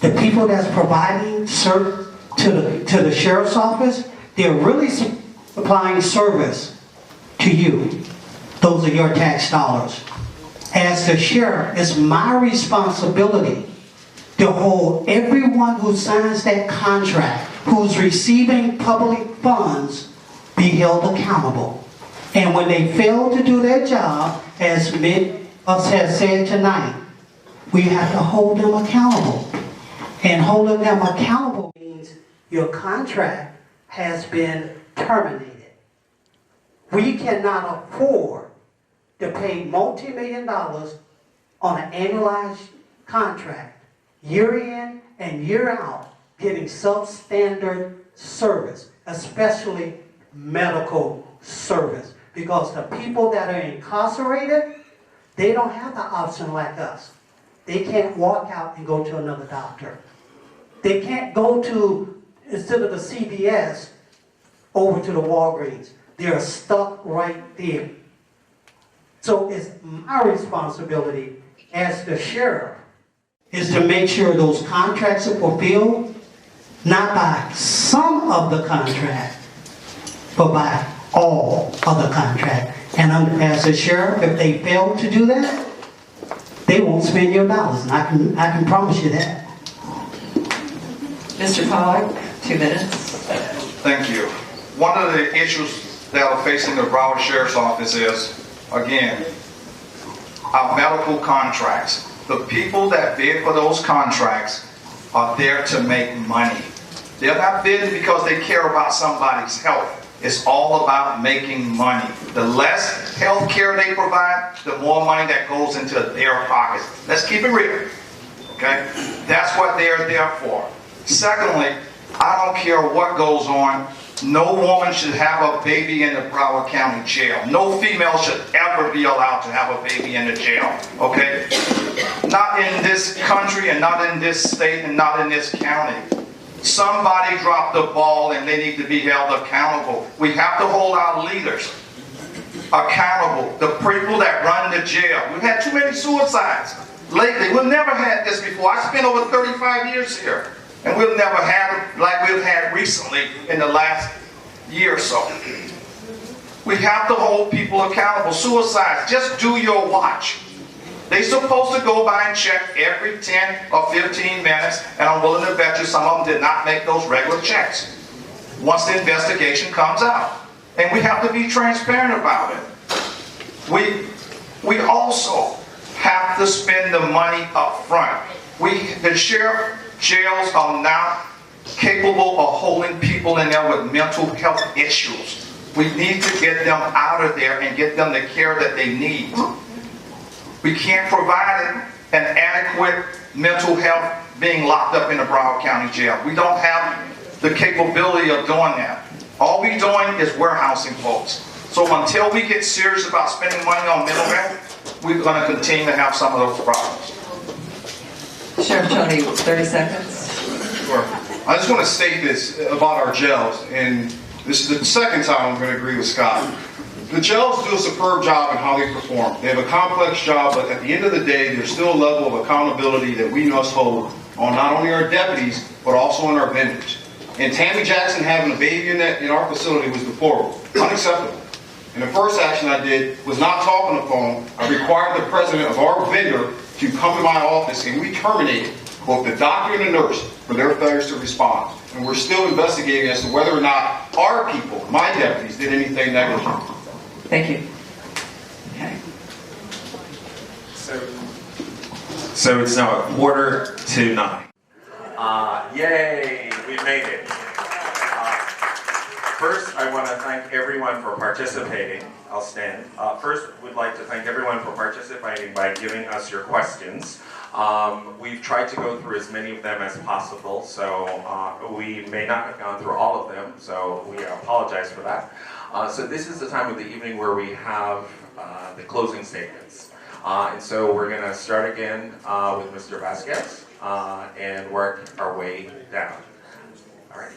the people that's providing service to the sheriff's office, they're really supplying service to you. Those are your tax dollars. As the sheriff, it's my responsibility to hold everyone who signs that contract, who's receiving public funds, be held accountable. And when they fail to do their job, as many of us have said tonight, we have to hold them accountable. And holding them accountable means your contract has been terminated. We cannot afford to pay multi-million dollars on an annualized contract, year in and year out, getting substandard service, especially medical service. Because the people that are incarcerated, they don't have the option like us. They can't walk out and go to another doctor. They can't go to, instead of the CVS, over to the Walgreens. They're stuck right there. So it's my responsibility as the sheriff is to make sure those contracts are fulfilled, not by some of the contract, but by all of the contract. And as a sheriff, if they fail to do that, they won't spend your dollars. And I can promise you that. Mr. Pollack, 2 minutes. Thank you. One of the issues that are facing the Broward Sheriff's Office is, again, our medical contracts. The people that bid for those contracts are there to make money. They're not bidding because they care about somebody's health. It's all about making money. The less health care they provide, the more money that goes into their pockets. Let's keep it real. Okay? That's what they're there for. Secondly, I don't care what goes on. No woman should have a baby in the Broward County Jail. No female should ever be allowed to have a baby in the jail. Okay? Not in this country and not in this state and not in this county. Somebody dropped the ball and they need to be held accountable. We have to hold our leaders accountable. The people that run the jail. We've had too many suicides lately. We've never had this before. I spent over 35 years here. And we've never had it like we've had recently in the last year or so. We have to hold people accountable. Suicides, just do your watch. They're supposed to go by and check every 10 or 15 minutes, and I'm willing to bet you some of them did not make those regular checks once the investigation comes out. And we have to be transparent about it. We also have to spend the money up front. The sheriff jails are not capable of holding people in there with mental health issues. We need to get them out of there and get them the care that they need. We can't provide an adequate mental health being locked up in the Broward County Jail. We don't have the capability of doing that. All we're doing is warehousing folks. So until we get serious about spending money on mental health, we're going to continue to have some of those problems. Sheriff Tony, 30 seconds. Sure. I just want to state this about our jails, and this is the second time I'm going to agree with Scott. The jails do a superb job in how they perform. They have a complex job, but at the end of the day, there's still a level of accountability that we must hold on not only our deputies, but also on our vendors. And Tammy Jackson having a baby in our facility was deplorable, unacceptable. And the first action I did was not talk on the phone. I required the president of our vendor to come to my office, and we terminated both the doctor and the nurse for their failures to respond. And we're still investigating as to whether or not our people, my deputies, did anything negligent. Thank you. Okay. So it's now 8:45. Yay, we made it. First, I want to thank everyone for participating. I'll stand. First, we'd like to thank everyone for participating by giving us your questions. We've tried to go through as many of them as possible, so we may not have gone through all of them, so we apologize for that. So this is the time of the evening where we have the closing statements. And so we're going to start again with Mr. Vasquez and work our way down. All right.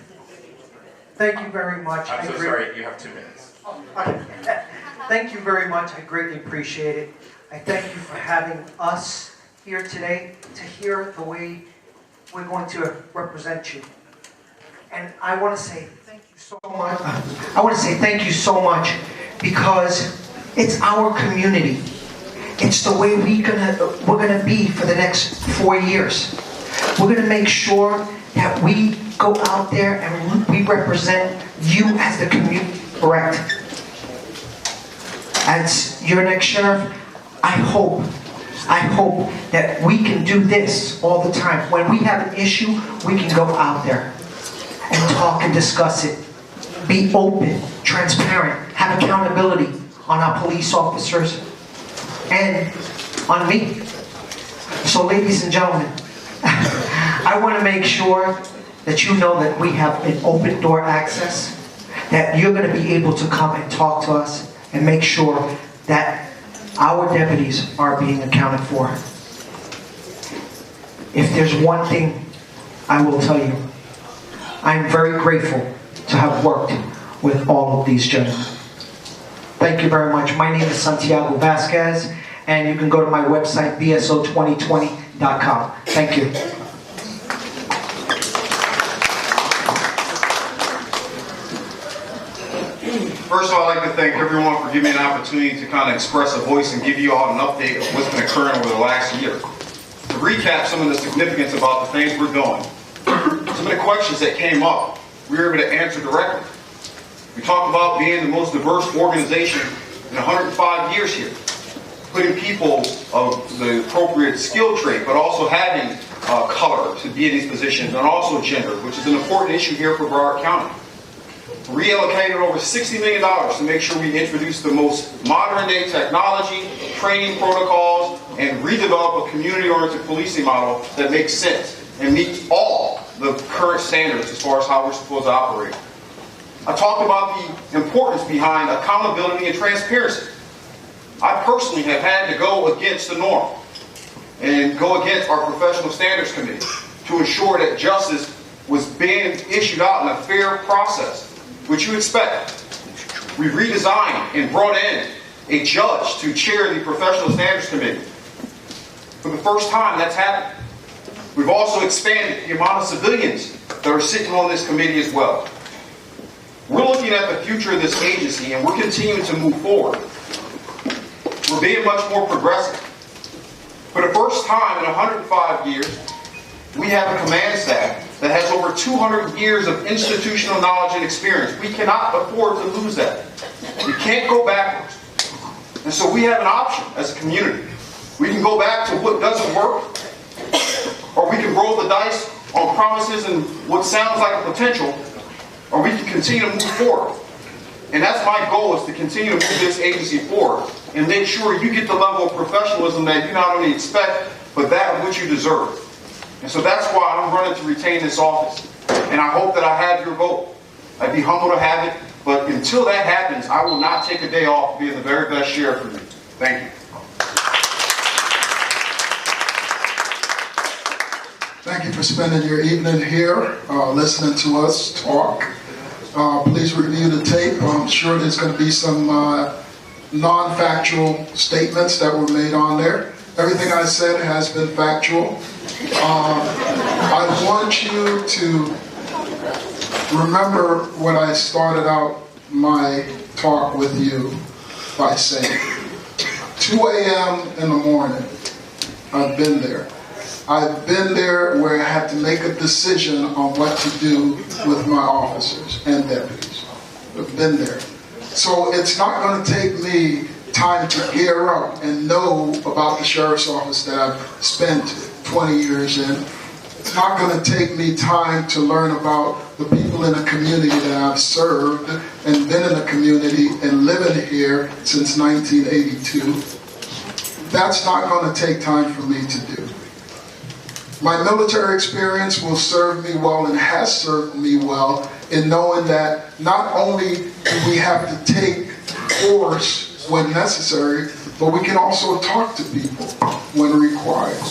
Thank you very much. I'm so sorry, you have 2 minutes. Thank you very much. I greatly appreciate it. I thank you for having us here today to hear the way we're going to represent you. And I want to say thank you so much. I want to say thank you so much because it's our community. It's the way we're gonna be for the next 4 years. We're gonna make sure that we go out there and we represent you as the community, correct? As your next sheriff, I hope that we can do this all the time. When we have an issue, we can go out there and talk and discuss it. Be open, transparent, have accountability on our police officers and on me. So ladies and gentlemen, I want to make sure that you know that we have an open door access, that you're going to be able to come and talk to us and make sure that our deputies are being accounted for. If there's one thing I will tell you, I'm very grateful to have worked with all of these gentlemen. Thank you very much. My name is Santiago Vasquez, and you can go to my website, bso2020.com. Thank you. First of all, I'd like to thank everyone for giving me an opportunity to kind of express a voice and give you all an update of what's been occurring over the last year. To recap some of the significance about the things we're doing, some of the questions that came up, we were able to answer directly. We talked about being the most diverse organization in 105 years here, putting people of the appropriate skill trait, but also having color to be in these positions, and also gender, which is an important issue here for Broward County. Reallocated over $60 million to make sure we introduce the most modern-day technology, training protocols, and redevelop a community-oriented policing model that makes sense and meets all the current standards as far as how we're supposed to operate. I talked about the importance behind accountability and transparency. I personally have had to go against the norm and go against our professional standards committee to ensure that justice was being issued out in a fair process, which you expect. We redesigned and brought in a judge to chair the professional standards committee. For the first time, that's happened. We've also expanded the amount of civilians that are sitting on this committee as well. We're looking at the future of this agency, and we're continuing to move forward. We're being much more progressive. For the first time in 105 years, we have a command staff that has over 200 years of institutional knowledge and experience. We cannot afford to lose that. We can't go backwards. And so we have an option as a community. We can go back to what doesn't work, or we can roll the dice on promises and what sounds like a potential, or we can continue to move forward. And that's my goal, is to continue to move this agency forward and make sure you get the level of professionalism that you not only expect, but that of which you deserve. And so that's why I'm running to retain this office. And I hope that I have your vote. I'd be humble to have it, but until that happens, I will not take a day off being the very best sheriff for you. Thank you. Thank you for spending your evening here, listening to us talk. Please review the tape. I'm sure there's going to be some non-factual statements that were made on there. Everything I said has been factual. I want you to remember when I started out my talk with you by saying, 2 a.m. in the morning, I've been there. I've been there where I had to make a decision on what to do with my officers and deputies. I've been there. So it's not going to take me time to gear up and know about the sheriff's office that I've spent 20 years in. It's not going to take me time to learn about the people in the community that I've served and been in the community and living here since 1982. That's not going to take time for me to do. My military experience will serve me well and has served me well in knowing that not only do we have to take force when necessary, but we can also talk to people when required.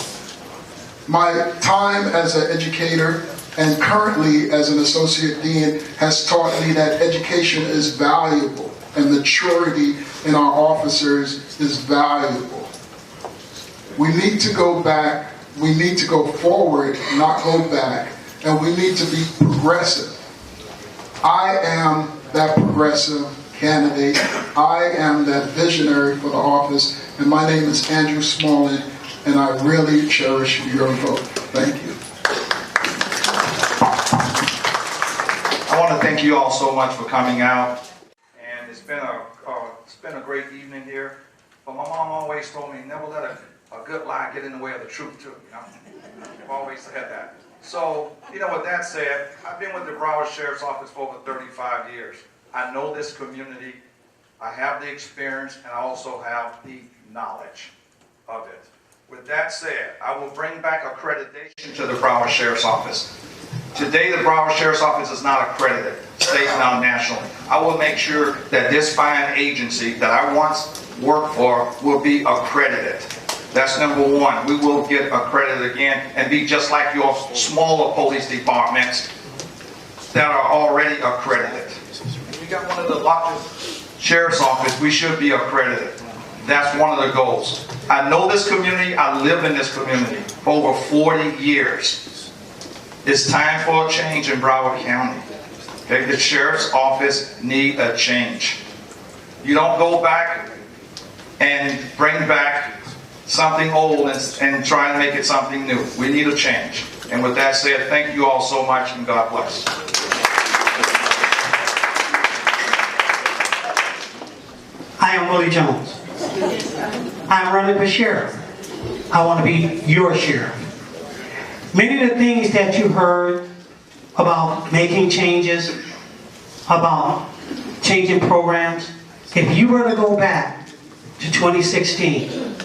My time as an educator and currently as an associate dean has taught me that education is valuable and maturity in our officers is valuable. We need to go back, we need to go forward, not go back, and we need to be progressive. I am that progressive candidate. I am that visionary for the office, and my name is Andrew Smalley, and I really cherish your vote. Thank you. I want to thank you all so much for coming out, and it's been a great evening here. But my mom always told me never let a good lie get in the way of the truth too. You know, I've always said that. So, you know, with that said, I've been with the Broward Sheriff's Office for over 35 years. I know this community. I have the experience, and I also have the knowledge of it. With that said, I will bring back accreditation to the Broward Sheriff's Office. Today, the Broward Sheriff's Office is not accredited, state and nationally. I will make sure that this fine agency that I once worked for will be accredited. That's number one. We will get accredited again and be just like your smaller police departments that are already accredited. If we got one of the largest sheriff's office, we should be accredited. That's one of the goals. I know this community. I live in this community for over 40 years. It's time for a change in Broward County. Okay? The sheriff's office needs a change. You don't go back and bring back something old and try to make it something new. We need a change. And with that said, thank you all so much, and God bless. I am Willie Jones. I'm running for sheriff. I want to be your sheriff. Many of the things that you heard about making changes, about changing programs, if you were to go back to 2016,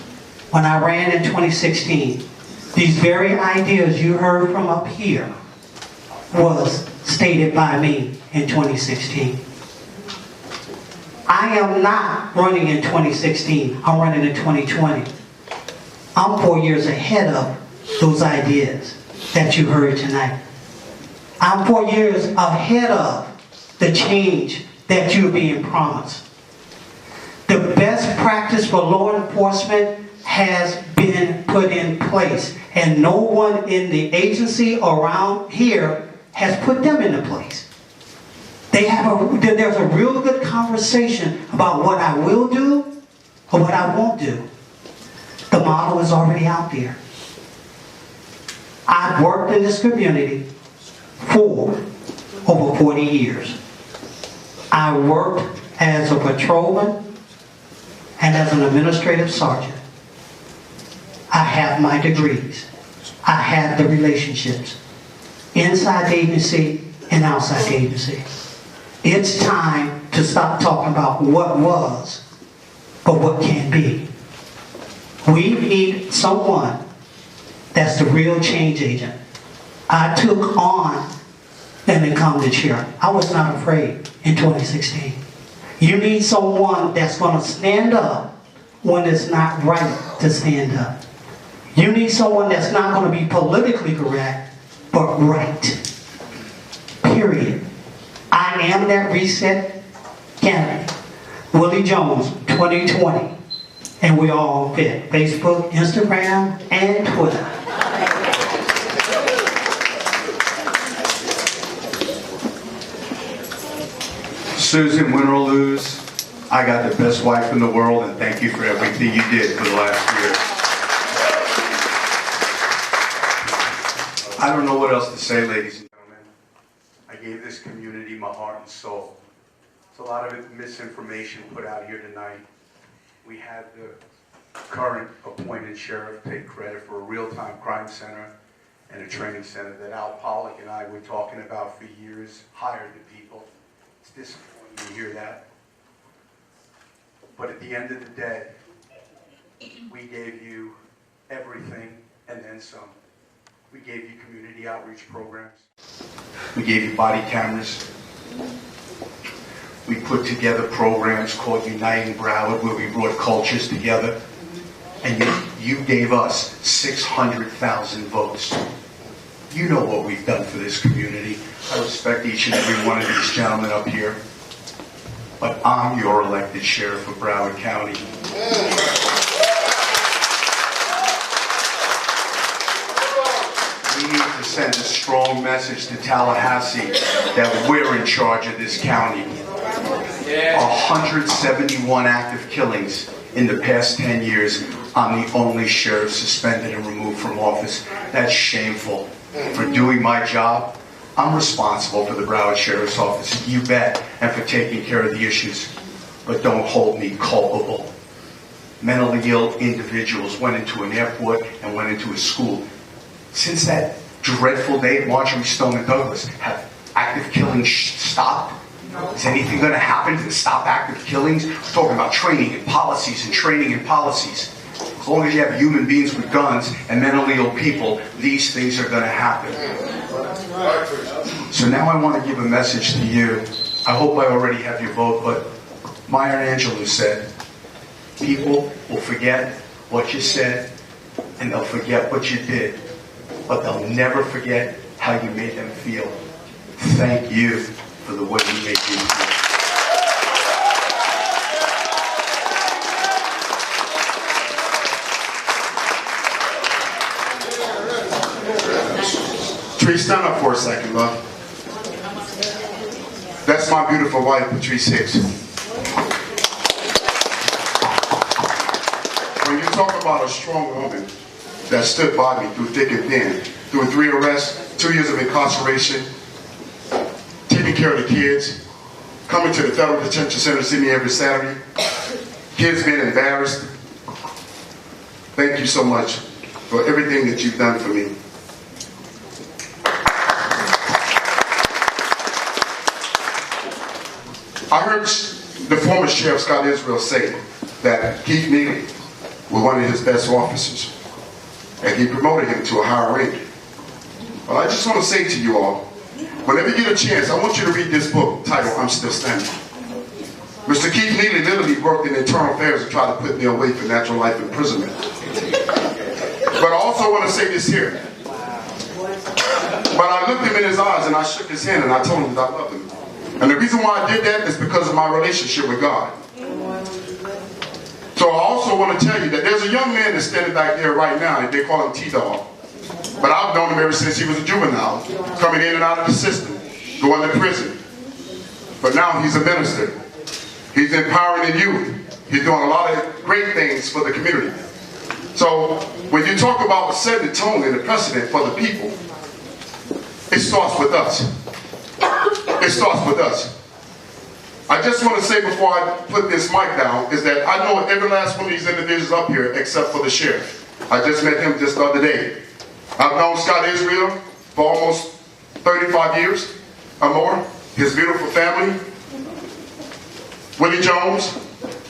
when I ran in 2016, these very ideas you heard from up here was stated by me in 2016. I am not running in 2016, I'm running in 2020. I'm 4 years ahead of those ideas that you heard tonight. I'm 4 years ahead of the change that you're being promised. The best practice for law enforcement has been put in place, and no one in the agency around here has put them into place. There's a real good conversation about what I will do or what I won't do. The model is already out there. I've worked in this community for over 40 years. I worked as a patrolman and as an administrative sergeant. I have my degrees. I have the relationships inside the agency and outside the agency. It's time to stop talking about what was, but what can be. We need someone that's the real change agent. I took on an incumbent chair. I was not afraid in 2016. You need someone that's going to stand up when it's not right to stand up. You need someone that's not going to be politically correct, but right. Period. I am that reset candidate. Willie Jones, 2020. And we all fit. Facebook, Instagram, and Twitter. Susan, win or lose, I got the best wife in the world, and thank you for everything you did for the last year. I don't know what else to say, ladies and gentlemen. I gave this community my heart and soul. There's a lot of misinformation put out here tonight. We had the current appointed sheriff take credit for a real-time crime center and a training center that Al Pollack and I were talking about for years, hired the people. It's disappointing to hear that. But at the end of the day, we gave you everything and then some. We gave you community outreach programs. We gave you body cameras. We put together programs called Uniting Broward, where we brought cultures together. And you gave us 600,000 votes. You know what we've done for this community. I respect each and every one of these gentlemen up here. But I'm your elected sheriff of Broward County. We need to send a strong message to Tallahassee that we're in charge of this county. 171 active killings in the past 10 years. I'm the only sheriff suspended and removed from office. That's shameful. For doing my job, I'm responsible for the Broward Sheriff's Office, you bet, and for taking care of the issues. But don't hold me culpable. Mentally ill individuals went into an airport and went into a school. Since that dreadful day at Marjorie Stoneman Douglas, have active killings stopped? Is anything going to happen to stop active killings? We're talking about training and policies and training and policies. As long as you have human beings with guns and mentally ill people, these things are going to happen. So now I want to give a message to you. I hope I already have your vote, but Maya Angelou said, people will forget what you said and they'll forget what you did, but they'll never forget how you made them feel. Thank you for the way you made me feel. Patrice, stand up for a second, love. That's my beautiful wife, Patrice Hicks. When you talk about a strong woman that stood by me through thick and thin, through 3 arrests, 2 years of incarceration, taking care of the kids, coming to the federal detention center to see me every Saturday, kids being embarrassed. Thank you so much for everything that you've done for me. I heard the former Sheriff Scott Israel say that Keith Neely was one of his best officers, and he promoted him to a higher rank. Well, I just want to say to you all, whenever you get a chance, I want you to read this book titled, I'm Still Standing. Mr. Keith Neely literally worked in internal affairs and tried to put me away for natural life imprisonment. But I also want to say this here. But I looked him in his eyes and I shook his hand and I told him that I loved him. And the reason why I did that is because of my relationship with God. So I also want to tell you that there's a young man that's standing back there right now, and they call him T-Dog. But I've known him ever since he was a juvenile, coming in and out of the system, going to prison. But now he's a minister. He's empowering the youth. He's doing a lot of great things for the community. So when you talk about setting the tone and the precedent for the people, it starts with us. It starts with us. I just want to say before I put this mic down is that I know every last one of these individuals up here except for the sheriff. I just met him just the other day. I've known Scott Israel for almost 35 years or more. His beautiful family. Willie Jones,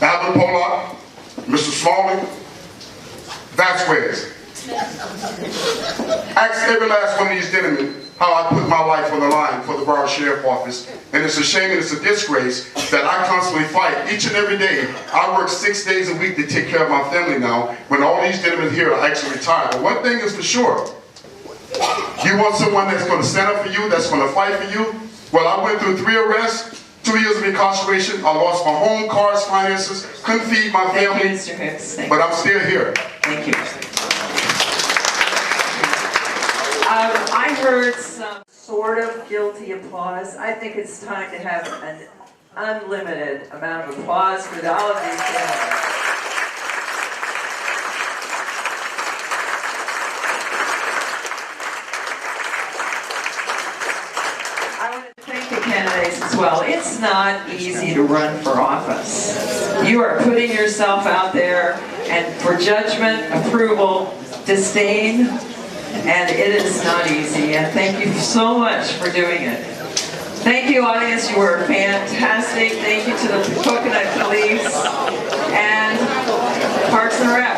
Alvin Pollock, Mr. Smalling, Vasquez. Ask every last one of these gentlemen how I put my life on the line for the Broward Sheriff Office. And it's a shame and it's a disgrace that I constantly fight each and every day. I work 6 days a week to take care of my family now when all these gentlemen here are actually retired. But one thing is for sure, you want someone that's going to stand up for you, that's going to fight for you? Well, I went through 3 arrests, 2 years of incarceration. I lost my home, cars, finances, couldn't feed my family. Thank you, Mr. Hicks. But I'm still here. Thank you. I heard some sort of guilty applause. I think it's time to have unlimited amount of applause for all of these candidates. I want to thank the candidates as well. It's not easy to run for office. You are putting yourself out there, and for judgment, approval, disdain, and it is not easy. And thank you so much for doing it. Thank you, audience. You were fantastic. Thank you to the Coconut Police and Parks and Rec.